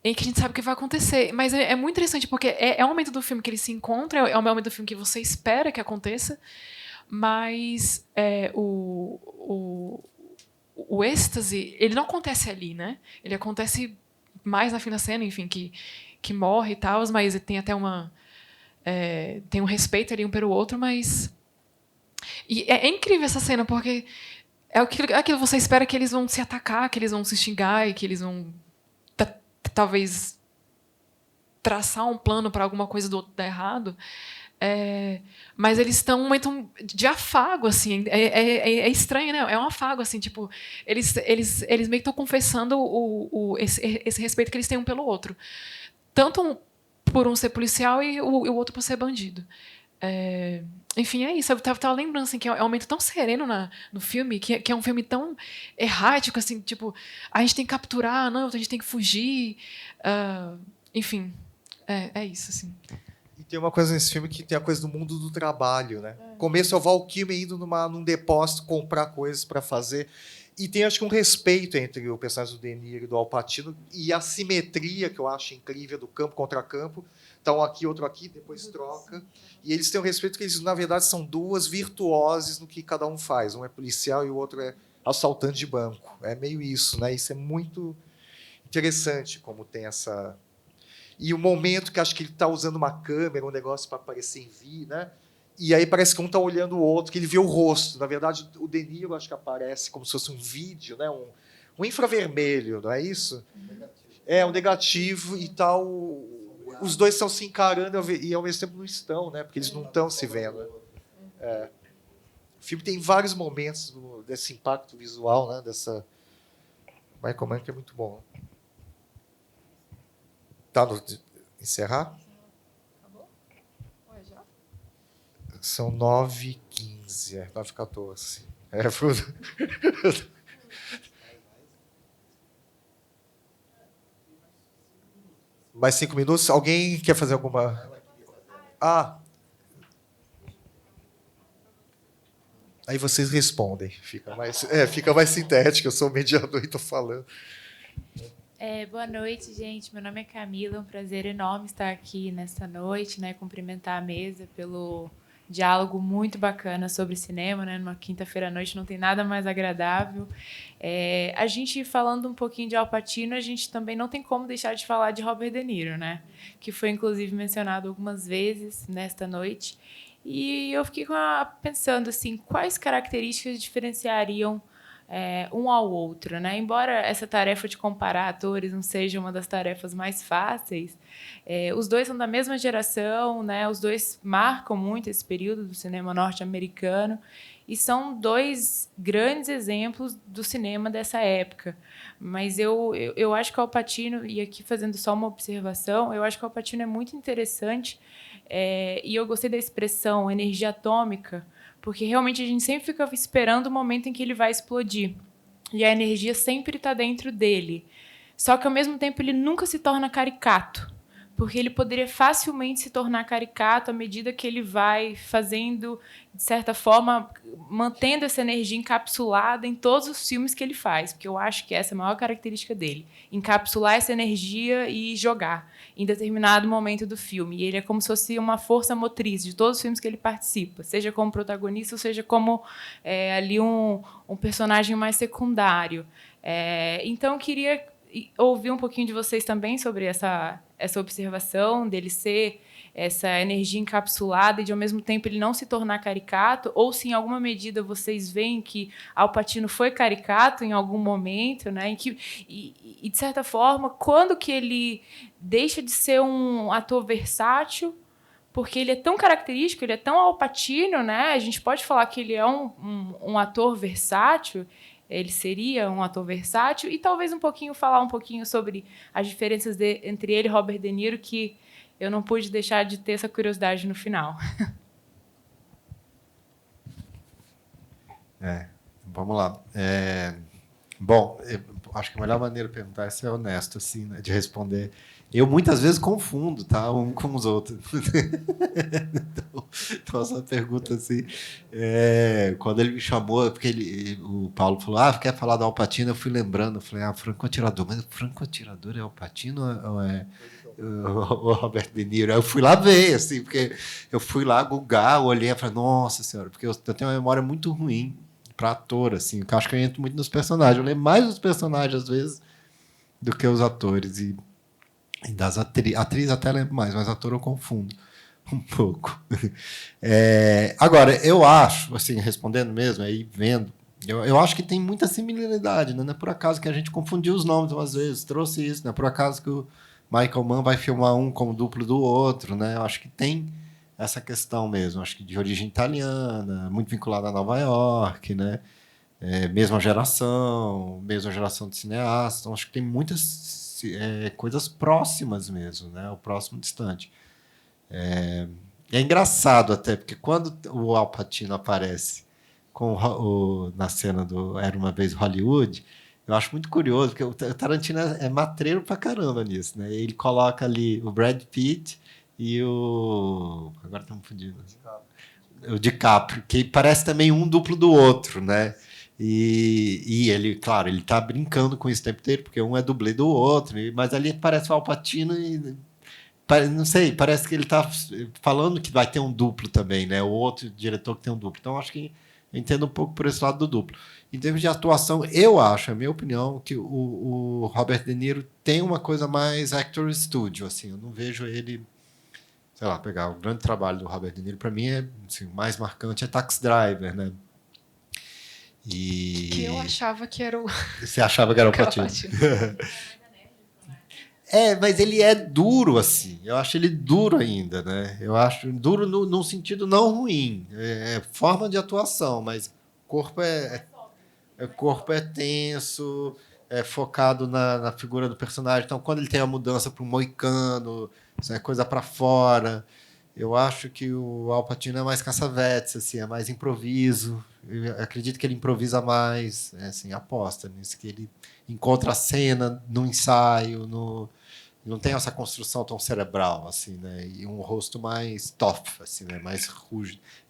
em que a gente sabe o que vai acontecer. Mas é muito interessante, porque é um momento do filme que eles se encontram, é um momento do filme que você espera que aconteça, mas o êxtase, ele não acontece ali, né? Ele acontece mais na fim da cena, enfim, que morre e tal, mas tem até tem um respeito ali um pelo outro, mas... E é incrível essa cena, porque é aquilo que você espera, que eles vão se atacar, que eles vão se xingar e que eles vão talvez traçar um plano para alguma coisa do outro dar errado. Mas eles estão num momento de afago, assim. É estranho, né? É um afago, assim, tipo, eles meio que estão confessando esse respeito que eles têm um pelo outro. Tanto por um ser policial e o outro por ser bandido. Enfim, é isso. Eu tava lembrando assim, que é um momento tão sereno no filme, que é um filme tão errático, assim, tipo, a gente tem que capturar, não, a gente tem que fugir. Enfim, é isso, assim. E tem uma coisa nesse filme que tem a coisa do mundo do trabalho, né? Começo é o Val Kilmer indo num depósito comprar coisas para fazer. E tem, acho que, um respeito entre o personagem do De Niro e do Al Pacino e a simetria, que eu acho incrível, do campo contra campo. Então, um aqui, outro aqui, depois troca. E eles têm um respeito que eles, na verdade, são duas virtuoses no que cada um faz. Um é policial e o outro é assaltante de banco. É meio isso, né? Isso é muito interessante, como tem essa... E o momento que acho que ele está usando uma câmera, um negócio para aparecer em vídeo, né? E aí parece que um está olhando o outro, que ele vê o rosto. Na verdade, o De Niro, acho que aparece como se fosse um vídeo, né? Um infravermelho, não é isso? É, um negativo e tal. Os dois estão se encarando e, ao mesmo tempo, não estão, né? Porque eles não estão se vendo. O filme tem vários momentos desse impacto visual, né? Dessa... Michael Mann, que é muito bom. Tá no... Encerrar? Acabou? Ué, já? São 9h15, 9h14. Mais 5 minutos? Alguém quer fazer alguma... Aí vocês respondem. Fica mais sintético. Eu sou o mediador e estou falando. Boa noite, gente. Meu nome é Camila. É um prazer enorme estar aqui nesta noite, né? Cumprimentar a mesa pelo diálogo muito bacana sobre cinema, né? Numa quinta-feira à noite não tem nada mais agradável. A gente falando um pouquinho de Al Pacino, a gente também não tem como deixar de falar de Robert De Niro, né? Que foi inclusive mencionado algumas vezes nesta noite. E eu fiquei pensando assim, quais características diferenciariam um ao outro, né? Embora essa tarefa de comparar atores não seja uma das tarefas mais fáceis, os dois são da mesma geração, né? Os dois marcam muito esse período do cinema norte-americano e são dois grandes exemplos do cinema dessa época. Mas eu acho que o Al Pacino, e aqui fazendo só uma observação, eu acho que o Al Pacino é muito interessante e eu gostei da expressão energia atômica, porque realmente a gente sempre fica esperando o momento em que ele vai explodir. E a energia sempre está dentro dele. Só que, ao mesmo tempo, ele nunca se torna caricato, porque ele poderia facilmente se tornar caricato à medida que ele vai fazendo, de certa forma, mantendo essa energia encapsulada em todos os filmes que ele faz, porque eu acho que essa é a maior característica dele, encapsular essa energia e jogar em determinado momento do filme. E ele é como se fosse uma força motriz de todos os filmes que ele participa, seja como protagonista ou seja como ali um personagem mais secundário. Então, eu queria ouvir um pouquinho de vocês também sobre essa observação dele ser essa energia encapsulada e, de, ao mesmo tempo, ele não se tornar caricato, ou se, em alguma medida, vocês veem que Al Pacino foi caricato em algum momento, né? E, de certa forma, quando que ele deixa de ser um ator versátil, porque ele é tão característico, ele é tão Al Pacino, né? A gente pode falar que ele é um ator versátil, ele seria um ator versátil, e talvez falar um pouquinho sobre as diferenças entre ele e Robert De Niro, que eu não pude deixar de ter essa curiosidade no final. Vamos lá. Bom, eu acho que a melhor maneira de perguntar é ser honesto, assim, né, de responder. Eu muitas vezes confundo, tá, um com os outros. Então essa pergunta assim, quando ele me chamou, porque o Paulo falou, quer falar do Al Pacino? Eu fui lembrando, eu falei, Franco Atirador, mas o Franco Atirador é Al Pacino ou é o Robert De Niro? Aí eu fui lá ver, assim, porque eu fui lá googar, olhei e falei, nossa senhora, porque eu tenho uma memória muito ruim para ator, assim, que eu acho que eu entro muito nos personagens. Eu lembro mais dos personagens, às vezes, do que os atores. E das atriz até lembro mais, mas ator eu confundo um pouco. Agora, eu acho, assim, respondendo mesmo, aí vendo, eu acho que tem muita similaridade, né? Não é por acaso que a gente confundiu os nomes umas vezes, trouxe isso, não é por acaso que o Michael Mann vai filmar um como duplo do outro, né? Eu acho que tem essa questão mesmo, acho que de origem italiana, muito vinculada a Nova York, né? Mesma geração de cineastas, então acho que tem muitas coisas próximas mesmo, né? O próximo distante. É engraçado até, porque quando o Al Pacino aparece na cena do Era Uma Vez Hollywood, eu acho muito curioso, porque o Tarantino é matreiro pra caramba nisso, né? Ele coloca ali o Brad Pitt e agora estamos fodidos. O DiCaprio, que parece também um duplo do outro, né? E ele, claro, ele tá brincando com isso o tempo inteiro, porque um é dublê do outro, mas ali parece o Al Pacino e não sei, parece que ele tá falando que vai ter um duplo também, né? O outro diretor que tem um duplo. Então, acho que eu entendo um pouco por esse lado do duplo. Em termos de atuação, eu acho, é a minha opinião, que o Robert De Niro tem uma coisa mais actor studio, assim, eu não vejo ele, sei lá, pegar o grande trabalho do Robert De Niro, para mim, assim, o mais marcante é Taxi Driver, né? Que eu achava que era o... Você achava que era o Pacino? Mas ele é duro, assim. Eu acho ele duro ainda, né? Eu acho duro num sentido não ruim. Forma de atuação, mas o corpo é tenso, é focado na figura do personagem. Então, quando ele tem a mudança para um moicano, isso é coisa para fora. Eu acho que o Al Pacino é mais caça-vetes, assim, é mais improviso. Eu acredito que ele improvisa mais, assim, aposta nisso, que ele encontra a cena no ensaio, não tem essa construção tão cerebral, assim, né? E um rosto mais tough, assim, né? Mais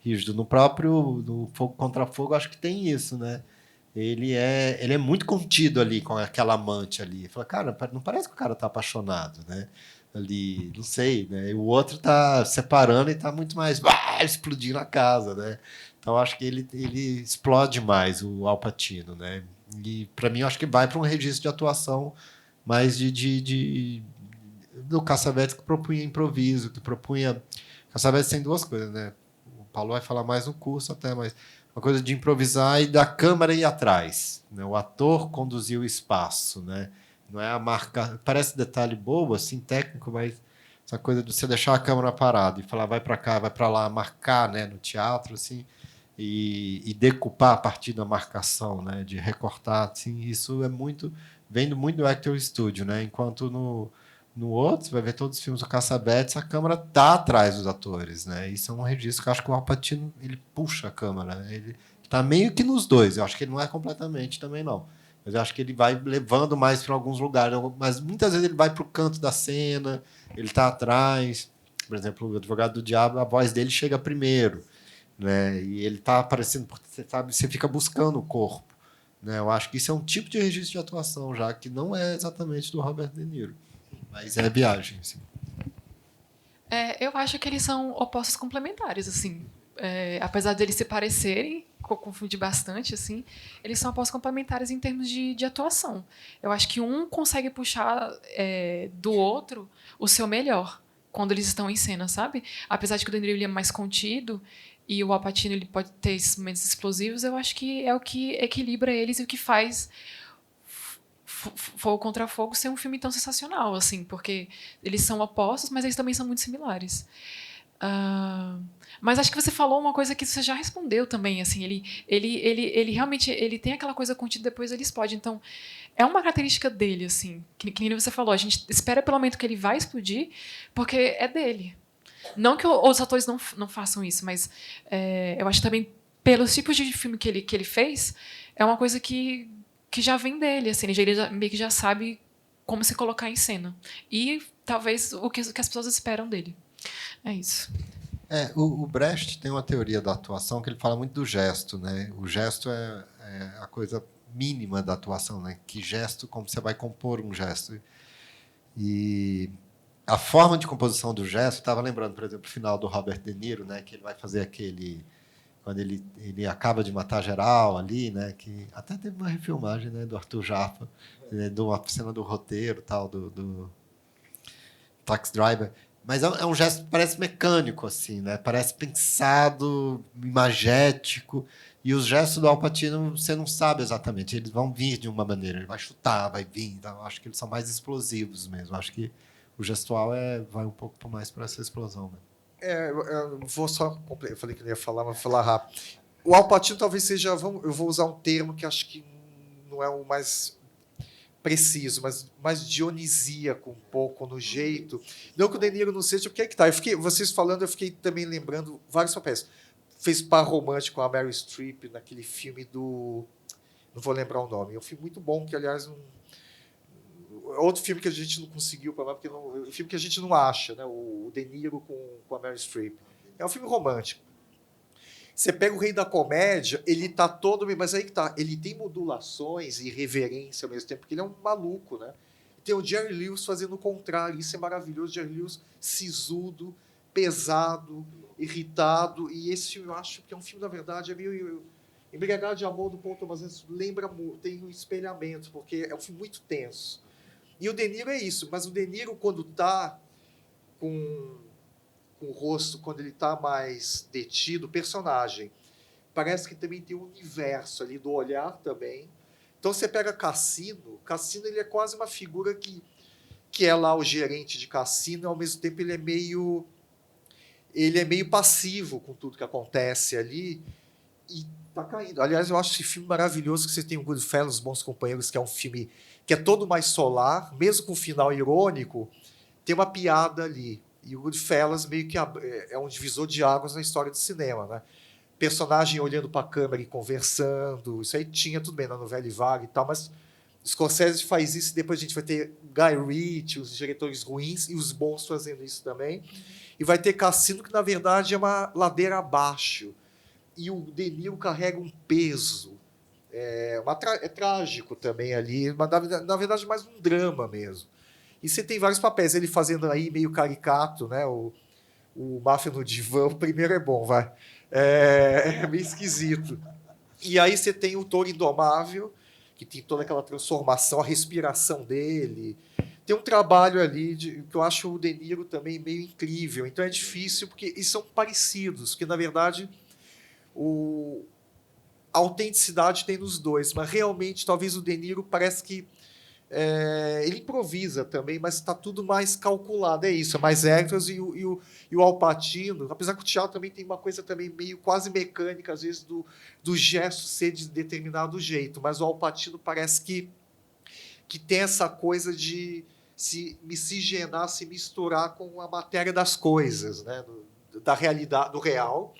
rígido. No Fogo Contra Fogo, acho que tem isso, né? Ele é muito contido ali com aquela amante ali. Fala, cara, não parece que o cara tá apaixonado, né? Ali, não sei, né? O outro tá separando e tá muito mais explodindo a casa, né? Então acho que ele explode mais, o Al Pacino, né? E para mim eu acho que vai para um registro de atuação mais do Cassavetes, que propunha improviso, que propunha... Cassavetes tem duas coisas, né? O Paulo vai falar mais no curso até, mas uma coisa de improvisar e da câmera ir atrás, né? O ator conduzir o espaço, né? Não é a marca... Parece detalhe bobo, assim, técnico, mas essa coisa de você deixar a câmera parada e falar vai para cá, vai para lá, marcar, né? No teatro, assim, e decupar a partir da marcação, né? De recortar, assim, isso vem muito do Actor Studio, né? Enquanto no outro, você vai ver todos os filmes do Cassavetes, a câmera tá atrás dos atores, né? Isso é um registro que eu acho que o Al Pacino, ele puxa a câmera, né? Ele tá meio que nos dois, eu acho que ele não é completamente também, não. Mas eu acho que ele vai levando mais para alguns lugares. Mas muitas vezes ele vai para o canto da cena, ele está atrás. Por exemplo, o Advogado do Diabo, a voz dele chega primeiro, né? E ele está aparecendo, porque você sabe, você fica buscando o corpo, né? Eu acho que isso é um tipo de registro de atuação, já que não é exatamente do Robert De Niro, mas é viagem, assim. Eu acho que eles são opostos complementares, assim. Apesar de eles se parecerem, que eu confundi bastante, assim, eles são opostos complementares em termos de atuação. Eu acho que um consegue puxar do outro o seu melhor, quando eles estão em cena, sabe? Apesar de que o De Niro ele é mais contido e o Al Pacino ele pode ter esses momentos explosivos, eu acho que é o que equilibra eles e o que faz Fogo contra Fogo ser um filme tão sensacional, assim, porque eles são opostos, mas eles também são muito similares. Mas acho que você falou uma coisa que você já respondeu também, assim, ele realmente ele tem aquela coisa contida, depois ele explode. Então, é uma característica dele, assim, que nem você falou, a gente espera pelo momento que ele vai explodir, porque é dele. Não que outros atores não façam isso, mas eu acho também, pelos tipos de filme que ele fez, é uma coisa que já vem dele, assim, ele meio que já sabe como se colocar em cena. E talvez o que as pessoas esperam dele. É isso. O Brecht tem uma teoria da atuação que ele fala muito do gesto, né? O gesto é a coisa mínima da atuação, né? Que gesto, como você vai compor um gesto. E a forma de composição do gesto, estava lembrando, por exemplo, o final do Robert De Niro, né? Que ele vai fazer aquele... Quando ele acaba de matar geral ali, né? Que até teve uma refilmagem, né? Do Arthur Jaffa, de uma cena do roteiro, tal, do Taxi Driver. Mas é um gesto que parece mecânico, assim, né? Parece pensado, imagético. E os gestos do Al Pacino, você não sabe exatamente. Eles vão vir de uma maneira. Ele vai chutar, vai vir. Então, acho que eles são mais explosivos mesmo. Acho que o gestual vai um pouco mais para essa explosão. Né? Eu vou só... Eu falei que não ia falar, mas vou falar rápido. O Al Pacino talvez seja... Eu vou usar um termo que acho que não é o mais preciso, mas mais dionisíaco um pouco no jeito. Não que o De Niro não seja, porque é que tá. Vocês falando, eu fiquei também lembrando vários papéis. Fez par romântico com a Meryl Streep naquele filme do... Não vou lembrar o nome. É um filme muito bom, que, aliás, outro filme que a gente não conseguiu, porque é um filme que a gente não acha, né? O De Niro com a Meryl Streep. É um filme romântico. Você pega o Rei da Comédia, ele tá todo... Mas aí que tá, ele tem modulações e reverência ao mesmo tempo, porque ele é um maluco, né? Tem o Jerry Lewis fazendo o contrário, isso é maravilhoso. Jerry Lewis sisudo, pesado, irritado, e esse filme eu acho que é um filme, na verdade, é meio... Embriagado de Amor, do Paul Thomas Anderson, tem um espelhamento, porque é um filme muito tenso. E o De Niro é isso, mas o De Niro, quando tá com o rosto, quando ele está mais detido, o personagem, parece que também tem um universo ali do olhar também. Então você pega Cassino ele é quase uma figura que é lá o gerente de cassino, e ao mesmo tempo ele é meio passivo com tudo que acontece ali e tá caindo. Aliás, eu acho esse filme maravilhoso, que você tem o Goodfellas, Bons Companheiros, que é um filme que é todo mais solar, mesmo com um final irônico, tem uma piada ali. E o Goodfellas meio que é um divisor de águas na história do cinema, né? Personagem olhando para a câmera e conversando, isso aí tinha tudo bem na novela Vague e tal, mas Scorsese faz isso e depois a gente vai ter Guy Ritchie, os diretores ruins e os bons fazendo isso também. E vai ter Cassino, que na verdade é uma ladeira abaixo. E o De Niro carrega um peso. É trágico também ali, mas na verdade mais um drama mesmo. E você tem vários papéis, ele fazendo aí meio caricato, né? O Máfia no Divã, o primeiro é bom, vai. É meio esquisito. E aí você tem o Touro Indomável, que tem toda aquela transformação, a respiração dele. Tem um trabalho ali que eu acho o De Niro também meio incrível. Então é difícil, porque eles são parecidos, porque na verdade a autenticidade tem nos dois, mas realmente talvez o De Niro parece que ele improvisa também, mas está tudo mais calculado, é isso, é mais extras, e o Al Pacino, apesar que o teatro também tem uma coisa também meio quase mecânica, às vezes, do gesto ser de determinado jeito, mas o Al Pacino parece que tem essa coisa de se miscigenar, se misturar com a matéria das coisas, né? Da realidade, do real.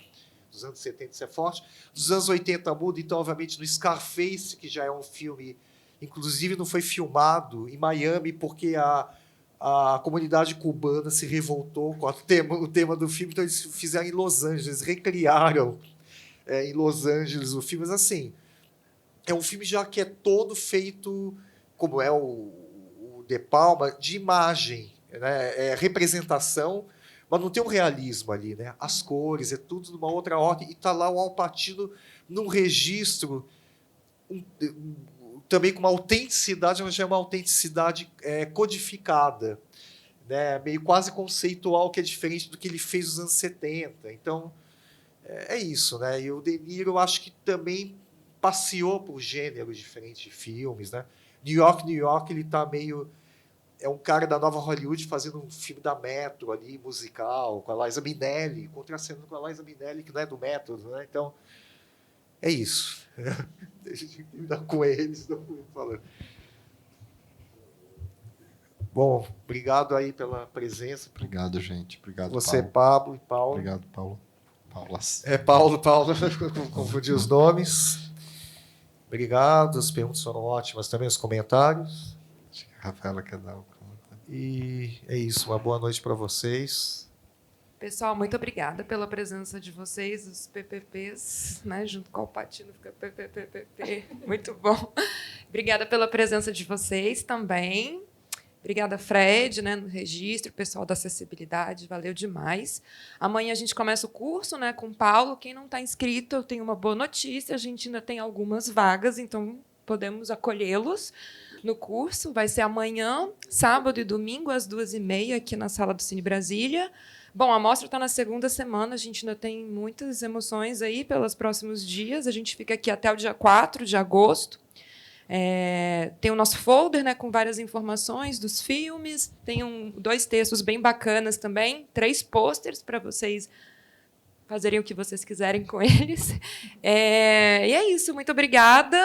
Dos anos 70 isso é forte, dos anos 80 muda, então, obviamente, no Scarface, que já é um filme... Inclusive, não foi filmado em Miami porque a comunidade cubana se revoltou com o tema do filme, então eles fizeram em Los Angeles, recriaram em Los Angeles o filme. Mas, assim, é um filme já que é todo feito, como é o De Palma, de imagem, né? É representação, mas não tem um realismo ali, né? As cores, é tudo numa outra ordem, e está lá o Al Pacino num registro... também com uma autenticidade, mas já é uma autenticidade codificada, né, meio quase conceitual, que é diferente do que ele fez nos anos 70. Então, é isso, né? E o De Niro, eu acho que também passeou por gêneros diferentes de filmes, né? New York, ele tá meio... É um cara da nova Hollywood fazendo um filme da Metro ali, musical, com a Liza Minnelli, contracenando com a Liza Minnelli, que não é do Metro, né? Então, é isso. Deixa eu terminar com eles, não falando. Bom, obrigado aí pela presença. Obrigado, gente. Obrigado, Você, Paulo. Pablo e Paulo. Obrigado, Paulo. Paulas. Paulo, confundi os nomes. Obrigado, as perguntas foram ótimas também, os comentários. Acho que a Rafaela quer dar o comentário. E é isso, uma boa noite para vocês. Pessoal, muito obrigada pela presença de vocês, os PPPs, né? Junto com o Patino fica PPPP. Muito bom. Obrigada pela presença de vocês também. Obrigada, Fred, né, no registro, pessoal da acessibilidade, valeu demais. Amanhã a gente começa o curso, né, com o Paulo. Quem não está inscrito, eu tenho uma boa notícia, a gente ainda tem algumas vagas, então podemos acolhê-los no curso. Vai ser amanhã, sábado e domingo, às 2h30, aqui na sala do Cine Brasília. Bom, a mostra está na segunda semana, a gente ainda tem muitas emoções aí pelos próximos dias. A gente fica aqui até o dia 4 de agosto. Tem o nosso folder, né, com várias informações dos filmes. Tem 2 textos bem bacanas também, 3 pôsteres para vocês fazerem o que vocês quiserem com eles. E é isso, muito obrigada.